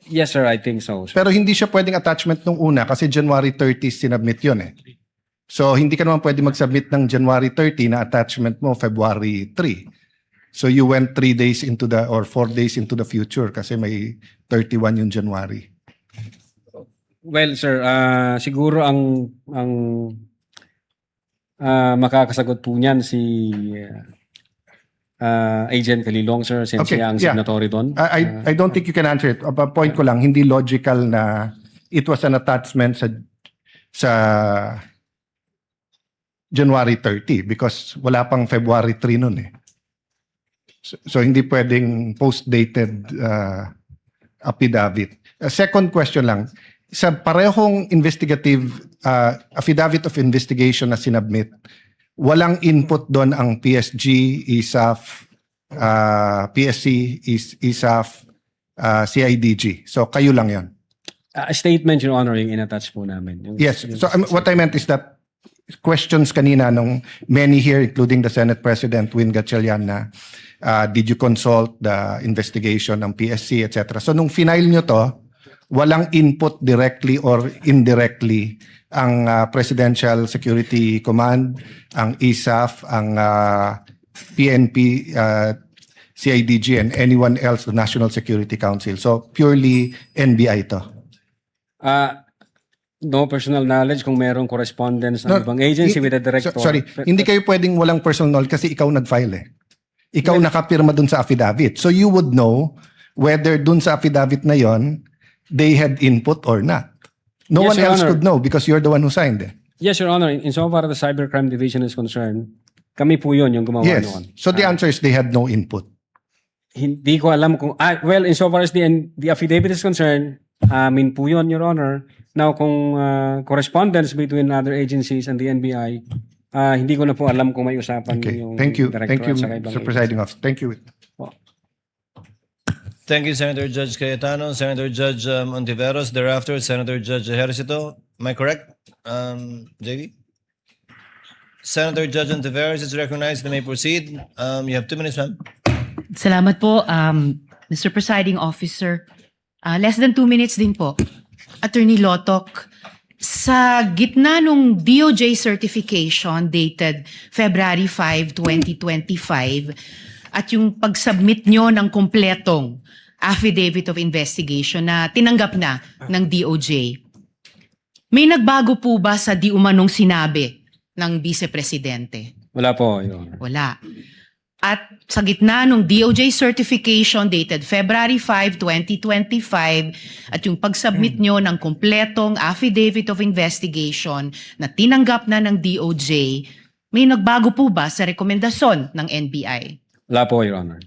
Yes, sir, I think so. Sir. Pero hindi siya pwedeng attachment nung una kasi January 30 sinubmit yun eh. So, hindi ka naman pwede mag-submit ng January 30 na attachment mo February 3. So, you went 3 days into the, or 4 days into the future kasi may 31 yung January. Well, sir, siguro ang makakasagot po niyan si Agent Calilong, sir, since siya ang signatory doon. I don't think you can answer it. Point ko lang, hindi logical na it was an attachment sa January 30 because wala pang February 3 nun eh. So hindi pwedeng post-dated affidavit. Second question lang, sa parehong investigative affidavit of investigation na sinubmit, walang input doon ang PSG, ISAF, PSC, ISAF, CIDG. So kayo lang yon. A statement, Your Honor, yung in-attach po namin. Yes. So what I meant is that questions kanina nung many here, including the Senate President Win Gatchalian na did you consult the investigation ng PSC, etc. So nung final nyo to, walang input directly or indirectly ang Presidential Security Command, ang ISAF, ang PNP, CIDG, and anyone else, the National Security Council. So purely NBI to. No personal knowledge kung merong correspondence ng ibang agency with the director. Sorry, hindi kayo pwedeng walang personal knowledge kasi ikaw nag-file eh. Ikaw nakapirma dun sa affidavit. So you would know whether dun sa affidavit na yon they had input or not. No Yes, one Your else Honor. could know because you're the one who signed it. Yes, Your Honor. Insofar as the Cybercrime Division is concerned, kami po yun yung gumawa Yes. noon. So the answer is they had no input. Hindi ko alam kung... well, insofar as the affidavit is concerned, amin po yun, Your Honor. Now, kung correspondence between other agencies and the NBI, hindi ko na po alam kung may usapan Okay. yung Thank you. director Thank you, at saka ibang Mr. Presiding Officer. Thank you. Thank you, Senator Judge Cayetano, Senator Judge Ontiveros. Thereafter, Senator Judge Ejercito. Am I correct, JV? Senator Judge Ontiveros is recognized. You may proceed. You have 2 minutes, ma'am. Salamat po, Mr. Presiding Officer. Less than 2 minutes din po. Attorney Lotok, sa gitna nung DOJ certification dated February 5, 2025 at yung pag-submit nyo ng kompletong affidavit of investigation na tinanggap na ng DOJ, may nagbago po ba sa di umanong sinabi ng Vice Presidente? Wala po, Your Honor. Wala. At sa gitna ng DOJ certification dated February 5, 2025 at yung pag-submit nyo ng kompletong affidavit of investigation na tinanggap na ng DOJ, may nagbago po ba sa rekomendasyon ng NBI? Wala po, Your Honor.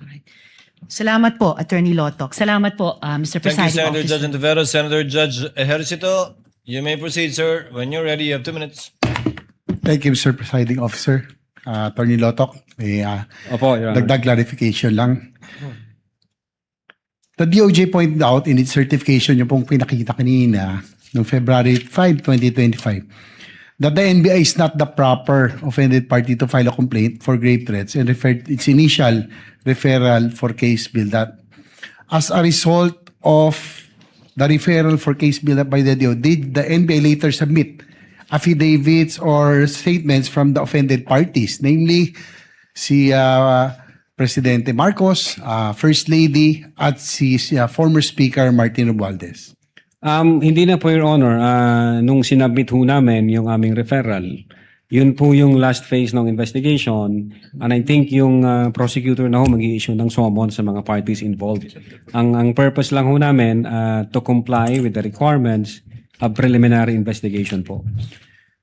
Salamat po, Attorney Lotok. Salamat po, Mr. Thank you, Presiding Senator Officer. Judge Ontiveros. Senator Judge Ejercito, you may proceed, sir. When you're ready, you have 2 minutes. Thank you, Mr. Presiding Officer. Attorney Lotok, may Opo, Your Honor. dagdag clarification lang. The DOJ pointed out in its certification, yung pong pinakita kanina, noong February 5, 2025, that the NBI is not the proper offended party to file a complaint for grave threats and referred its initial referral for case build-up. As a result of the referral for case build-up by the DOJ, did the NBI later submit affidavits or statements from the offended parties, namely si Presidente Marcos, First Lady, at si former Speaker Martin Romualdez? Hindi na po, Your Honor. Nung sinabit ho namin yung aming referral, Yun po yung last phase ng investigation. And I think yung prosecutor na ho mag-i-issue ng summons sa mga parties involved. Ang purpose lang ho namin to comply with the requirements of preliminary investigation po.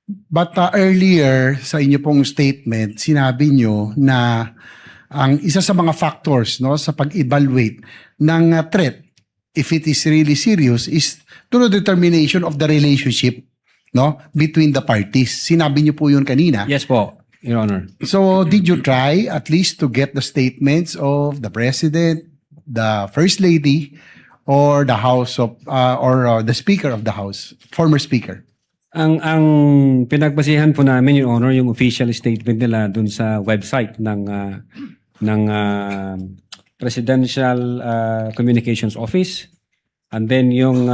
But earlier sa inyo pong statement, sinabi nyo na ang isa sa mga factors no sa pag-evaluate ng threat, if it is really serious, is through determination of the relationship no between the parties. Sinabi niyo po yun kanina. Yes po, Your Honor. So did you try at least to get the statements of the President, the First Lady, or the House of or the Speaker of the House, former Speaker? Ang pinagbasihan po namin, Your Honor, yung official statement nila dun sa website ng Presidential Communications Office, and then yung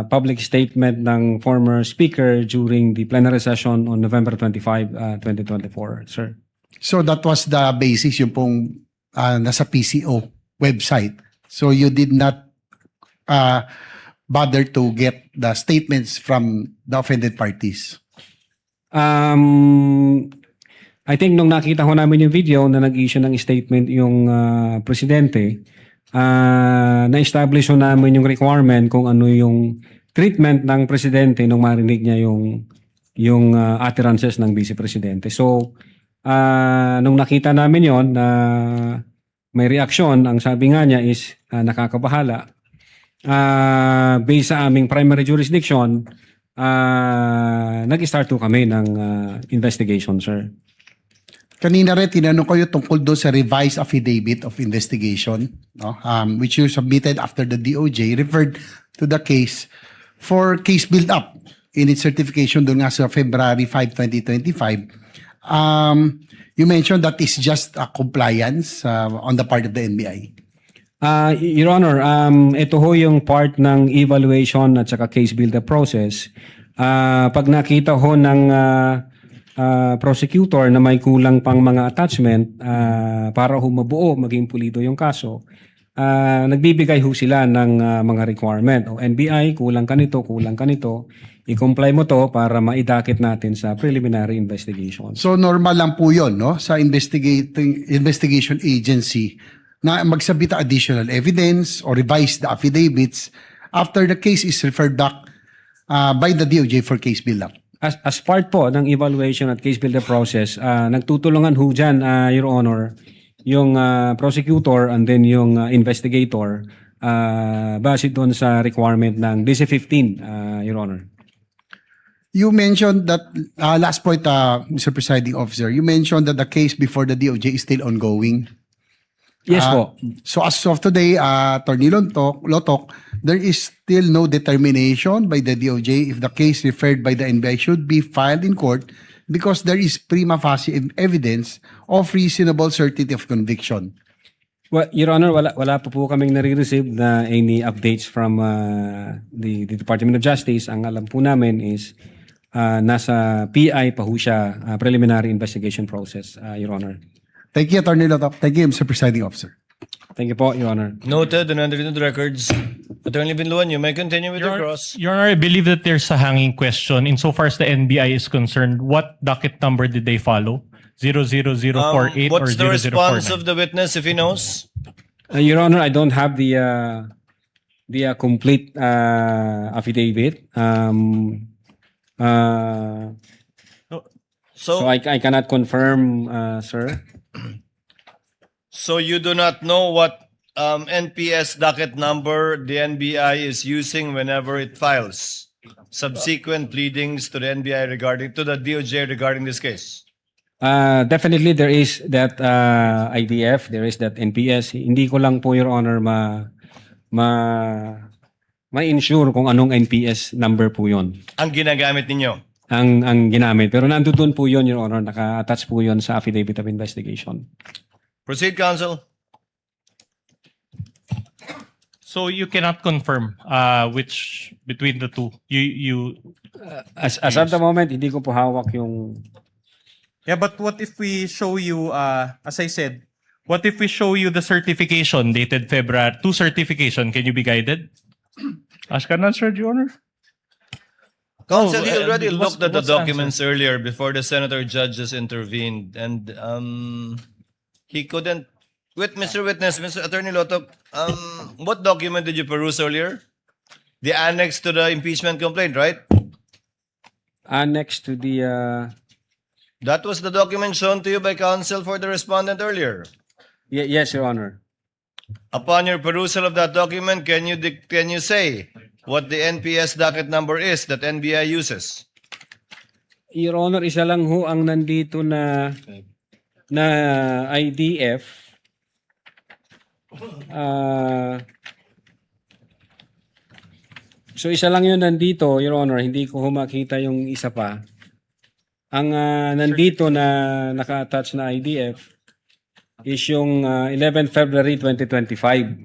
public statement ng former speaker during the plenary session on November 25, 2024, sir. So that was the basis yung pong nasa PCO website. So you did not bother to get the statements from the offended parties? I think nung nakita ko namin yung video na nag-issue ng statement yung presidente, na-establish namin yung requirement kung ano yung treatment ng presidente nung marinig niya yung utterances ng vice presidente. So, nung nakita namin yon na may reaksyon, ang sabi nga niya is nakakabahala. Based sa aming primary jurisdiction, nag-start to kami ng investigation, sir. Kanina rin, tinanong ko yung tungkol doon sa revised affidavit of investigation, no? Which you submitted after the DOJ referred to the case for case build-up in its certification doon nga sa February 5, 2025. You mentioned that is just a compliance on the part of the NBI. Your Honor, ito ho yung part ng evaluation at saka case build-up process. Pag nakita ho ng prosecutor na may kulang pang mga attachment para ho mabuo, maging pulido yung kaso, nagbibigay ho sila ng mga requirement. O NBI, kulang ka nito, i-comply mo to para maidakit natin sa preliminary investigation. So normal lang po yun, no? Sa investigation agency na magsabit ng additional evidence or revise the affidavits after the case is referred back by the DOJ for case build-up. As part po ng evaluation at case build-up process, nagtutulungan ho dyan, Your Honor, yung prosecutor and then yung investigator base doon sa requirement ng DC-15, Your Honor. You mentioned that, last point, Mr. Presiding Officer, you mentioned that the case before the DOJ is still ongoing. Yes po. So as of today, Attorney Lotok, there is still no determination by the DOJ if the case referred by the NBI should be filed in court because there is prima facie evidence of reasonable certainty of conviction. Well, Your Honor, wala po kaming nare-receive na any updates from the Department of Justice. Ang alam po namin is nasa PI pa ho siya, preliminary investigation process, Your Honor. Thank you, Attorney Lotok. Thank you, Mr. Presiding Officer. Thank you po, Your Honor. Noted and entered into the records. Attorney Binluan, you may continue with your cross. Your Honor, I believe that there's a hanging question. Insofar as the NBI is concerned, what docket number did they follow? 00048 or 0049? What's the response of the witness if he knows? Your Honor, I don't have the complete affidavit. So I cannot confirm, sir. So you do not know what NPS docket number the NBI is using whenever it files subsequent pleadings to the NBI to the DOJ regarding this case? Definitely there is that IDF, there is that NPS. Hindi ko lang po, Your Honor, ma-ensure kung anong NPS number po yon. Ang ginagamit ninyo? Ang ginamit. Pero nandun po yon, Your Honor. Naka-attach po yon sa affidavit of investigation. Proceed, counsel. So you cannot confirm which between the two. As at the moment, hindi ko po hawak yung... Yeah, but what if we show you, as I said, what if we show you the certification dated February, certification, can you be guided? Ask an answer, Your Honor. Counsel, he Oh, already what's- looked at the what's the answer? documents earlier before the senator judges intervened, and he couldn't. Mr. Witness, Mr. Attorney Lotok, what document did you peruse earlier? The annex to the impeachment complaint, right? Next to the That was the document shown to you by counsel for the respondent earlier. yes, Your Honor. Upon your perusal of that document, can you say what the NPS docket number is that NBI uses? Your Honor, isa lang ho ang nandito na IDF. So isa lang yun nandito, Your Honor, hindi ko makita yung isa pa. Ang nandito na naka-attach na IDF is yung 11 February 2025.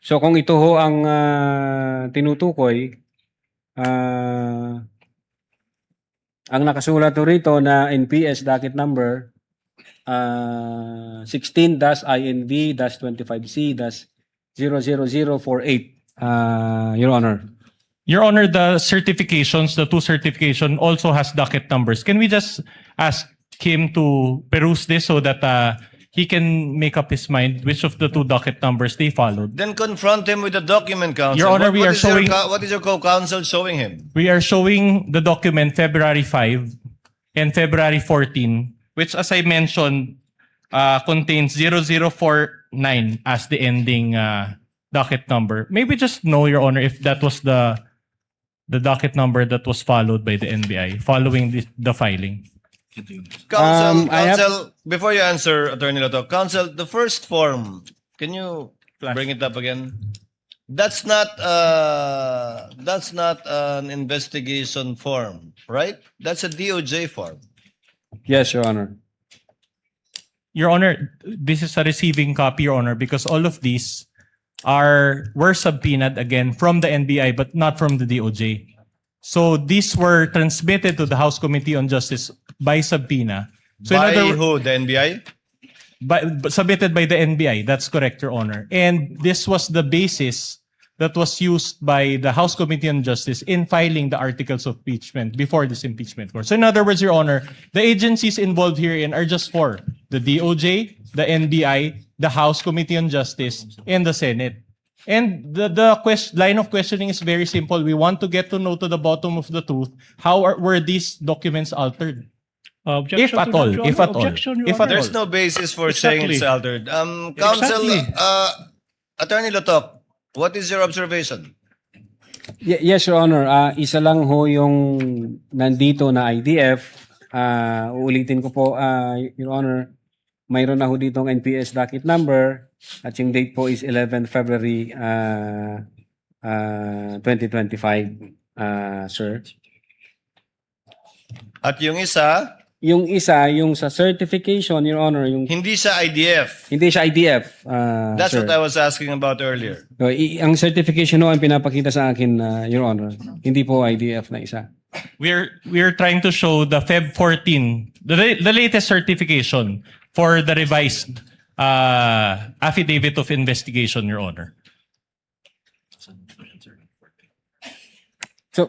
So kung ito ho ang tinutukoy, ang nakasulat ho rito na NPS docket number 16-INV-25C-00048, Your Honor. Your Honor, the certifications, the two certification also has docket numbers. Can we just ask him to peruse this so that he can make up his mind which of the two docket numbers they followed? Then confront him with the document, counsel. Your Honor, what is your co-counsel showing him? We are showing the document February 5 and February 14, which as I mentioned, contains 0049 as the ending docket number. Maybe just know, Your Honor, if that was the docket number that was followed by the NBI following the filing. Counsel, before you answer, Attorney Loto, counsel, the first form, can you bring it up again? That's not an investigation form, right? That's a DOJ form. Yes, Your Honor. Your Honor, this is a receiving copy, Your Honor, because all of these were subpoenaed again from the NBI but not from the DOJ. So these were transmitted to the House Committee on Justice by subpoena. So By who? The NBI? Submitted by the NBI. That's correct, Your Honor. And this was the basis that was used by the House Committee on Justice in filing the articles of impeachment before this impeachment court. So in other words, Your Honor, the agencies involved herein are just four: the DOJ, the NBI, the House Committee on Justice, and the Senate. And the line of questioning is very simple. We want to get to know to the bottom of the truth. Were these documents altered? If at all. If at all. If at all. There's no basis for saying it's altered. Counsel, Attorney Lotok, what is your observation? Yes, Your Honor. Isa lang ho yung nandito na IDF. Uulitin ko po, Your Honor, mayroon na ho ditong NPS docket number at yung date po is 11 February 2025, sir. At yung isa? Yung isa, yung sa certification, Your Honor, yung hindi siya IDF. Hindi siya IDF. That's sir. what I was asking about earlier. So, ang certification ho ang pinapakita sa akin, Your Honor. Hindi po IDF na isa. We're trying to show the Feb 14, the latest certification for the revised affidavit of investigation, Your Honor. So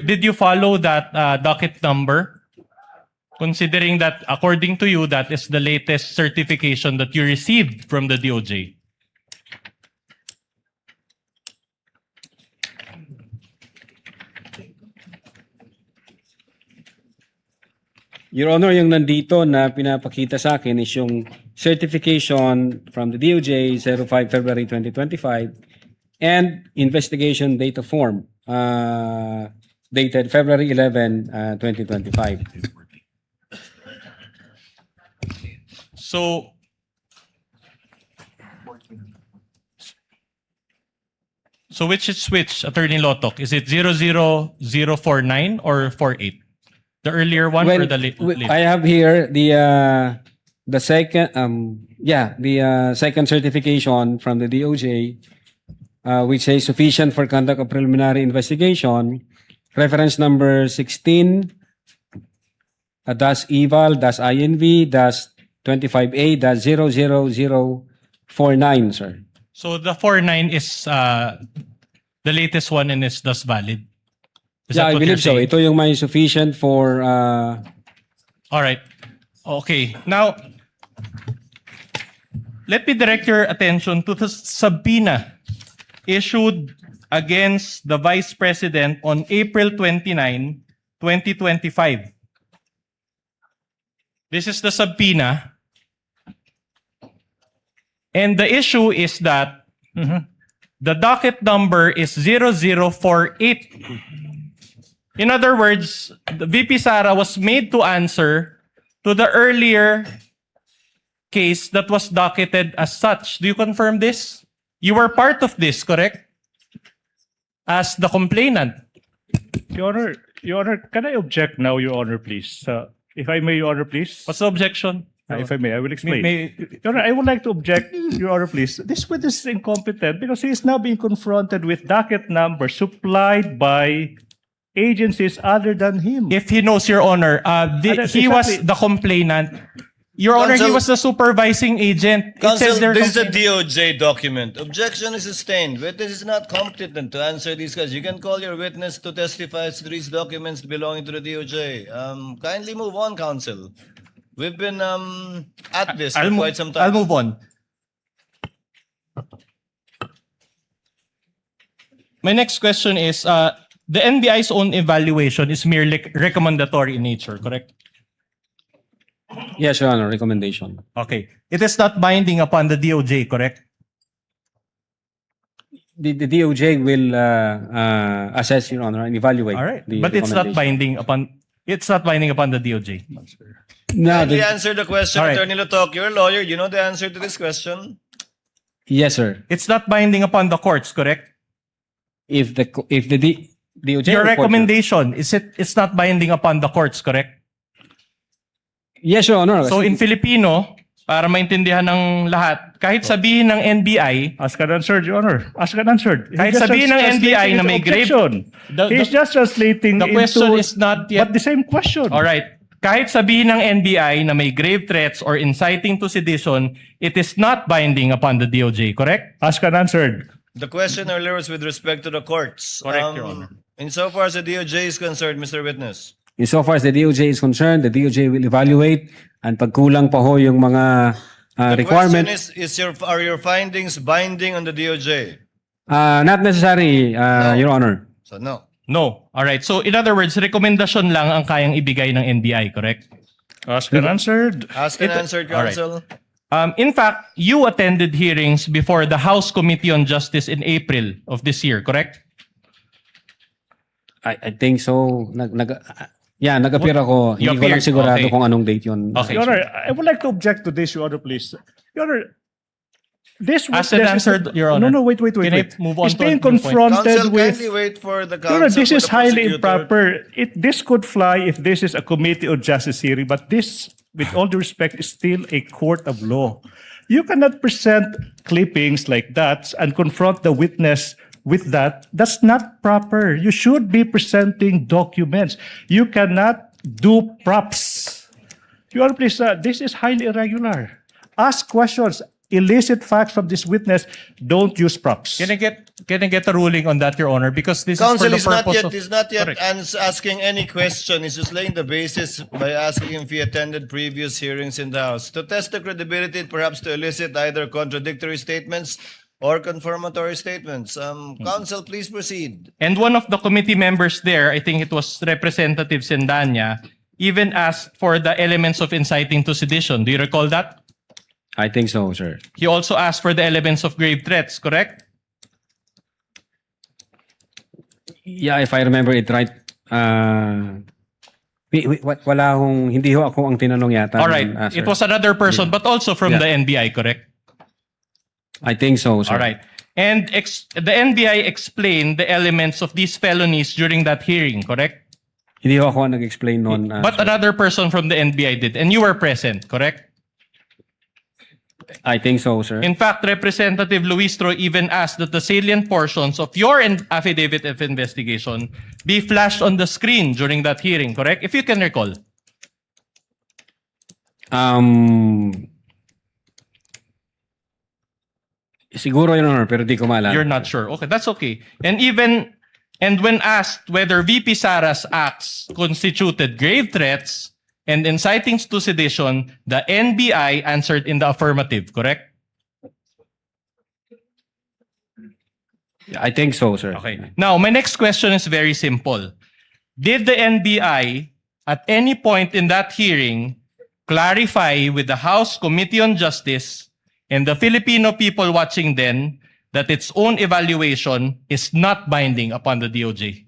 did you follow that docket number? Considering that, according to you, that is the latest certification that you received from the DOJ. Your Honor, yung nandito na pinapakita sa akin is yung certification from the DOJ 05 February 2025 and investigation data form dated February 11, 2025. So which is which, Attorney Lotok? Is it 00049 or 48? The earlier one or the later? I have here the second second certification from the DOJ which says sufficient for conduct of preliminary investigation, reference number 16 -INV-25A-00049, sir. So the 49 is the latest one and is thus valid. Is Yeah, that I what you're believe so. saying? Ito yung may sufficient for All right. Okay. Now, let me direct your attention to the subpoena issued against the Vice President on April 29, 2025. This is the subpoena. And the issue is that the docket number is 0048. In other words, the VP Sara was made to answer to the earlier case that was docketed as such. Do you confirm this? You were part of this, correct? As the complainant. Your Honor, can I object now, Your Honor, please? If I may, Your Honor, please. What's the objection? If I may, I will explain. May- Your Honor, I would like to object, Your Honor, please. This witness is incompetent because he is now being confronted with docket numbers supplied by agencies other than him. If he knows, Your Honor, That's he was exactly- the complainant. Your Honor, he Counsel- was the supervising agent. It Counsel, says there this is a complaint- DOJ document. Objection is sustained. Witness is not competent to answer these questions. You can call your witness to testify as to these documents belonging to the DOJ. Kindly move on, counsel. We've been at this for quite some time. I'll move on. My next question is, the NBI's own evaluation is merely recommendatory in nature, correct? yes, Your Honor, recommendation. Okay. It is not binding upon the DOJ, correct? The DOJ will assess, Your Honor, and evaluate. All right. the But it's not recommendation. binding upon the DOJ. No, Kindly answer the question, All right. Attorney Lotok. You're a lawyer. You know the answer to this question. yes, sir. It's not binding upon the courts, correct? If the DOJ Your report- recommendation, it's not binding upon the courts, correct? Yes, Your Honor. So in Filipino, para maintindihan ng lahat, kahit sabihin ng NBI, Ask and answered, Your Honor. Ask and answered. Kahit He's just sabihin ng NBI translating na may into grave- objection. He's the- just translating the question into, is not yet- but the same question. all right, kahit sabihin ng NBI na may grave threats or inciting to sedition, it is not binding upon the DOJ, correct? Ask and answered. The question earlier was with respect to the courts. Correct, Your Honor. Insofar as the DOJ is concerned, Mr. Witness. Insofar as the DOJ is concerned, the DOJ will evaluate and pag kulang pa ho yung mga The requirement, question is are your findings binding on the DOJ? not necessary, Your Honor. So no. No. All right. So in other words, rekomendasyon lang ang kayang ibigay ng NBI, correct? Ask and answered. Ask and answered, all right. counsel. In fact, you attended hearings before the House Committee on Justice in April of this year, correct? I think so. Nag-appear ako. You Hindi ko lang appeared, sigurado okay. kung anong date yun. Okay. Your Honor, I would like to object to this, Your Honor, please. Your Honor, this Asked and witness is- answered, Your Honor. No, wait. Can I move on He's to being a new point? confronted Counsel, with... kindly wait for the Your counsel. Honor, this for is the highly prosecutor. improper. This could fly if this is a committee of justice hearing, but this, with all due respect, is still a court of law. You cannot present clippings like that and confront the witness with that. That's not proper. You should be presenting documents. You cannot do props. Your Honor, please, this is highly irregular. Ask questions. Elicit facts from this witness. Don't use props. Can I get a ruling on that, Your Honor? Because this Counsel is for the purpose of... is not yet Correct. asking any question. He's just laying the basis by asking if he attended previous hearings in the House. To test the credibility, perhaps to elicit either contradictory statements or confirmatory statements. Counsel, please proceed. And one of the committee members there, I think it was Representative Sendanya, even asked for the elements of inciting to sedition. Do you recall that? I think so, sir. He also asked for the elements of grave threats, correct? Yeah, if I remember it right, wala akong, hindi ho ako ang tinanong yata. All right. sir. It was another person, but also from Yeah. the NBI, correct? I think so, sir. All right. And the NBI explained the elements of these felonies during that hearing, correct? Hindi ho ako ang nag-explain noon. But sir. another person from the NBI did, and you were present, correct? I think so, sir. In fact, Representative Luistro even asked that the salient portions of your affidavit of investigation be flashed on the screen during that hearing, correct? If you can recall. Siguro, Your Honor, pero di ko maalala. You're not sure. Okay, that's okay. And even And when asked whether VP Sara's acts constituted grave threats and inciting to sedition, the NBI answered in the affirmative, correct? I think so, sir. Okay. Now, my next question is very simple. Did the NBI at any point in that hearing clarify with the House Committee on Justice and the Filipino people watching then that its own evaluation is not binding upon the DOJ?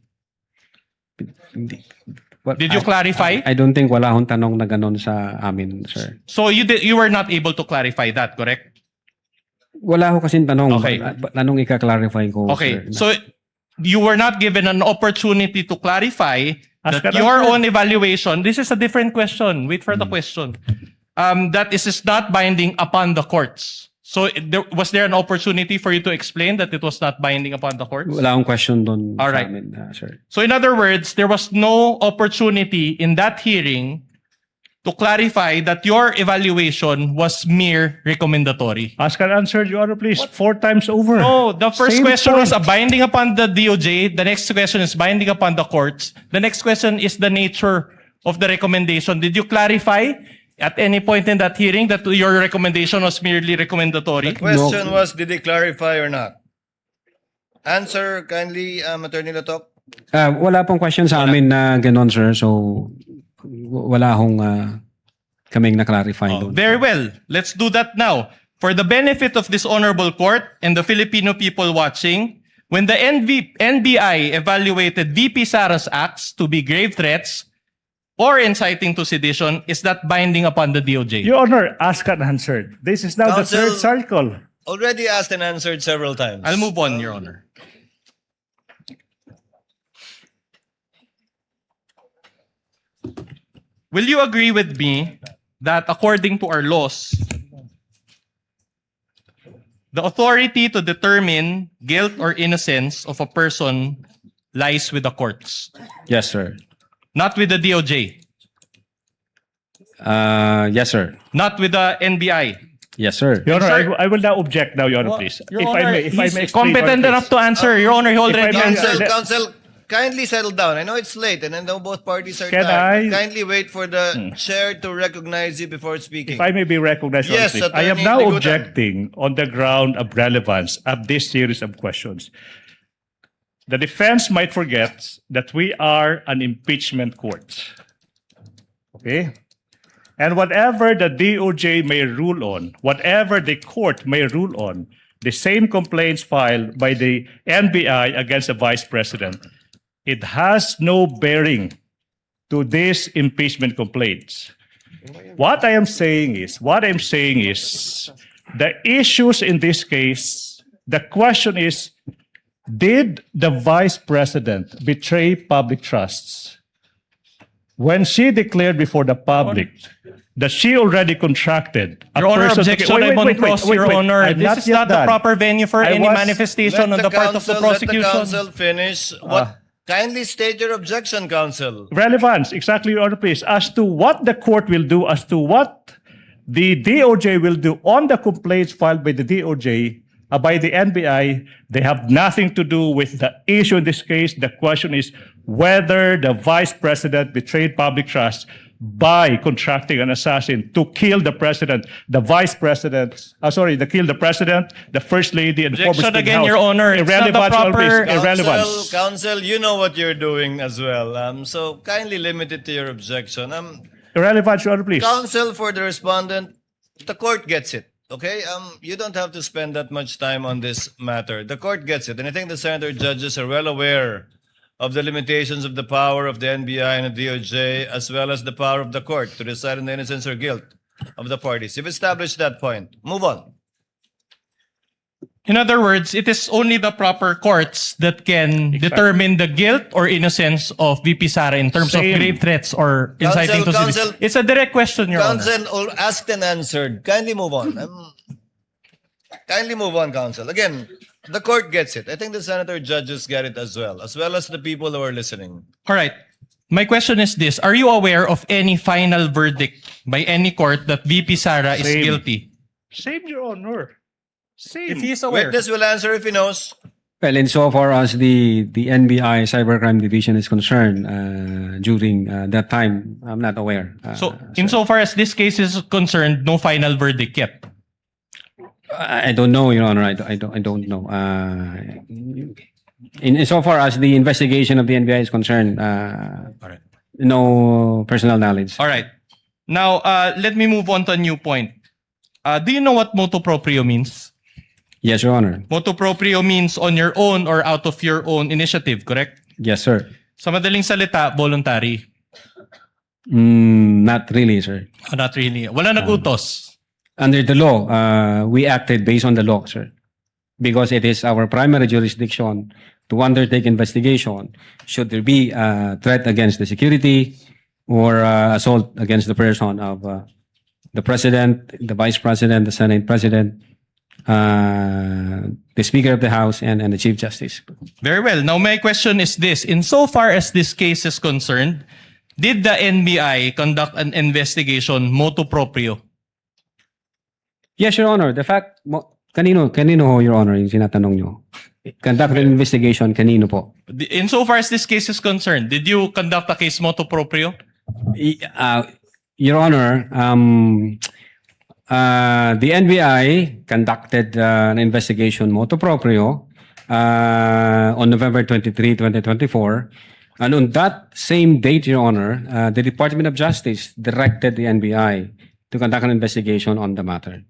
Well, Did you clarify? I don't think wala akong tanong na ganon sa amin, sir. So you were not able to clarify that, correct? Wala ko kasing tanong. Okay. Anong ika-clarify ko, Okay. sir? So you were not given an opportunity to clarify Ask that ka your lang, sir. own evaluation, this is a different question. Wait for the question. That is not binding upon the courts. So was there an opportunity for you to explain that it was not binding upon the courts? Wala akong question doon All sa right. amin, sir. So in other words, there was no opportunity in that hearing to clarify that your evaluation was mere recommendatory. Ask and answer, Your Honor, please. 4 times over. No, the first Same question was point. binding upon the DOJ. The next question is binding upon the courts. The next question is the nature of the recommendation. Did you clarify at any point in that hearing that your recommendation was merely recommendatory? The question was, did they clarify or not? Answer kindly, Attorney Latok. Wala pong question sa amin na ganon, sir. So, wala akong kaming na-clarify doon. Very well. Let's do that now. For the benefit of this honorable court and the Filipino people watching, when the NBI evaluated VP Sara's acts to be grave threats or inciting to sedition, is that binding upon the DOJ? Your Honor, ask and answered. This is now Counsel- the third cycle. Already asked and answered several times. I'll move on, Your Honor. Will you agree with me that according to our laws, the authority to determine guilt or innocence of a person lies with the courts, Yes, sir. not with the DOJ, Yes, sir. not with the NBI? Yes, sir. Your Honor, Sir- I will now object now, Your Honor, please. Your if Honor, I may he's explain, competent Your Honor, enough to answer. Your Honor, he already If I may- answered. Counsel, kindly settle down. I know it's late and I know both parties are Can tired. I- Kindly wait for the chair to recognize you before speaking. If I may be recognized, Your Honor, Yes, please. I am Attorney now Ligutan. objecting on the ground of relevance of this series of questions. The defense might forget that we are an impeachment court. Okay? And whatever the DOJ may rule on, whatever the court may rule on, the same complaints filed by the NBI against the Vice President, it has no bearing to these impeachment complaints. What I'm saying is, the issues in this case, the question is, did the Vice President betray public trusts? When she declared before the public that she already contracted a Your Honor, person... objection, Wait, I won't wait, wait, cross, wait, Your wait. Honor. I'm This is yet not the done. proper venue for I any was- manifestation on the part of the Let the prosecution. counsel finish. What? Kindly state your objection, counsel. Relevance, exactly, Your Honor, please, as to what the court will do, as to what the DOJ will do on the complaints filed by the DOJ, by the NBI, they have nothing to do with the issue in this case. The question is whether the Vice President betrayed public trust by contracting an assassin to kill the President, the Vice President, kill the President, the First Lady, and the former Objection Speaker again, House. Your Honor. It's not the Irrelevance, Your Honor, please. proper- Irrelevance. Counsel, you know what you're doing as well. So kindly limit it to your objection. Irrelevance, Your Honor, please. Counsel for the respondent, the court gets it. Okay, you don't have to spend that much time on this matter. The court gets it, and I think the senator judges are well aware of the limitations of the power of the NBI and the DOJ, as well as the power of the court to decide on the innocence or guilt of the parties. You've established that point. Move on. In other words, it is only the proper courts that can determine the guilt or innocence of VP Sara in terms Same. of grave threats or inciting to Counsel, sedition. It's a direct question, Your Honor. Counsel, asked and answered. Kindly move on. Kindly move on, counsel. Again, the court gets it. I think the senator judges get it as well as the people who are listening. All right. My question is this. Are you aware of any final verdict by any court that VP Sara is Same. guilty? Same, Your Honor. Same. If he is aware. Witness will answer if he knows. Well, insofar as the NBI Cybercrime Division is concerned, during that time, I'm not aware. So, insofar as this case is concerned, no final verdict yet. I don't know, Your Honor. I don't know. Insofar as the investigation of the NBI is concerned, no personal knowledge. All right. Now, let me move on to a new point. Do you know what motu proprio means? Yes, Your Honor. Motu proprio means on your own or out of your own initiative, correct? Yes, sir. Sa madaling salita, voluntary. Not really, sir. Oh, not really. Wala nagutos. Under the law, we acted based on the law, sir. Because it is our primary jurisdiction to undertake investigation should there be a threat against the security or assault against the person of the President, the Vice President, the Senate President, the Speaker of the House, and the Chief Justice. Very well. Now, my question is this. Insofar as this case is concerned, did the NBI conduct an investigation motu proprio? Yes, Your Honor. The fact, kanino ho, Your Honor, yung sinatanong nyo? Conduct an investigation, kanino po? Insofar as this case is concerned, did you conduct a case motu proprio? Your Honor, the NBI conducted an investigation motu proprio on November 23, 2024. And on that same date, Your Honor, the Department of Justice directed the NBI to conduct an investigation on the matter.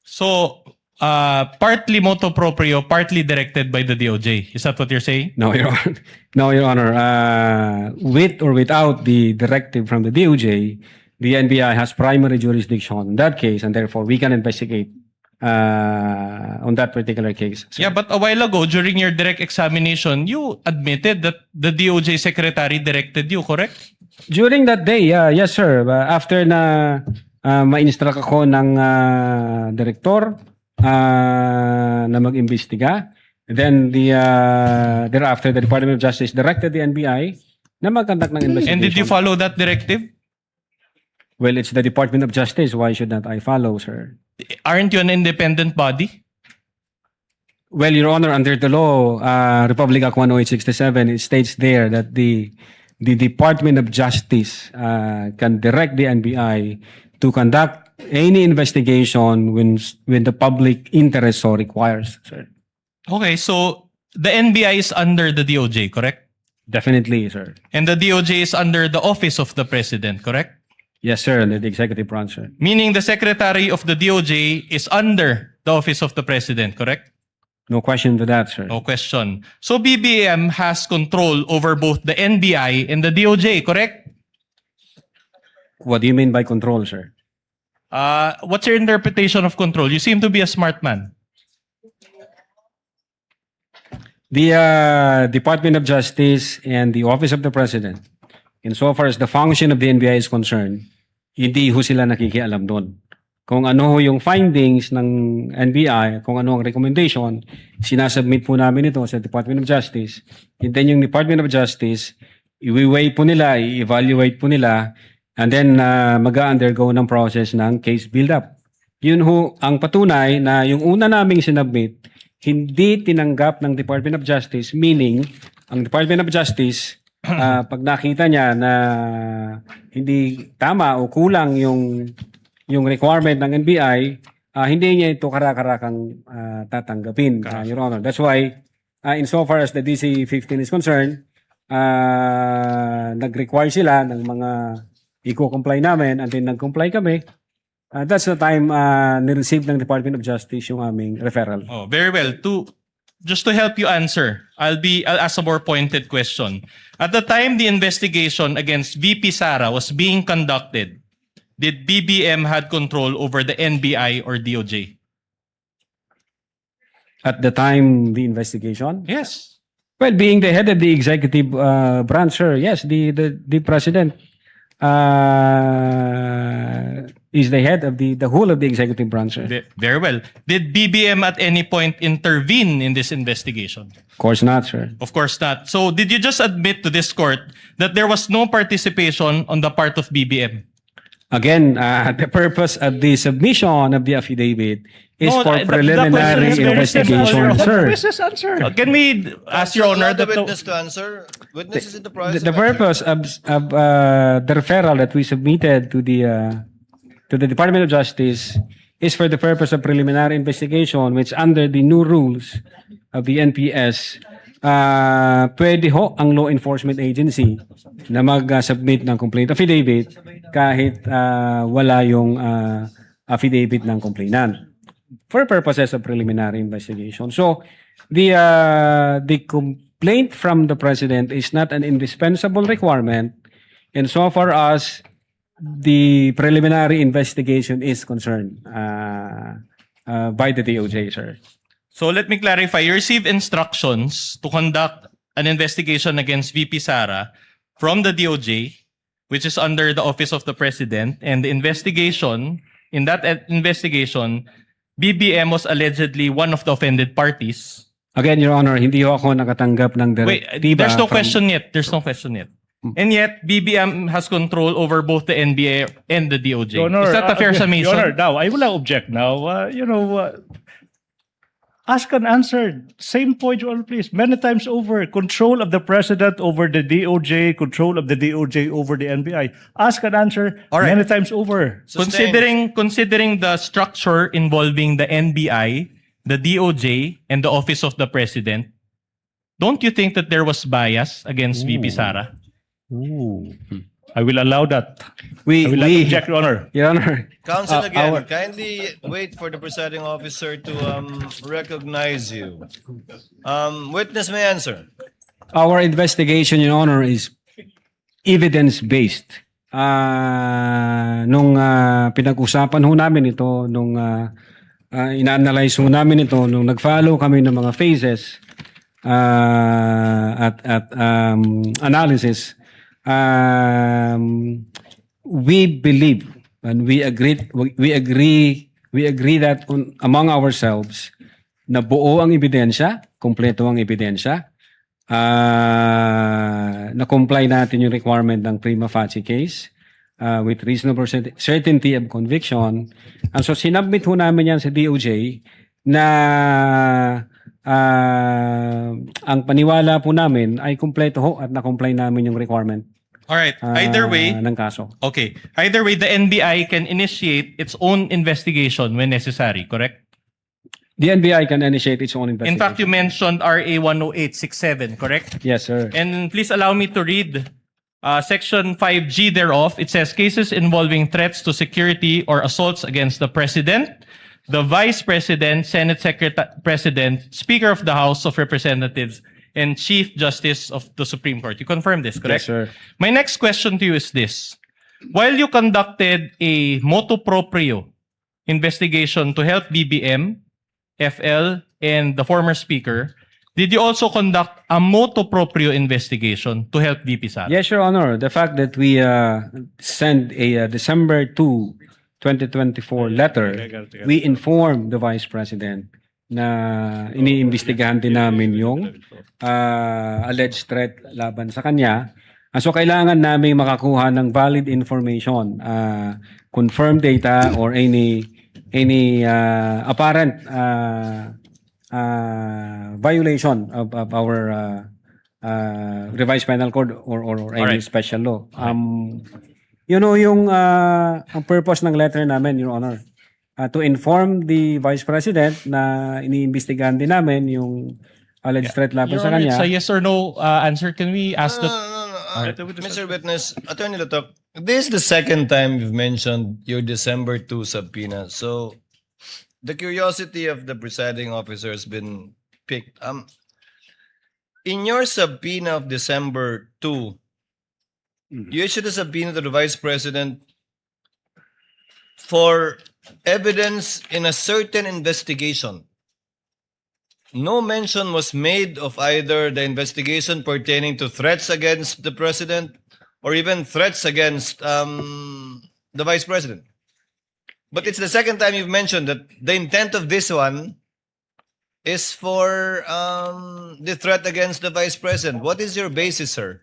So, partly motu proprio, partly directed by the DOJ. Is that what you're saying? No, Your Honor. No, Your Honor. With or without the directive from the DOJ, the NBI has primary jurisdiction on that case, and therefore we can investigate on that particular case. Sir. Yeah, but a while ago, during your direct examination, you admitted that the DOJ secretary directed you, correct? During that day, yes, sir. After na ma-instruct ako ng director na mag-imbestiga, then thereafter, the Department of Justice directed the NBI na mag-conduct ng investigation. And did you follow that directive? Well, it's the Department of Justice. Why should not I follow, sir? Aren't you an independent body? Well, Your Honor, under the law, Republic Act 10867, it states there that the Department of Justice can direct the NBI to conduct any investigation when the public interest so requires, sir. Okay, so the NBI is under the DOJ, correct? Definitely, sir. And the DOJ is under the Office of the President, correct? Yes, sir, under the executive branch, sir. Meaning the Secretary of the DOJ is under the Office of the President, correct? No question to that, sir. No question. So BBM has control over both the NBI and the DOJ, correct? What do you mean by control, sir? What's your interpretation of control? You seem to be a smart man. The Department of Justice and the Office of the President, insofar as the function of the NBI is concerned, hindi ho sila nakikialam doon. Kung ano ho yung findings ng NBI, kung ano ang recommendation, sinasubmit po namin ito sa Department of Justice. And then yung Department of Justice, i-weigh po nila, i-evaluate po nila, and then mag-undergo ng process ng case build-up. Yun ho ang patunay na yung una naming sinubmit, hindi tinanggap ng Department of Justice, meaning ang Department of Justice, pag nakita niya na hindi tama o kulang yung requirement ng NBI, hindi niya ito kararakang tatanggapin, Your Honor. That's why, insofar as the DC-15 is concerned, nag-require sila ng mga i-comply namin, and then nag-comply kami. That's the time ni-receive ng Department of Justice yung aming referral. Oh, very well. Just to help you answer, I'll ask a more pointed question. At the time the investigation against VP Sara was being conducted, did BBM had control over the NBI or DOJ? At the time the investigation? Yes. Well, being the head of the executive branch, sir, yes, the president is the head of the whole of the executive branch, sir. Very well. Did BBM at any point intervene in this investigation? Of course not, sir. Of course not. So did you just admit to this court that there was no participation on the part of BBM? Again, the purpose of the submission of the affidavit is No, for the preliminary question is investigation, sir. Witness answer. Can we ask Your Honor Allow the that the- witness to answer. Witness is in the process. The purpose of the referral that we submitted to the Department of Justice is for the purpose of preliminary investigation, which under the new rules of the NPS, pwede ho ang law enforcement agency na mag-submit ng complaint affidavit kahit wala yung affidavit ng complainant for purposes of preliminary investigation. So the complaint from the President is not an indispensable requirement insofar as the preliminary investigation is concerned by the DOJ, sir. So let me clarify. You received instructions to conduct an investigation against VP Sara from the DOJ, which is under the Office of the President, and the investigation, in that investigation, BBM was allegedly one of the offended parties. Again, Your Honor, hindi ho ako nakatanggap ng Wait, direktiba. there's no from- question yet. There's no question yet. And yet, BBM has control over both the NBA and the DOJ. Your Honor, Is that a fair summation? Your Honor, now, I will not object now. Ask and answer. Same point, Your Honor, please. Many times over. Control of the President over the DOJ, control of the DOJ over the NBI. Ask and answer All right. many times over. Considering the structure involving the NBI, the DOJ, and the Office of the President, don't you think that there was bias against VP Sara? I will allow that. We I will not object, Your Honor. Your Honor, Counsel again, kindly wait for the presiding officer to recognize you. Witness may answer. our investigation, Your Honor, is evidence-based. Nung pinag-usapan ho namin ito, nung ina-analyze ho namin ito, nung nag-follow kami ng mga phases at analysis, we believe and we agree that among ourselves na buo ang ebidensya, kompleto ang ebidensya, na-comply natin yung requirement ng prima facie case with reasonable certainty of conviction. And so sinubmit ho namin yan sa DOJ na ang paniwala po namin ay kompleto ho at na-comply namin yung requirement All right. Either way, ng kaso. okay. Either way, the NBI can initiate its own investigation when necessary, correct? The NBI can initiate its own investigation. In fact, you mentioned RA 10867, correct? Yes, sir. And please allow me to read Section 5G thereof. It says, cases involving threats to security or assaults against the President, the Vice President, Senate President, Speaker of the House of Representatives, and Chief Justice of the Supreme Court. You confirm this, correct? Yes, sir. My next question to you is this. While you conducted a motu proprio investigation to help BBM, FL, and the former Speaker, did you also conduct a motu proprio investigation to help VP Sara? Yes, Your Honor. The fact that we sent a December 2, 2024 letter, we informed the Vice President na iniimbestigahan din namin yung alleged threat laban sa kanya. So kailangan namin makakuha ng valid information, confirmed data or any apparent violation of our revised penal code or any Alright. special law. You know yung ang purpose ng letter namin, Your Honor, to inform the Vice President na iniimbestigahan din namin yung alleged threat laban Your sa Honor, kanya. it's a yes or no answer. Can we ask the... Mr. Witness, Attorney Lutok, this is the second time you've mentioned your December 2 subpoena. So the curiosity of the presiding officer has been picked. In your subpoena of December 2, you issued a subpoena to the Vice President for evidence in a certain investigation. No mention was made of either the investigation pertaining to threats against the President or even threats against the Vice President. But it's the second time you've mentioned that the intent of this one is for the threat against the Vice President. What is your basis, sir?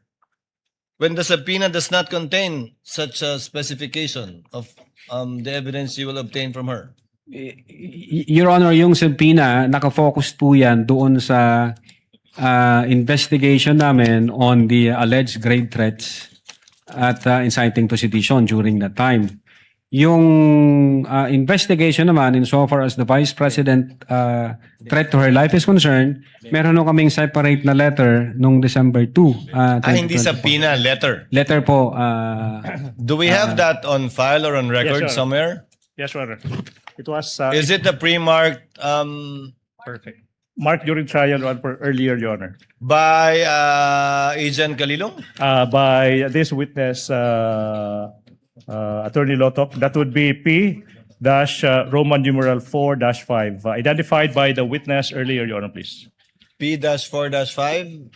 when the subpoena does not contain such a specification of the evidence you will obtain from her? Your Honor, yung subpoena, nakafocus po yan doon sa investigation namin on the alleged grave threats at inciting to sedition during that time. Yung investigation naman, insofar as the Vice President threat to her life is concerned, meron nung kaming separate na letter nung December 2. Hindi 2024. subpoena, letter. Letter po. Do we have that on file or on record Yes, Your Honor. somewhere? Yes, Your Honor. It was Is it the pre-marked perfect. Marked during trial earlier, Your Honor, by Agent Kalilong? by this witness, Attorney Lotok. That would be P dash Roman numeral 4-5, identified by the witness earlier, Your Honor, please. P-4-5,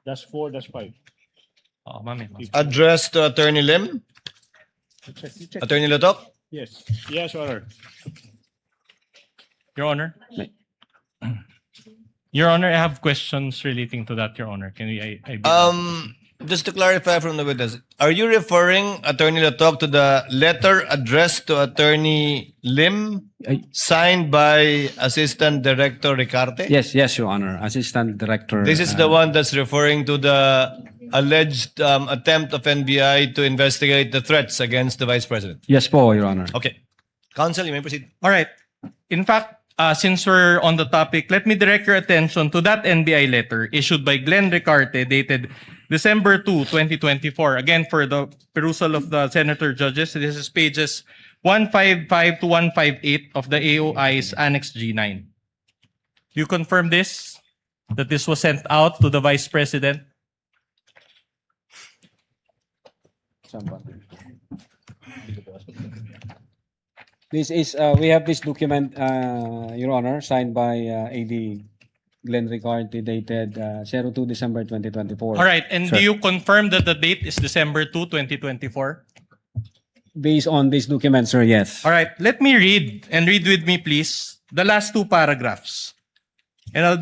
Dash 4-5. Oh, mami. addressed to Attorney Lim? Attorney Lotok? Yes. Yes, Your Honor. Your Honor. Your Honor, I have questions relating to that, Your Honor. Can we, Just to clarify from the witness, are you referring, Attorney Lotok, to the letter addressed to Attorney Lim, signed by Assistant Director Ricarte? Yes, Your Honor. Assistant Director. This is the one that's referring to the alleged attempt of NBI to investigate the threats against the Vice President. Yes po, Your Honor. Okay. Counsel, you may proceed. all right. In fact, since we're on the topic, let me direct your attention to that NBI letter issued by Glenn Ricarte dated December 2, 2024. Again, for the perusal of the senator judges, this is pages 155 to 158 of the AOI's Annex G9. Do you confirm this? That this was sent out to the Vice President? This is, we have this document, Your Honor, signed by AD Glenn Ricarte, dated 02 December 2024. All right. And Sir. do you confirm that the date is December 2, 2024? Based on this document, sir, yes. All right. Let me read, and read with me, please, the last two paragraphs. And I'll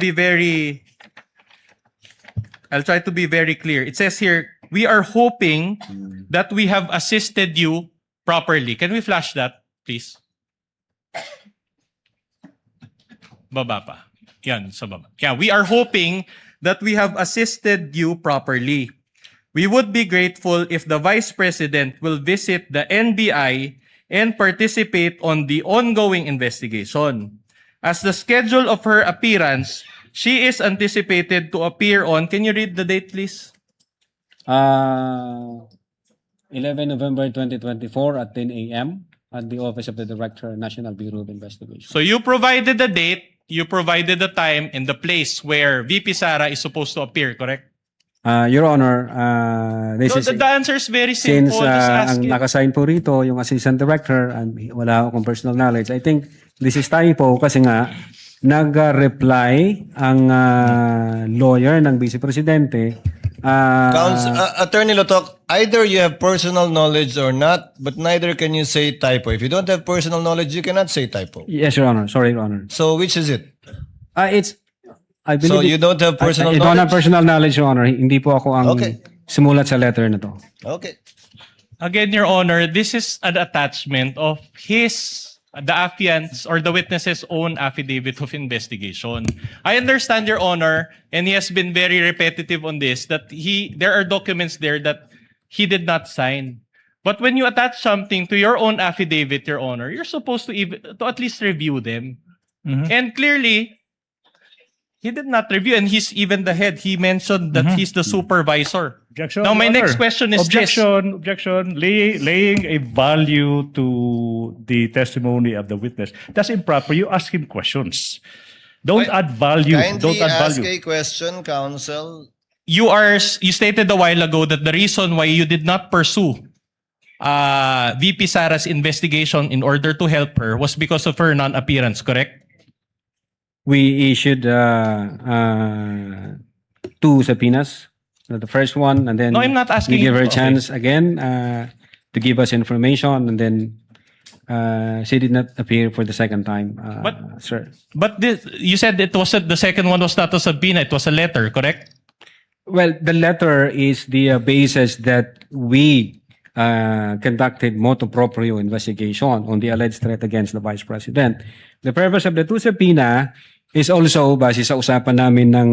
try to be very clear. It says here, we are hoping that we have assisted you properly. Can we flash that, please? Baba pa. Yan, sa baba. Yeah, we are hoping that we have assisted you properly. We would be grateful if the Vice President will visit the NBI and participate on the ongoing investigation. As the schedule of her appearance, she is anticipated to appear on, can you read the date, please? 11 November 2024 at 10 a.m. at the Office of the Director, National Bureau of Investigation. So you provided the date, you provided the time and the place where VP Sara is supposed to appear, correct? Your Honor, this No, is... the answer is very simple. Since Just ask ang it. nakasign po rito, yung Assistant Director, and wala akong personal knowledge, I think this is typo kasi nga, nag-reply ang lawyer ng Vice Presidente. Attorney Lotok, either you have personal knowledge or not, but neither can you say typo. If you don't have personal knowledge, you cannot say typo. Yes, Your Honor. Sorry, Your Honor. So which is it? It's... I believe So you don't have personal I knowledge? don't have personal knowledge, Your Honor. Hindi po ako ang Okay. sumulat sa letter na to. Okay. Again, Your Honor, this is an attachment of the affiant's or the witness's own affidavit of investigation. I understand, Your Honor, and he has been very repetitive on this, that there are documents there that he did not sign. But when you attach something to your own affidavit, Your Honor, you're supposed to at least review them. And clearly, he did not review, and he's even the head. He mentioned that he's the supervisor. Objection. Now, my Your next Honor. question is this. Objection. Laying a value to the testimony of the witness. That's improper. You ask him questions. Don't add value. Kindly Don't add ask value. a question, counsel. You stated a while ago that the reason why you did not pursue VP Sara's investigation in order to help her was because of her non-appearance, correct? We issued 2 subpoenas. The first one, and then No, I'm not asking we give her a you. chance again to give us information, and then she did not appear for the second time, sir. But you said it wasn't, the second one was not a subpoena, it was a letter, correct? Well, the letter is the basis that we conducted motu proprio investigation on the alleged threat against the Vice President. The purpose of the two subpoena is also base sa usapan namin ng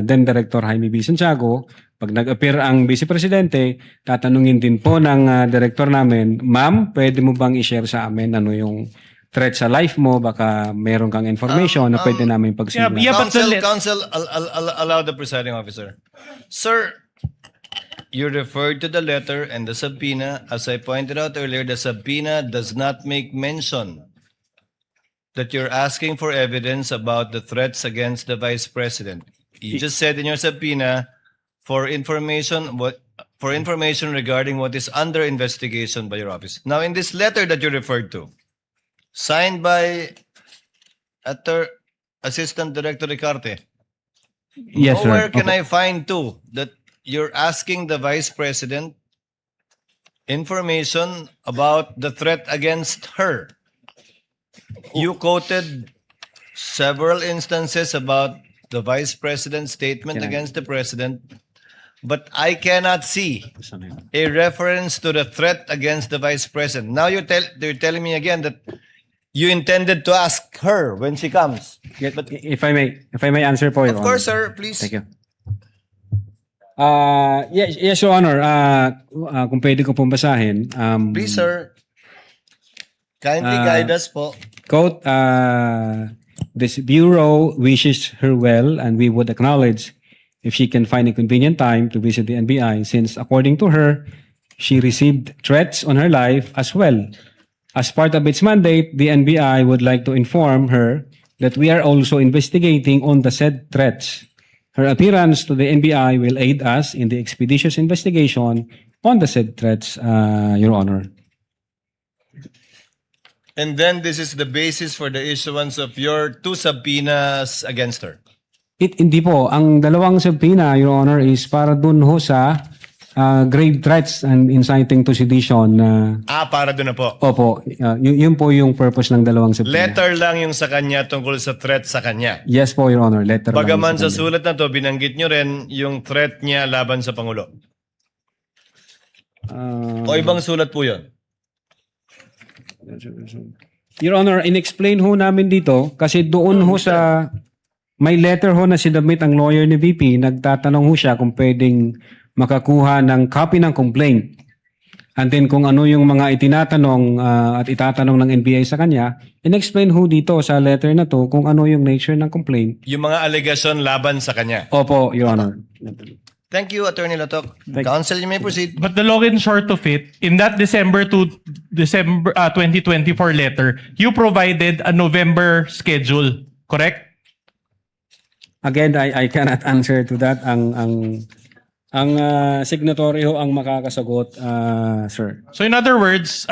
then Director Jaime B. Santiago. Pag nag-appear ang Vice Presidente, tatanungin din po ng Director namin, Ma'am, pwede mo bang i-share sa amin ano yung threat sa life mo? Baka meron kang information na pwede namin pagsimulan. Counsel, allow the presiding officer. Sir, you referred to the letter and the subpoena. As I pointed out earlier, the subpoena does not make mention that you're asking for evidence about the threats against the Vice President. You just said in your subpoena for information regarding what is under investigation by your office. Now, in this letter that you referred to, signed by Assistant Director Ricarte, Yes, sir. nowhere can I find too that you're asking the Vice President information about the threat against her. You quoted several instances about the Vice President's statement against the President, but I cannot see a reference to the threat against the Vice President. Now you're telling me again that you intended to ask her when she comes. But if I may answer po, Your Of course, Honor. sir, please. Thank you. Yes, Your Honor. Kung pwede ko pong basahin. Please, sir. Kindly guide us po. Quote, this Bureau wishes her well and we would acknowledge if she can find a convenient time to visit the NBI since according to her, she received threats on her life as well. As part of its mandate, the NBI would like to inform her that we are also investigating on the said threats. Her appearance to the NBI will aid us in the expeditious investigation on the said threats, Your Honor. And then this is the basis for the issuance of your two subpoenas against her. Hindi po. Ang dalawang subpoena, Your Honor, is para dun ho sa grave threats and inciting to sedition. Para doon na po. Opo. Yun po yung purpose ng dalawang subpoena. Letter lang yung sa kanya tungkol sa threat sa kanya. Yes po, Your Honor. Letter Bagaman lang. sa sulat na to, binanggit nyo rin yung threat niya laban sa Pangulo. O ibang sulat po yun? Your Honor, in-explain ho namin dito kasi doon ho sa may letter ho na sinubmit ang lawyer ni VP, nagtatanong ho siya kung pwedeng makakuha ng copy ng complaint. And then kung ano yung mga itinatanong at itatanong ng NBI sa kanya, in-explain ho dito sa letter na to kung ano yung nature ng complaint. Yung mga allegation laban sa kanya. Opo, Your Honor. Thank you, Attorney Latok. Counsel, you may proceed. But the long and short of it, in that December 2024 letter, you provided a November schedule, correct? Again, I cannot answer to that. Ang signatory ho ang makakasagot, sir. So in other words,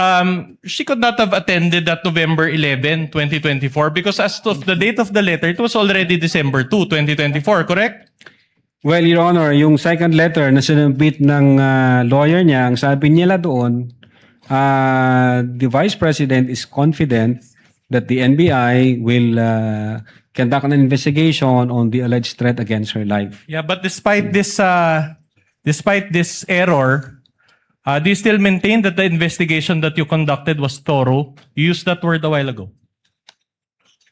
she could not have attended that November 11, 2024 because as of the date of the letter, it was already December 2, 2024, correct? Well, Your Honor, yung second letter na sinubmit ng lawyer niya, ang sabi nila doon, the Vice President is confident that the NBI will conduct an investigation on the alleged threat against her life. Yeah, but despite this error, do you still maintain that the investigation that you conducted was thorough? You used that word a while ago.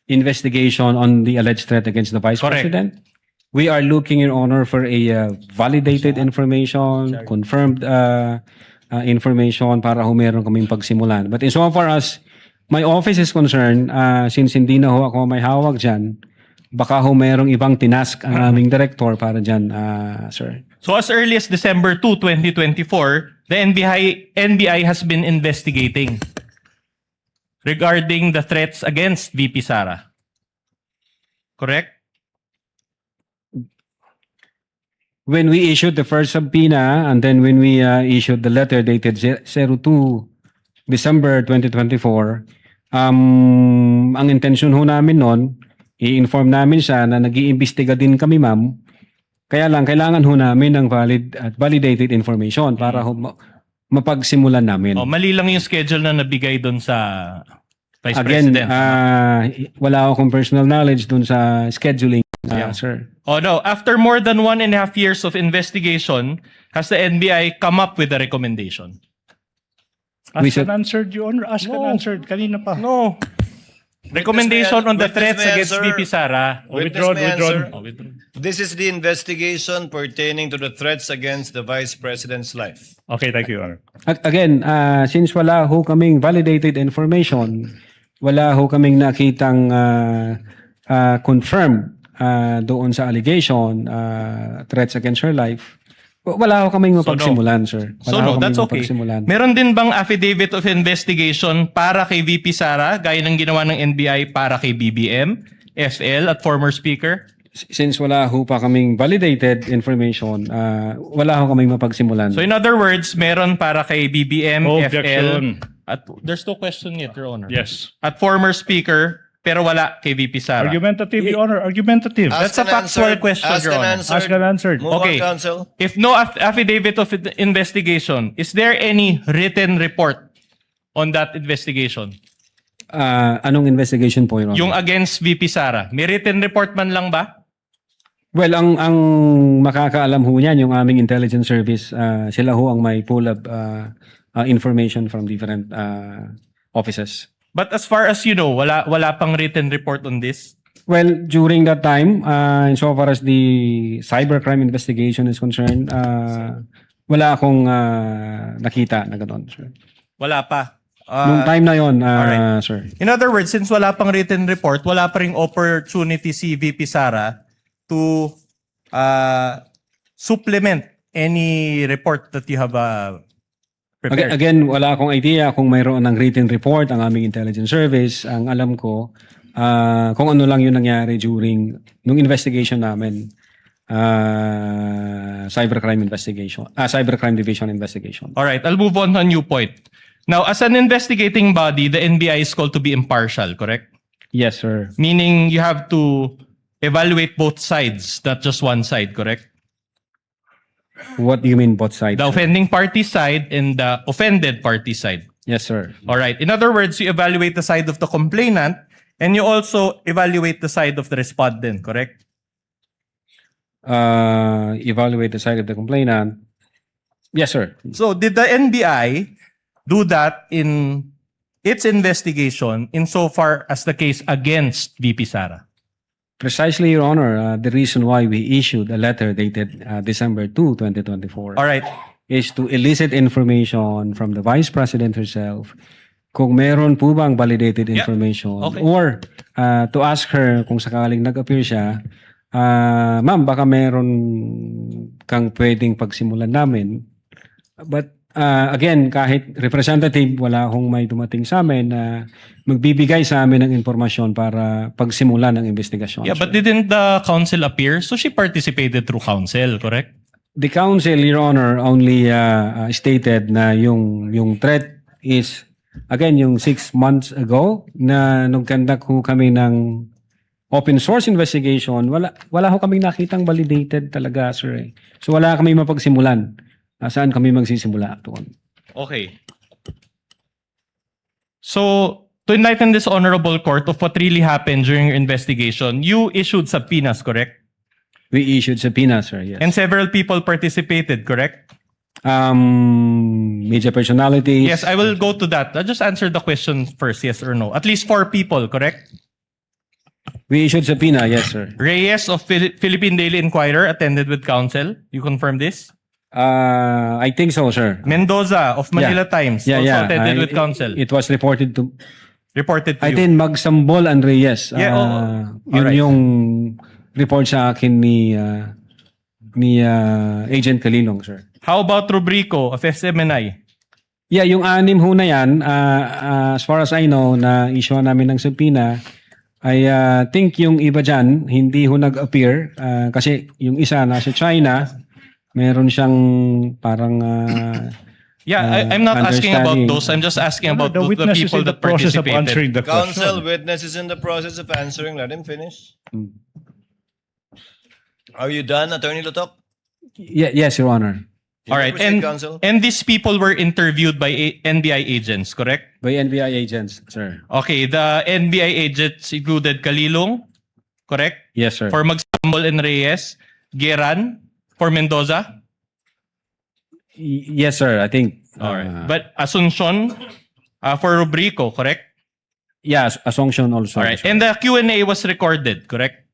Investigation on the alleged threat against the Vice Correct. President? We are looking, Your Honor, for a validated information, confirmed information para ho meron kaming pagsimulan. But in so far as my office is concerned, since hindi na ho ako may hawak dyan, baka ho merong ibang tinask ang aming director para dyan, sir. So as early as December 2, 2024, the NBI has been investigating regarding the threats against VP Sara. Correct? When we issued the first subpoena and then when we issued the letter dated 02 December 2024, ang intention ho namin noon, i-inform namin siya na nag-iimbestiga din kami, ma'am. Kaya lang, kailangan ho namin ng valid at validated information para ho mapagsimulan namin. Mali lang yung schedule na nabigay doon sa Vice Again, President. wala akong personal knowledge dun sa scheduling sir. Oh no, after more than 1.5 years of investigation, has the NBI come up with a recommendation? Ask and answered, Your Honor. Ask and answered. Kanina pa. No. Recommendation on the witness threats may against answer. VP Sara. Witness may answer. Oh, withdrawn. This is the investigation pertaining to the threats against the Vice President's life. Okay, thank you, Your Honor. Again, since wala ho kaming validated information, wala ho kaming nakitang confirmed doon sa allegation, threats against her life, wala ho kaming mapagsimulan, sir. Wala So ho no, kaming that's okay. mapagsimulan. Meron din bang affidavit of investigation para kay VP Sara, gaya ng ginawa ng NBI para kay BBM, FL at former speaker? Since wala ho pa kaming validated information, wala ho kaming mapagsimulan. So in other words, meron para kay BBM, Objection. FL, at there's no question yet, Your Honor. Yes. At former speaker, pero wala kay VP Sara. Argumentative, Your Honor. Argumentative. That's a factual question, Your Honor. Ask and answered. Move Okay. on, counsel. If no affidavit of investigation, is there any written report on that investigation? Anong investigation po, Your Honor? Yung against VP Sara. May written report man lang ba? Well, ang makakaalam ho niyan, yung aming intelligence service, sila ho ang may pull up information from different offices. But as far as you know, wala pang written report on this? Well, during that time, insofar as the cybercrime investigation is concerned, wala akong nakita na gano'n, sir. Wala pa. Noong time na yon, alright. sir. In other words, since wala pang written report, wala pa ring opportunity si VP Sara to supplement any report that you have prepared. Again, wala akong idea kung mayroon ng written report ang aming intelligence service. Ang alam ko, kung ano lang yung nangyari during nung investigation namin, cybercrime division investigation. All right, I'll move on to a new point. Now, as an investigating body, the NBI is called to be impartial, correct? Yes, sir. Meaning you have to evaluate both sides, not just one side, correct? What do you mean both sides? The offending party side and the offended party side. Yes, sir. All right. In other words, you evaluate the side of the complainant and you also evaluate the side of the respondent, correct? Evaluate the side of the complainant. Yes, sir. So did the NBI do that in its investigation insofar as the case against VP Sara? Precisely, Your Honor, the reason why we issued a letter dated December 2, 2024 All right. is to elicit information from the Vice President herself kung meron po bang validated information Okay. or to ask her kung sakaling nag-appear siya, ma'am, baka meron kang pwedeng pagsimulan namin. But again, kahit representative, wala akong may dumating sa amin na magbibigay sa amin ng informasyon para pagsimulan ng investigasyon. Yeah, but didn't the counsel appear? So she participated through counsel, correct? The counsel, Your Honor, only stated na yung threat is, again, yung 6 months ago na nung conduct ho kami ng open source investigation, wala ho kaming nakitang validated talaga, sir. So wala kami mapagsimulan. Saan kami magsisimula doon? Okay. So, to enlighten this honorable court of what really happened during your investigation, you issued subpoenas, correct? We issued subpoenas, sir, yes. And several people participated, correct? Media personalities. Yes, I will go to that. I'll just answer the question first, yes or no. At least 4 people, correct? We issued subpoena, yes, sir. Reyes of Philippine Daily Inquirer attended with counsel. You confirm this? I think so, sir. Mendoza of Manila Times also attended with counsel. It was reported to you. I think Magsambol and Reyes. Yeah, yun alright. yung report sa akin ni Agent Kalilong, sir. How about Rubrico of SMNI? Yeah, yung 6 ho na yan, as far as I know, na issue namin ng subpoena, I think yung iba dyan, hindi ho nag-appear kasi yung isa nasa China, meron siyang parang I'm not asking about understanding. those. I'm just asking about The the witness is people in the that process of answering participated. the Counsel, question. witness is in the process of answering. Let him finish. Are you done, Attorney Lotok? Yes, Your Honor. All right, Proceed, counsel. and these people were interviewed by NBI agents, correct? By NBI agents, sir. Okay, the NBI agents included Kalilong, correct? Yes, sir. For Magsambol and Reyes, Geran for Mendoza. Yes, sir. I think. All right. But Asuncion for Rubrico, correct? Yes, Assumption also. All right. And the Q&A was recorded, correct?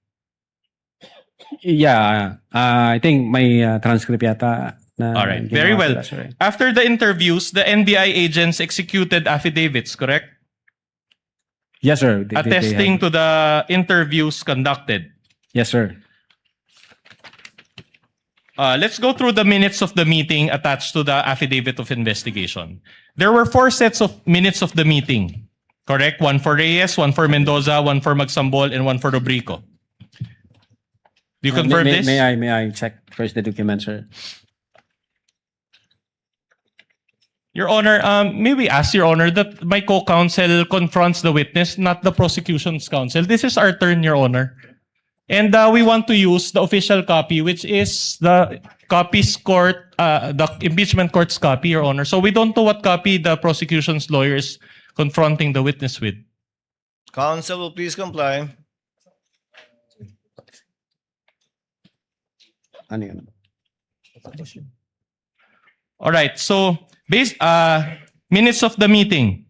Yeah, I think may transcript yata. Na All right. Very ginawa well. sila, sir. After the interviews, the NBI agents executed affidavits, correct? Yes, sir. They Attesting have- to the interviews conducted. Yes, sir. Let's go through the minutes of the meeting attached to the affidavit of investigation. There were 4 sets of minutes of the meeting, correct? 1 for Reyes, 1 for Mendoza, 1 for Magsambol, and 1 for Rubrico. Do you confirm may, this? May I check first the document, sir? Your Honor, may we ask, Your Honor, that my co-counsel confronts the witness, not the prosecution's counsel. This is our turn, Your Honor. And we want to use the official copy, which is the the impeachment court's copy, Your Honor. So we don't know what copy the prosecution's lawyer is confronting the witness with. Counsel will please comply. Ano yun? All right. So minutes of the meeting.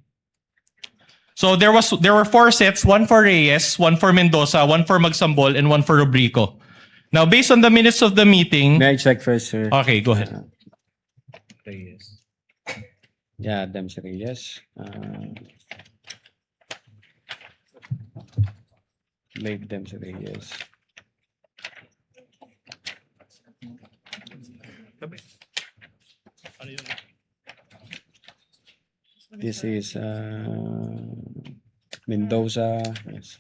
So there were 4 sets, 1 for Reyes, 1 for Mendoza, 1 for Magsambol, and 1 for Rubrico. Now, based on the minutes of the meeting. May I check first, sir? Okay, go ahead. Reyes. Yeah, them si Reyes. Leave them si Reyes. This is Mendoza. Yes.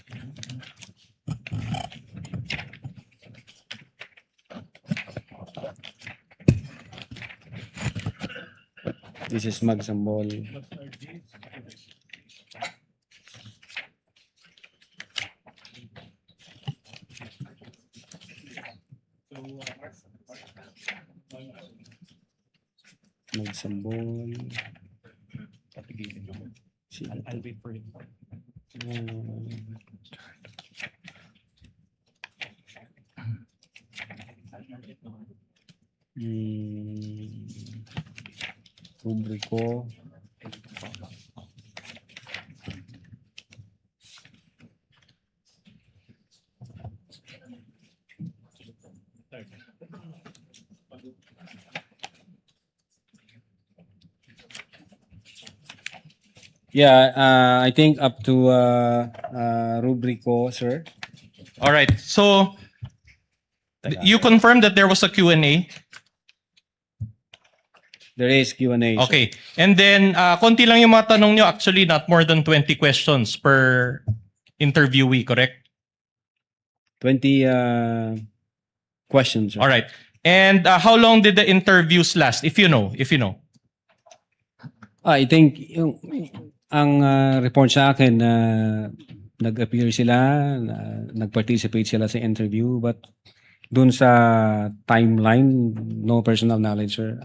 This is Magsambol. Magsambol. I'll wait for him. Rubrico. Yeah, I think up to Rubrico, sir. All right. So you confirmed that there was a Q&A? There is Q&A. Okay. And then, konti lang yung mga tanong nyo. Actually, not more than 20 questions per interviewee, correct? 20 questions. Sir. All right. And how long did the interviews last? If you know. I think ang report sa akin nag-appear sila, nag-participate sila sa interview, but dun sa timeline, no personal knowledge, sir.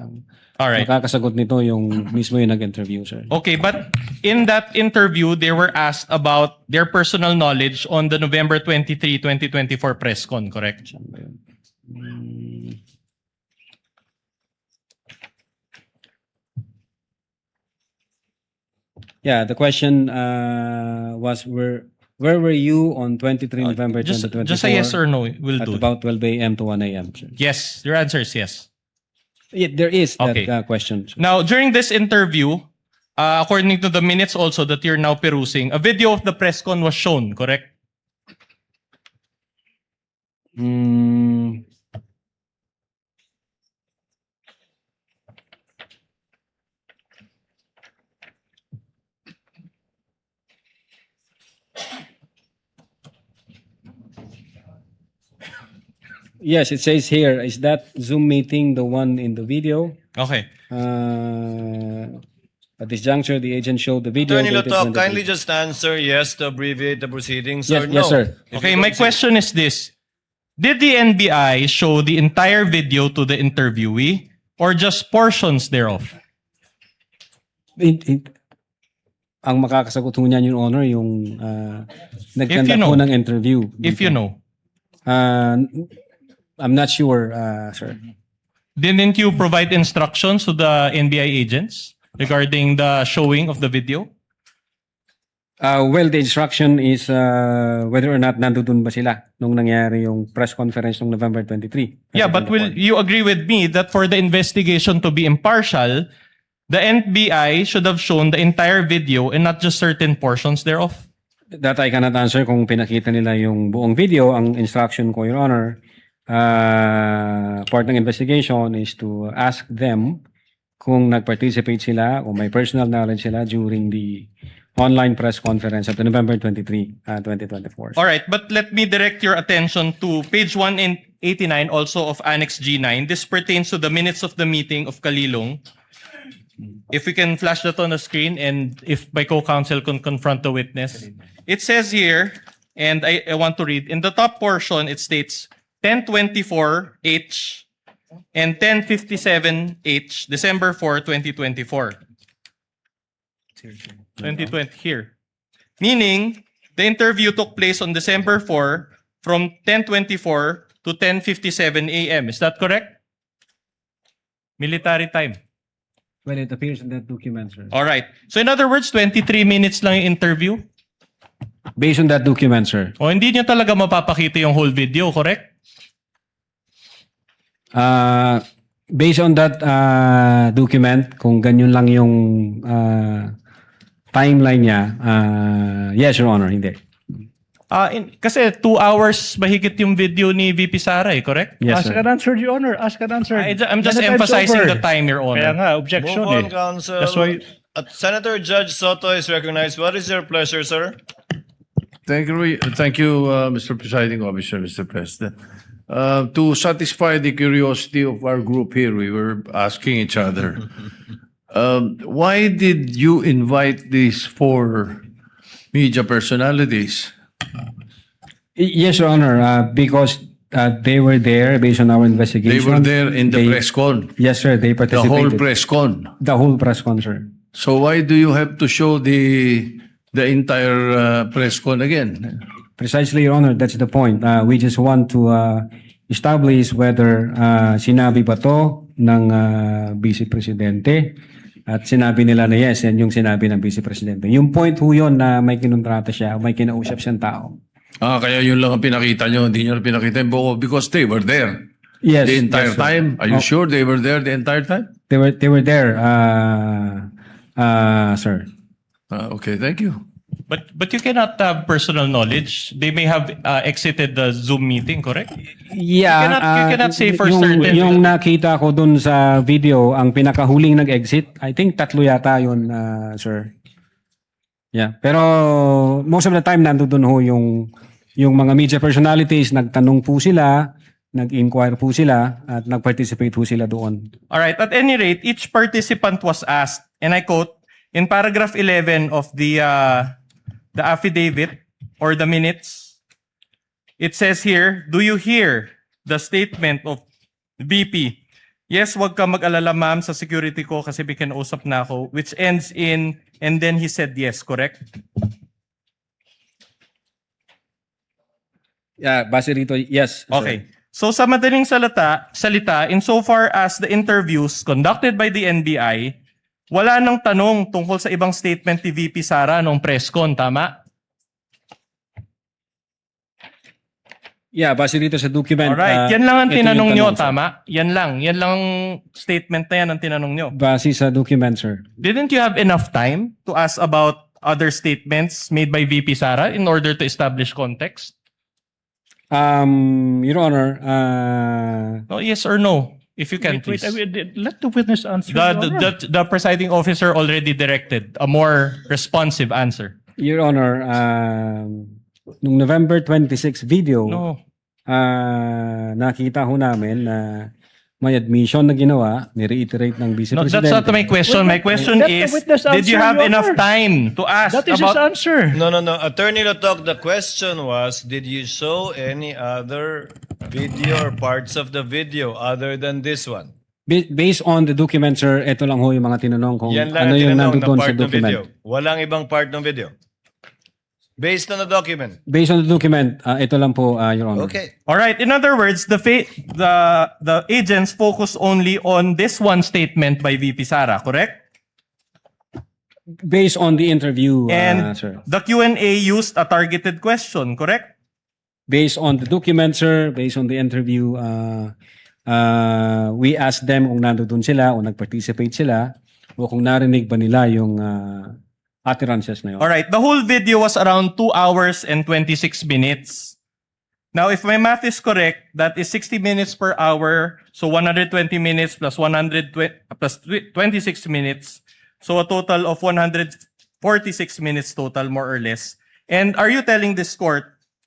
All right. Makakasagot nito yung mismo yung nag-interview, sir. Okay, but in that interview, they were asked about their personal knowledge on the November 23, 2024 press con, correct? Yeah, the question was where were you on 23 November 2024? Just a yes or no will at do. about 12 a.m. to 1 a.m. Sir. Yes, your answer is yes. Yeah, there is that Okay. question. Sir. Now, during this interview, according to the minutes also that you're now perusing, a video of the press con was shown, correct? Yes, it says here, is that Zoom meeting the one in the video? Okay. At this juncture, the agent showed the video. Attorney dated Lotop, 23. kindly just answer yes to abbreviate the proceedings Yes, or no. yes, sir. If Okay, you my don't question is this. Did the NBI show the entire video to the interviewee or just portions thereof? Ang makakasagot ho niyan, Your Honor, yung nagkanda you know. po ng interview. If you know. I'm not sure, sir. Didn't you provide instructions to the NBI agents regarding the showing of the video? Well, the instruction is whether or not nandun ba sila nung nangyari yung press conference nung November 23. Yeah, but will you agree with me that for the investigation to be impartial, the NBI should have shown the entire video and not just certain portions thereof? That I cannot answer kung pinakita nila yung buong video. Ang instruction ko, Your Honor, part ng investigation is to ask them kung nag-participate sila o may personal knowledge sila during the online press conference of the November 23, 2024. All right, but let me direct your attention to page 189 also of Annex G9. This pertains to the minutes of the meeting of Kalilong. If we can flash that on the screen and if my co-counsel can confront the witness. It says here, and I want to read, in the top portion it states 1024H and 1057H, December 4, 2024. 2020 here. Meaning, the interview took place on December 4 from 10:24 to 10:57 a.m. Is that correct? Military time. Well, it appears in that document, sir. All right. So in other words, 23 minutes lang yung interview. Based on that document, sir. O hindi nyo talaga mapapakita yung whole video, correct? Based on that document, kung ganyan lang yung timeline niya, yes, Your Honor, hindi. Kasi 2 hours mahigit yung video ni VP Sara, correct? Yes, Ask sir. and answer, Your Honor. Ask and answer. I'm just Then the time's emphasizing over. the time, Your Kaya Honor. nga, objection Move on, eh. Counsel. That's why... Senator Judge Soto is recognized. What is your pleasure, sir? Thank you, Mr. Presiding Officer, Mr. President. To satisfy the curiosity of our group here, we were asking each other, why did you invite these 4 media personalities? Yes, Your Honor, because they were there based on our investigation. They were there in the press con, Yes, sir, they the participated. whole press con. The whole press con, sir. So why do you have to show the entire press con again? Precisely, Your Honor, that's the point. We just want to establish whether sinabi ba to ng Vice Presidente at sinabi nila na yes, yan yung sinabi ng Vice Presidente. Yung point ho yun na may kinontrata siya, may kinausap siyang tao. Kaya yun lang ang pinakita nyo, hindi nyo na pinakita yung buo because they were there Yes. the entire yes, sir. time. Are you sure they were there the entire time? They were there, sir. Okay, thank you. But you cannot have personal knowledge. They may have exited the Zoom meeting, correct? Yeah. You cannot say for yung, certain. Yung nakita ko dun sa video, ang pinakahuling nag-exit, I think 3 yata yun, sir. Yeah. Pero most of the time, nandun ho yung mga media personalities, nagtanong po sila, nag-inquire po sila, at nag-participate po sila doon. All right. At any rate, each participant was asked, and I quote, in paragraph 11 of the affidavit or the minutes, it says here, do you hear the statement of VP? Yes, wag ka mag-alala ma'am sa security ko kasi kinausap na ako, which ends in, and then he said yes, correct? Yeah, base rito, yes. sir. Okay. So sa madaling salita, insofar as the interviews conducted by the NBI, wala nang tanong tungkol sa ibang statement ni VP Sara noong press con, tama? Yeah, base rito sa document. Alright, yan lang ang ito yung tinanong nyo, tanong, sir. tama? Yan lang statement na yan ang tinanong nyo. Base sa document, sir. Didn't you have enough time to ask about other statements made by VP Sara in order to establish context? Your Honor, No, yes or no? If you can, Wait, please. let the witness answer. Your Honor. The presiding officer already directed a more responsive answer. Your Honor, nung November 26 video, No. nakita ho namin na may admission na ginawa, ni-reiterate ng Vice No, Presidente. that's not my question. My question Let the is, witness did you answer, have Your enough Honor. time to ask That is his about... answer. No. Attorney Lotok, the question was, did you show any other video or parts of the video other than this one? Based on the document, sir, ito lang ho yung mga tinanong kung Yan lang ano ang yung tinanong nandoon na sa part ng document. video. Walang ibang part ng video. Based on the document. Based on the document, ito lang po, Your Honor. Okay. All right. In other words, the agents focus only on this one statement by VP Sara, correct? Based on the interview, And sir. the Q&A used a targeted question, correct? Based on the document, sir, based on the interview, we asked them kung nandoon sila o nag-participate sila o kung narinig ba nila yung utterances na yun. All right. The whole video was around 2 hours and 26 minutes. Now, if my math is correct, that is 60 minutes per hour. So 120 minutes plus 26 minutes. So a total of 146 minutes total, more or less. And are you telling this court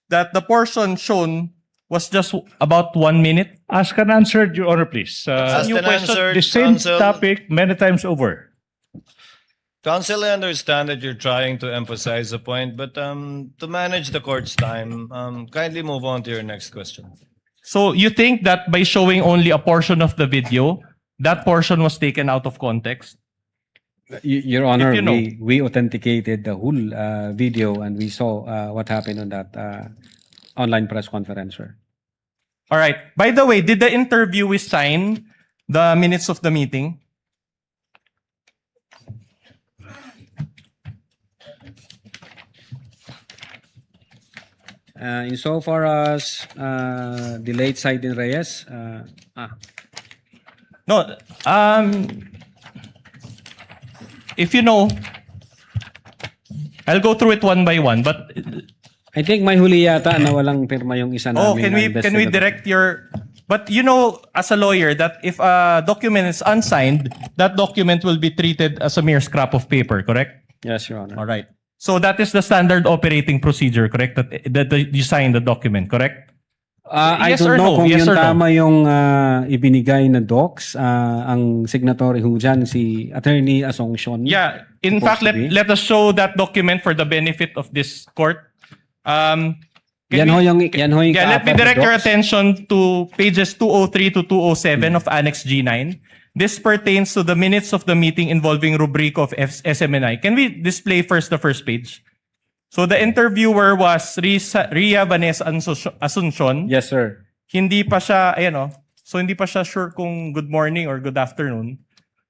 that the portion shown was just about 1 minute? Ask and answered, Your Honor, please. Asked and answered, The same counsel. topic many times over. Counsel, I understand that you're trying to emphasize a point, but to manage the court's time, kindly move on to your next question. So you think that by showing only a portion of the video, that portion was taken out of context? Your Honor, If you know. we authenticated the whole video and we saw what happened on that online press conference, sir. All right. By the way, did the interviewee sign the minutes of the meeting? Insofar as the late side in Reyes, No. If you know, I'll go through it one by one. But I think may huli yata na walang pirma yung isa namin. can we investigator. direct your? But you know, as a lawyer, that if a document is unsigned, that document will be treated as a mere scrap of paper. Correct? Yes, Your Honor. All right. So that is the standard operating procedure, correct? That you sign the document, correct? I Yes don't or know no? kung Yes yung or no? tama yung ibinigay na docs. Ang signatory ho dyan, si Attorney Asuncion. Yeah. In Supposed fact, to be. let us show that document for the benefit of this court. Yan ho yung Yeah, let me kaapat na direct your docs. attention to pages 203 to 207 of Annex G9. This pertains to the minutes of the meeting involving rubric of SMNI. Can we display first the first page? So the interviewer was Ria Vanessa Asuncion. Yes, sir. Hindi pa siya, ayan o. So hindi pa siya sure kung good morning or good afternoon.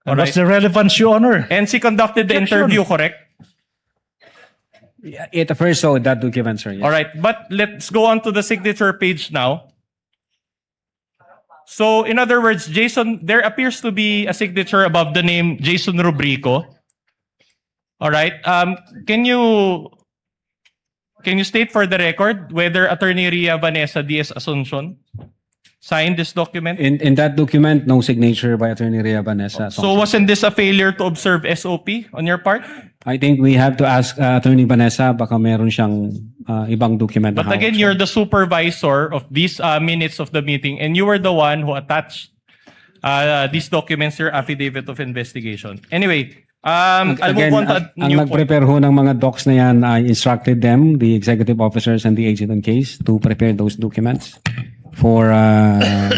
And what's the relevance, Your Honor? And she conducted the Objection. interview, correct? It first saw that document, sir. Yes. All right, but let's go on to the signature page now. So, in other words, Jason, there appears to be a signature above the name Jason Rubrico. All right. Can you state for the record whether Attorney Ria Vanessa Diaz Asuncion signed this document? In that document, no signature by Attorney Ria Vanessa. So, wasn't this a failure to observe SOP on your part? I think we have to ask Attorney Vanessa, baka meron siyang ibang document. But again, you're the supervisor of these minutes of the meeting, and you were the one who attached these documents to your affidavit of investigation. Anyway, I'll Again, move on to a ang new point. nag-prepare ho ng mga docs na yan, I instructed them, the executive officers and the agent on case, to prepare those documents for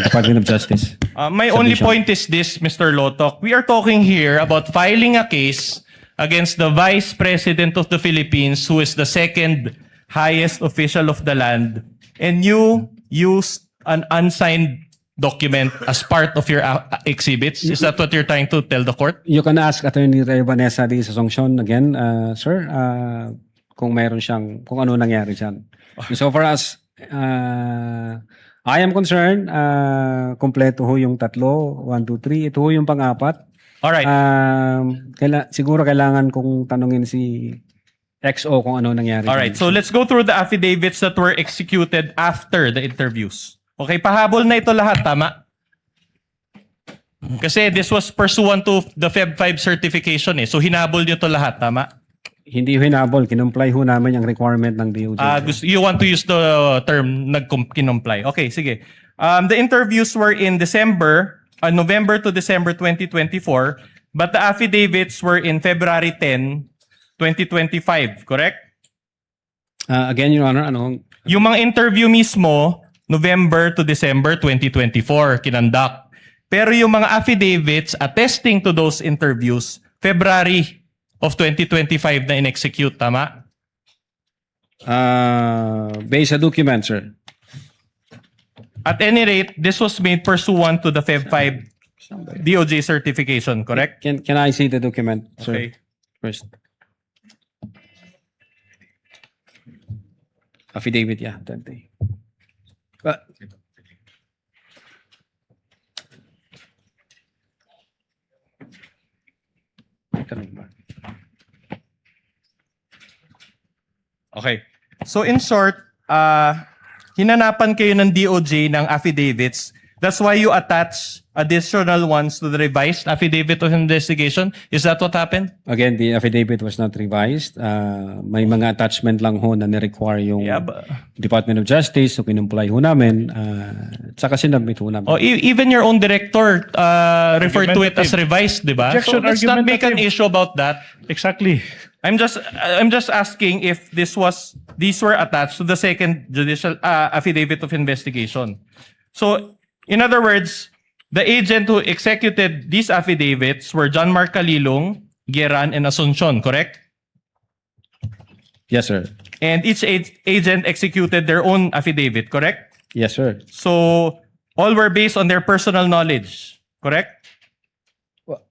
Department of Justice. My only submission. point is this, Mr. Lotok. We are talking here about filing a case against the Vice President of the Philippines, who is the second highest official of the land, and you used an unsigned document as part of your exhibits. Is that what you're trying to tell the court? You can ask Attorney Ria Vanessa Diaz Asuncion again, sir, kung meron siyang, kung ano nangyari dyan. So far as I am concerned, kompleto ho yung tatlo, 1, 2, 3. Ito ho yung pang-apat. All right. Siguro kailangan kong tanungin si XO kung ano nangyari. All right, so let's go through the affidavits that were executed after the interviews. Okay, pahabol na ito lahat, tama? Kasi this was pursuant to the Feb 5 certification eh. So hinabol nyo ito lahat, tama? Hindi ho hinabol, kinumply ho namin yung requirement ng DOJ. You want to use the term kinumply. Okay, sige. The interviews were in November to December 2024, but the affidavits were in February 10, 2025, correct? Again, Your Honor, ano? Yung mga interview mismo, November to December 2024, kinandak. Pero yung mga affidavits attesting to those interviews, February of 2025 na in-execute, tama? Based sa document, sir. At any rate, this was made pursuant to the Feb 5 DOJ certification, correct? Can I see the document, sir? Okay. First. Affidavit, yeah. 20. Okay. So in short, hinanapan kayo ng DOJ ng affidavits. That's why you attach additional ones to the revised affidavit of investigation. Is that what happened? Again, the affidavit was not revised. May mga attachment lang ho na ni-require yung Department of Justice, so kinumply ho namin, saka sinabit ho namin. Oh, even your own director referred to it as revised, di ba? So Objection, let's not make an argumentative. issue about that. Exactly. I'm just asking if these were attached to the second judicial affidavit of investigation. So, in other words, the agent who executed these affidavits were John Mark Calilong, Geran, and Asuncion, correct? Yes, sir. And each agent executed their own affidavit, correct? Yes, sir. So, all were based on their personal knowledge, correct?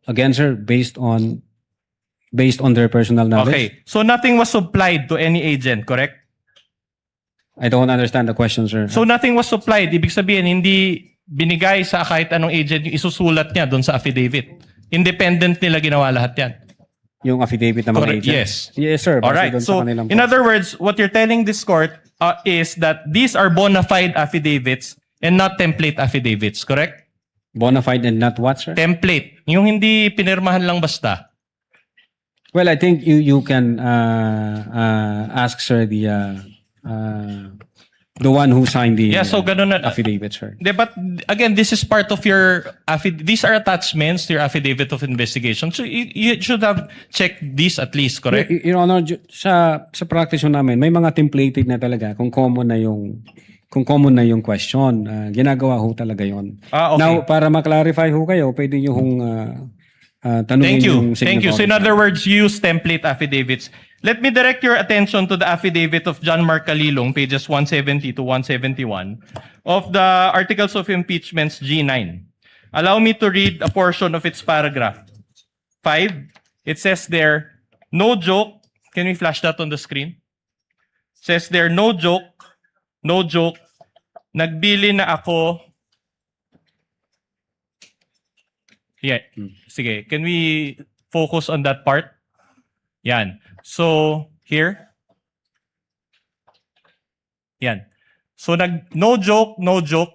Again, sir, based on their personal knowledge. Okay. So, nothing was supplied to any agent, correct? I don't understand the question, sir. So, nothing was supplied. Ibig sabihin, hindi binigay sa kahit anong agent yung isusulat niya doon sa affidavit. Independent nila ginawa lahat yan. Yung affidavit ng mga Correct. agent? Yes. Yes, sir. Base Alright. doon sa So, kanilang in other words, what you're telling this court is that these are bona fide affidavits and not template affidavits, correct? Bona fide and not what, sir? Template. Yung hindi pinirmahan lang basta. Well, I think you can ask, sir, the one who signed the So ganun na. affidavit, sir. But again, this is part of your these are attachments to your affidavit of investigation. So you should have checked these at least, correct? Your Honor, sa practice ho namin, may mga templated na talaga kung common na yung question. Ginagawa ho talaga yon. Okay. Now, para ma-clarify ho kayo, pwede nyo hong tanungin yung signatory. Thank you. So in other words, use template affidavits. Let me direct your attention to the affidavit of John Mark Calilong, pages 170 to 171, of the Articles of Impeachments G9. Allow me to read a portion of its paragraph. 5, it says there, no joke. Can we flash that on the screen? It says there, no joke, nagbili na ako. Yeah, sige. Can we focus on that part? Yan. So, here. Yan. So, no joke,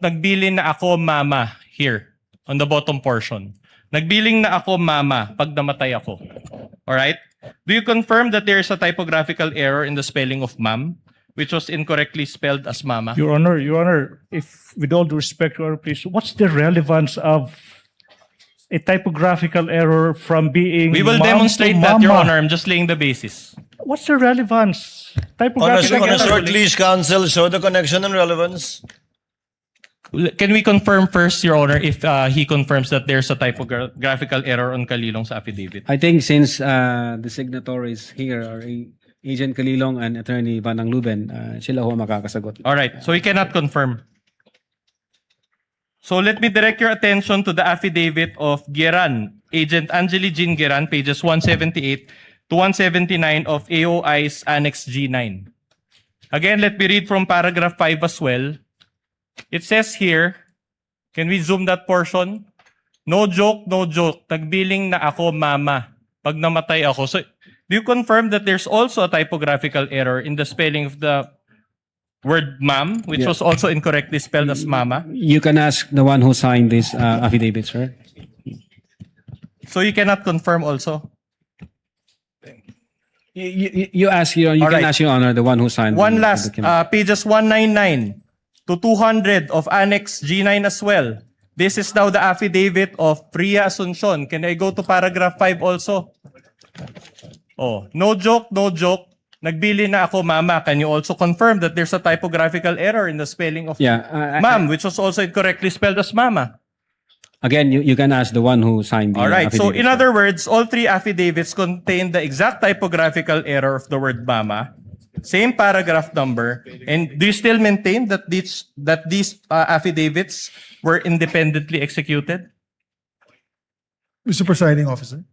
nagbili na ako mama. Here, on the bottom portion. Nagbiling na ako mama pag namatay ako. Alright? Do you confirm that there is a typographical error in the spelling of ma'am, which was incorrectly spelled as mama? Your Honor, if with all due respect, Your Honor, please, what's the relevance of a typographical error from being We will mom demonstrate to that, Your mama? Honor. I'm just laying the basis. What's the relevance? On a Typographical short leash, counsel, show the connection and relevance. Can we confirm first, Your Honor, if he confirms that there's a typographical error on Calilong's affidavit? I think since the signatories here are Agent Calilong and Attorney Banang Luben, sila ho makakasagot. All right. So he cannot confirm. So let me direct your attention to the affidavit of Geran, Agent Angeli Jean Geran, pages 178 to 179 of AOI's Annex G9. Again, let me read from paragraph 5 as well. It says here, can we zoom that portion? No joke, nagbiling na ako mama pag namatay ako. So do you confirm that there's also a typographical error in the spelling of the word ma'am, which was also incorrectly spelled as mama? You can ask the one who signed this affidavit, sir. So you cannot confirm also? You ask, you can ask, Your Honor, the one who signed One the last, document. pages 199 to 200 of Annex G9 as well. This is now the affidavit of Priya Asuncion. Can I go to paragraph 5 also? Oh, no joke, nagbili na ako mama. Can you also confirm that there's a typographical error in the spelling of ma'am, which was also incorrectly spelled as mama? Again, you can ask the one who signed the All right. So affidavit, in sir. other words, all three affidavits contain the exact typographical error of the word mama. same paragraph number. And do you still maintain that these affidavits were independently executed? Mr. Presiding Officer.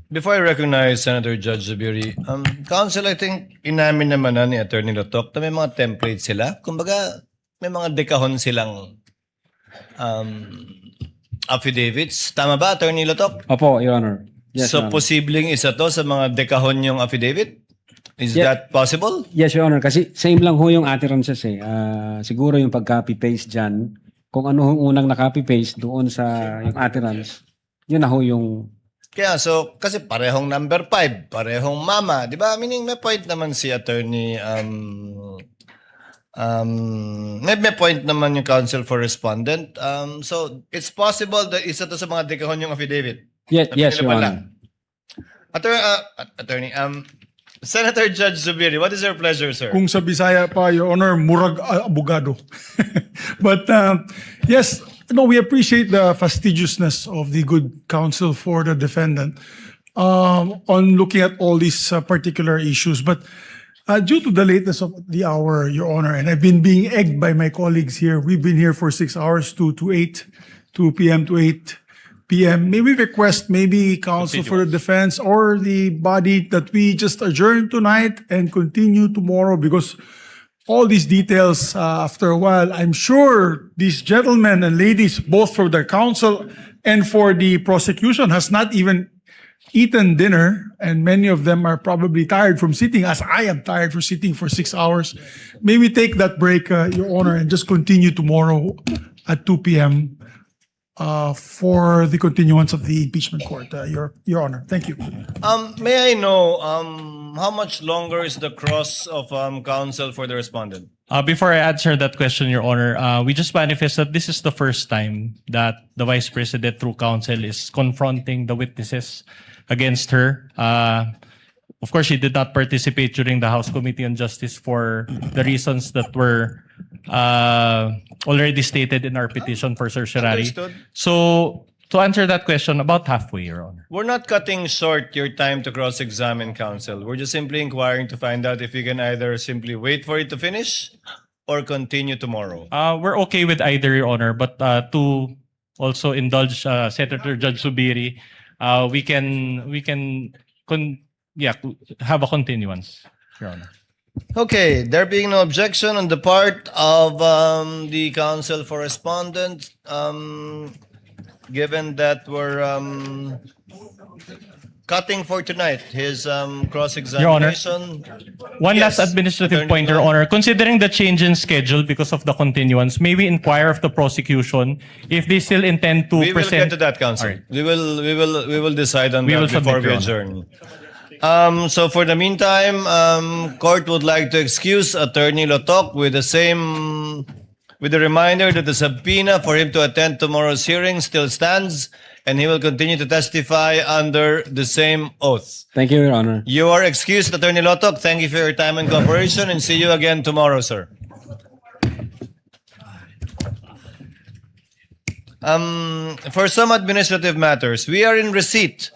Before I recognize Senator Judge Zubiri, Counsel, I think inamin naman na ni Attorney Lotok na may mga templates sila. Kumbaga, may mga dekahon silang affidavits. Tama ba, Attorney Lotok? Opo, Your Honor. Yes, So, Your Honor. posibleng isa to sa mga dekahon yung affidavit? Is Yeah. that possible? Yes, Your Honor. Kasi same lang ho yung utterances eh. Siguro yung pag-copy-paste dyan, kung ano yung unang na-copy-paste doon sa yung utterance, yun na ho yung... Kaya, so, kasi parehong number 5, parehong mama, di ba? Meaning, may point naman si Attorney, may point naman yung counsel for respondent. So, it's possible that isa to sa mga dekahon yung affidavit. Yes, yes, Your Available Honor. Attorney, Senator Judge Zubiri, what is your pleasure, sir? Kung sa Bisaya pa, Your Honor, murag abogado. But yes, no, we appreciate the fastidiousness of the good counsel for the defendant on looking at all these particular issues. But due to the lateness of the hour, Your Honor, and I've been being egged by my colleagues here, we've been here for 6 hours, 2 p.m. to 8 p.m. May we request maybe counsel for the defense or the body that we just adjourn tonight and continue tomorrow, because all these details, after a while, I'm sure these gentlemen and ladies, both for the counsel and for the prosecution, has not even eaten dinner, and many of them are probably tired from sitting, as I am tired for sitting for 6 hours. May we take that break, Your Honor, and just continue tomorrow at 2 p.m. For the continuance of the impeachment court, Your Honor. Thank you. May I know how much longer is the cross of counsel for the respondent? Before I answer that question, Your Honor, we just manifest that this is the first time that the Vice President through counsel is confronting the witnesses against her. Of course, she did not participate during the House Committee on Justice for the reasons that were already stated in our petition for certiorari. Understood. So, to answer that question, about halfway, Your Honor. We're not cutting short your time to cross-examine counsel. We're just simply inquiring to find out if you can either simply wait for it to finish or continue tomorrow. We're okay with either, Your Honor, but to also indulge Senator Judge Zubiri, we can have a continuance, Your Honor. Okay, there being no objection on the part of the counsel for respondent, given that we're cutting for tonight his cross-examination. One Yes, last administrative Attorney point, Your Go. Honor. Considering the change in schedule because of the continuance, may we inquire of the prosecution if they still intend to We will present... get to that, counsel. All right. We will decide on We will that before submit, we Your Honor. adjourn. So for the meantime, court would like to excuse Attorney Lotok with the reminder that the subpoena for him to attend tomorrow's hearing still stands, and he will continue to testify under the same oath. Thank you, Your Honor. You are excused, Attorney Lotok. Thank you for your time and cooperation, and see you again tomorrow, sir. For some administrative matters, we are in receipt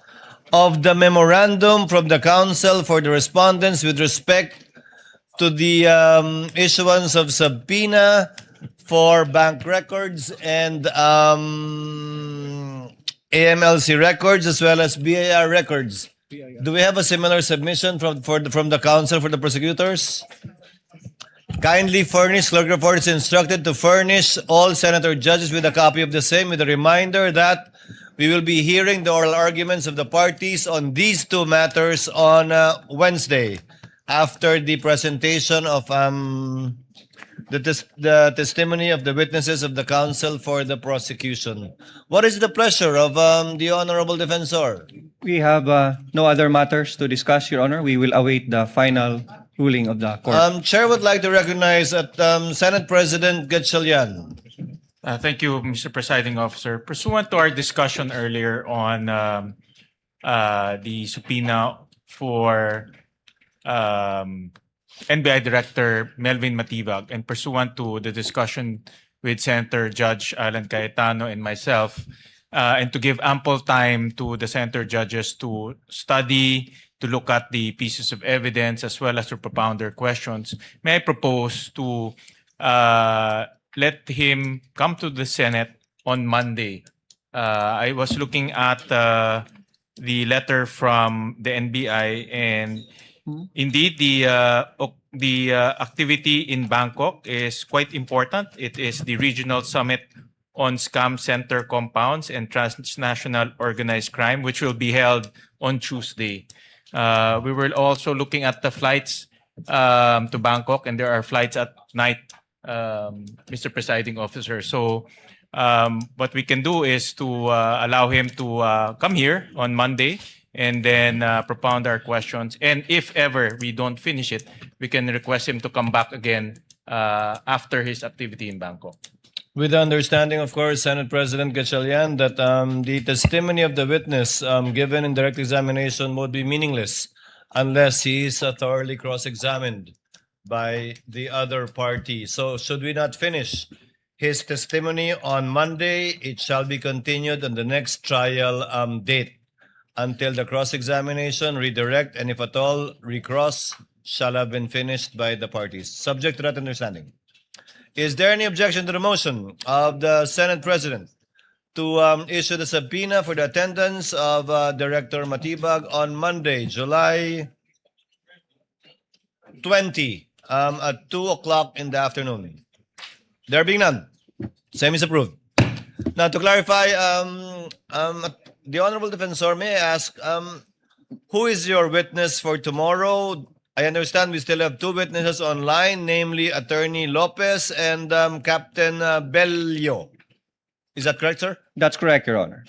of the memorandum from the counsel for the respondents with respect to the issuance of subpoena for bank records and AMLC records as well as BAR records. Do we have a similar submission from the counsel for the prosecutors? Kindly furnish, clerk report is instructed to furnish all senator judges with a copy of the same, with a reminder that we will be hearing the oral arguments of the parties on these two matters on Wednesday after the presentation of the testimony of the witnesses of the counsel for the prosecution. What is the pleasure of the honorable defensor? We have no other matters to discuss, Your Honor. We will await the final ruling of the court. Chair would like to recognize Senate President Gatchalian. Thank you, Mr. Presiding Officer. Pursuant to our discussion earlier on the subpoena for NBI Director Melvin Matibag, and pursuant to the discussion with Senator Judge Alan Cayetano and myself, and to give ample time to the Senator Judges to study to look at the pieces of evidence as well as to propound their questions, may I propose to let him come to the Senate on Monday. I was looking at the letter from the NBI, and indeed the activity in Bangkok is quite important. It is the regional summit on scam center compounds and transnational organized crime, which will be held on Tuesday. We were also looking at the flights to Bangkok, and there are flights at night, Mr. Presiding Officer. So what we can do is to allow him to come here on Monday and then propound our questions. And if ever we don't finish it, we can request him to come back again after his activity in Bangkok. With the understanding, of course, Senate President Gatchalian, that the testimony of the witness given in direct examination would be meaningless unless he is thoroughly cross-examined by the other party. So should we not finish his testimony on Monday, it shall be continued on the next trial date until the cross-examination, redirect, and if at all, recross shall have been finished by the parties. Subject to that understanding. Is there any objection to the motion of the Senate President to issue the subpoena for the attendance of Director Matibag on Monday, July 20 at 2 o'clock in the afternoon? There being none, same is approved. Now, to clarify, the Honorable Defensor, may I ask, who is your witness for tomorrow? I understand we still have two witnesses online, namely Attorney Lopez and Captain Bello. Is that correct, sir? That's correct, Your Honor.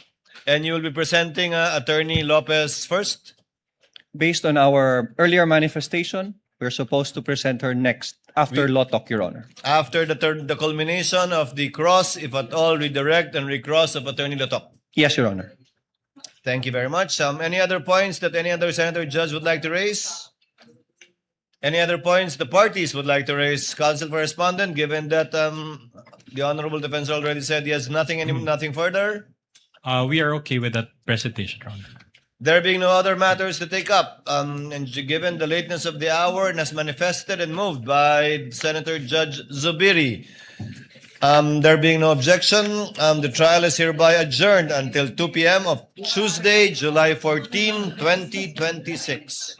And you will be presenting Attorney Lopez first? Based on our earlier manifestation, we're supposed to present her next after Lotok, Your Honor. After the culmination of the cross, if at all, redirect and recross of Attorney Lotok. Yes, Your Honor. Thank you very much. Any other points that any other senator judge would like to raise? Any other points the parties would like to raise? Counsel for Respondent, given that the Honorable Defensor already said he has nothing further? We are okay with that presentation, Your Honor. There being no other matters to take up, and given the lateness of the hour and as manifested and moved by Senator Judge Zubiri, there being no objection, the trial is hereby adjourned until 2 p.m. of Tuesday, July 14, 2026.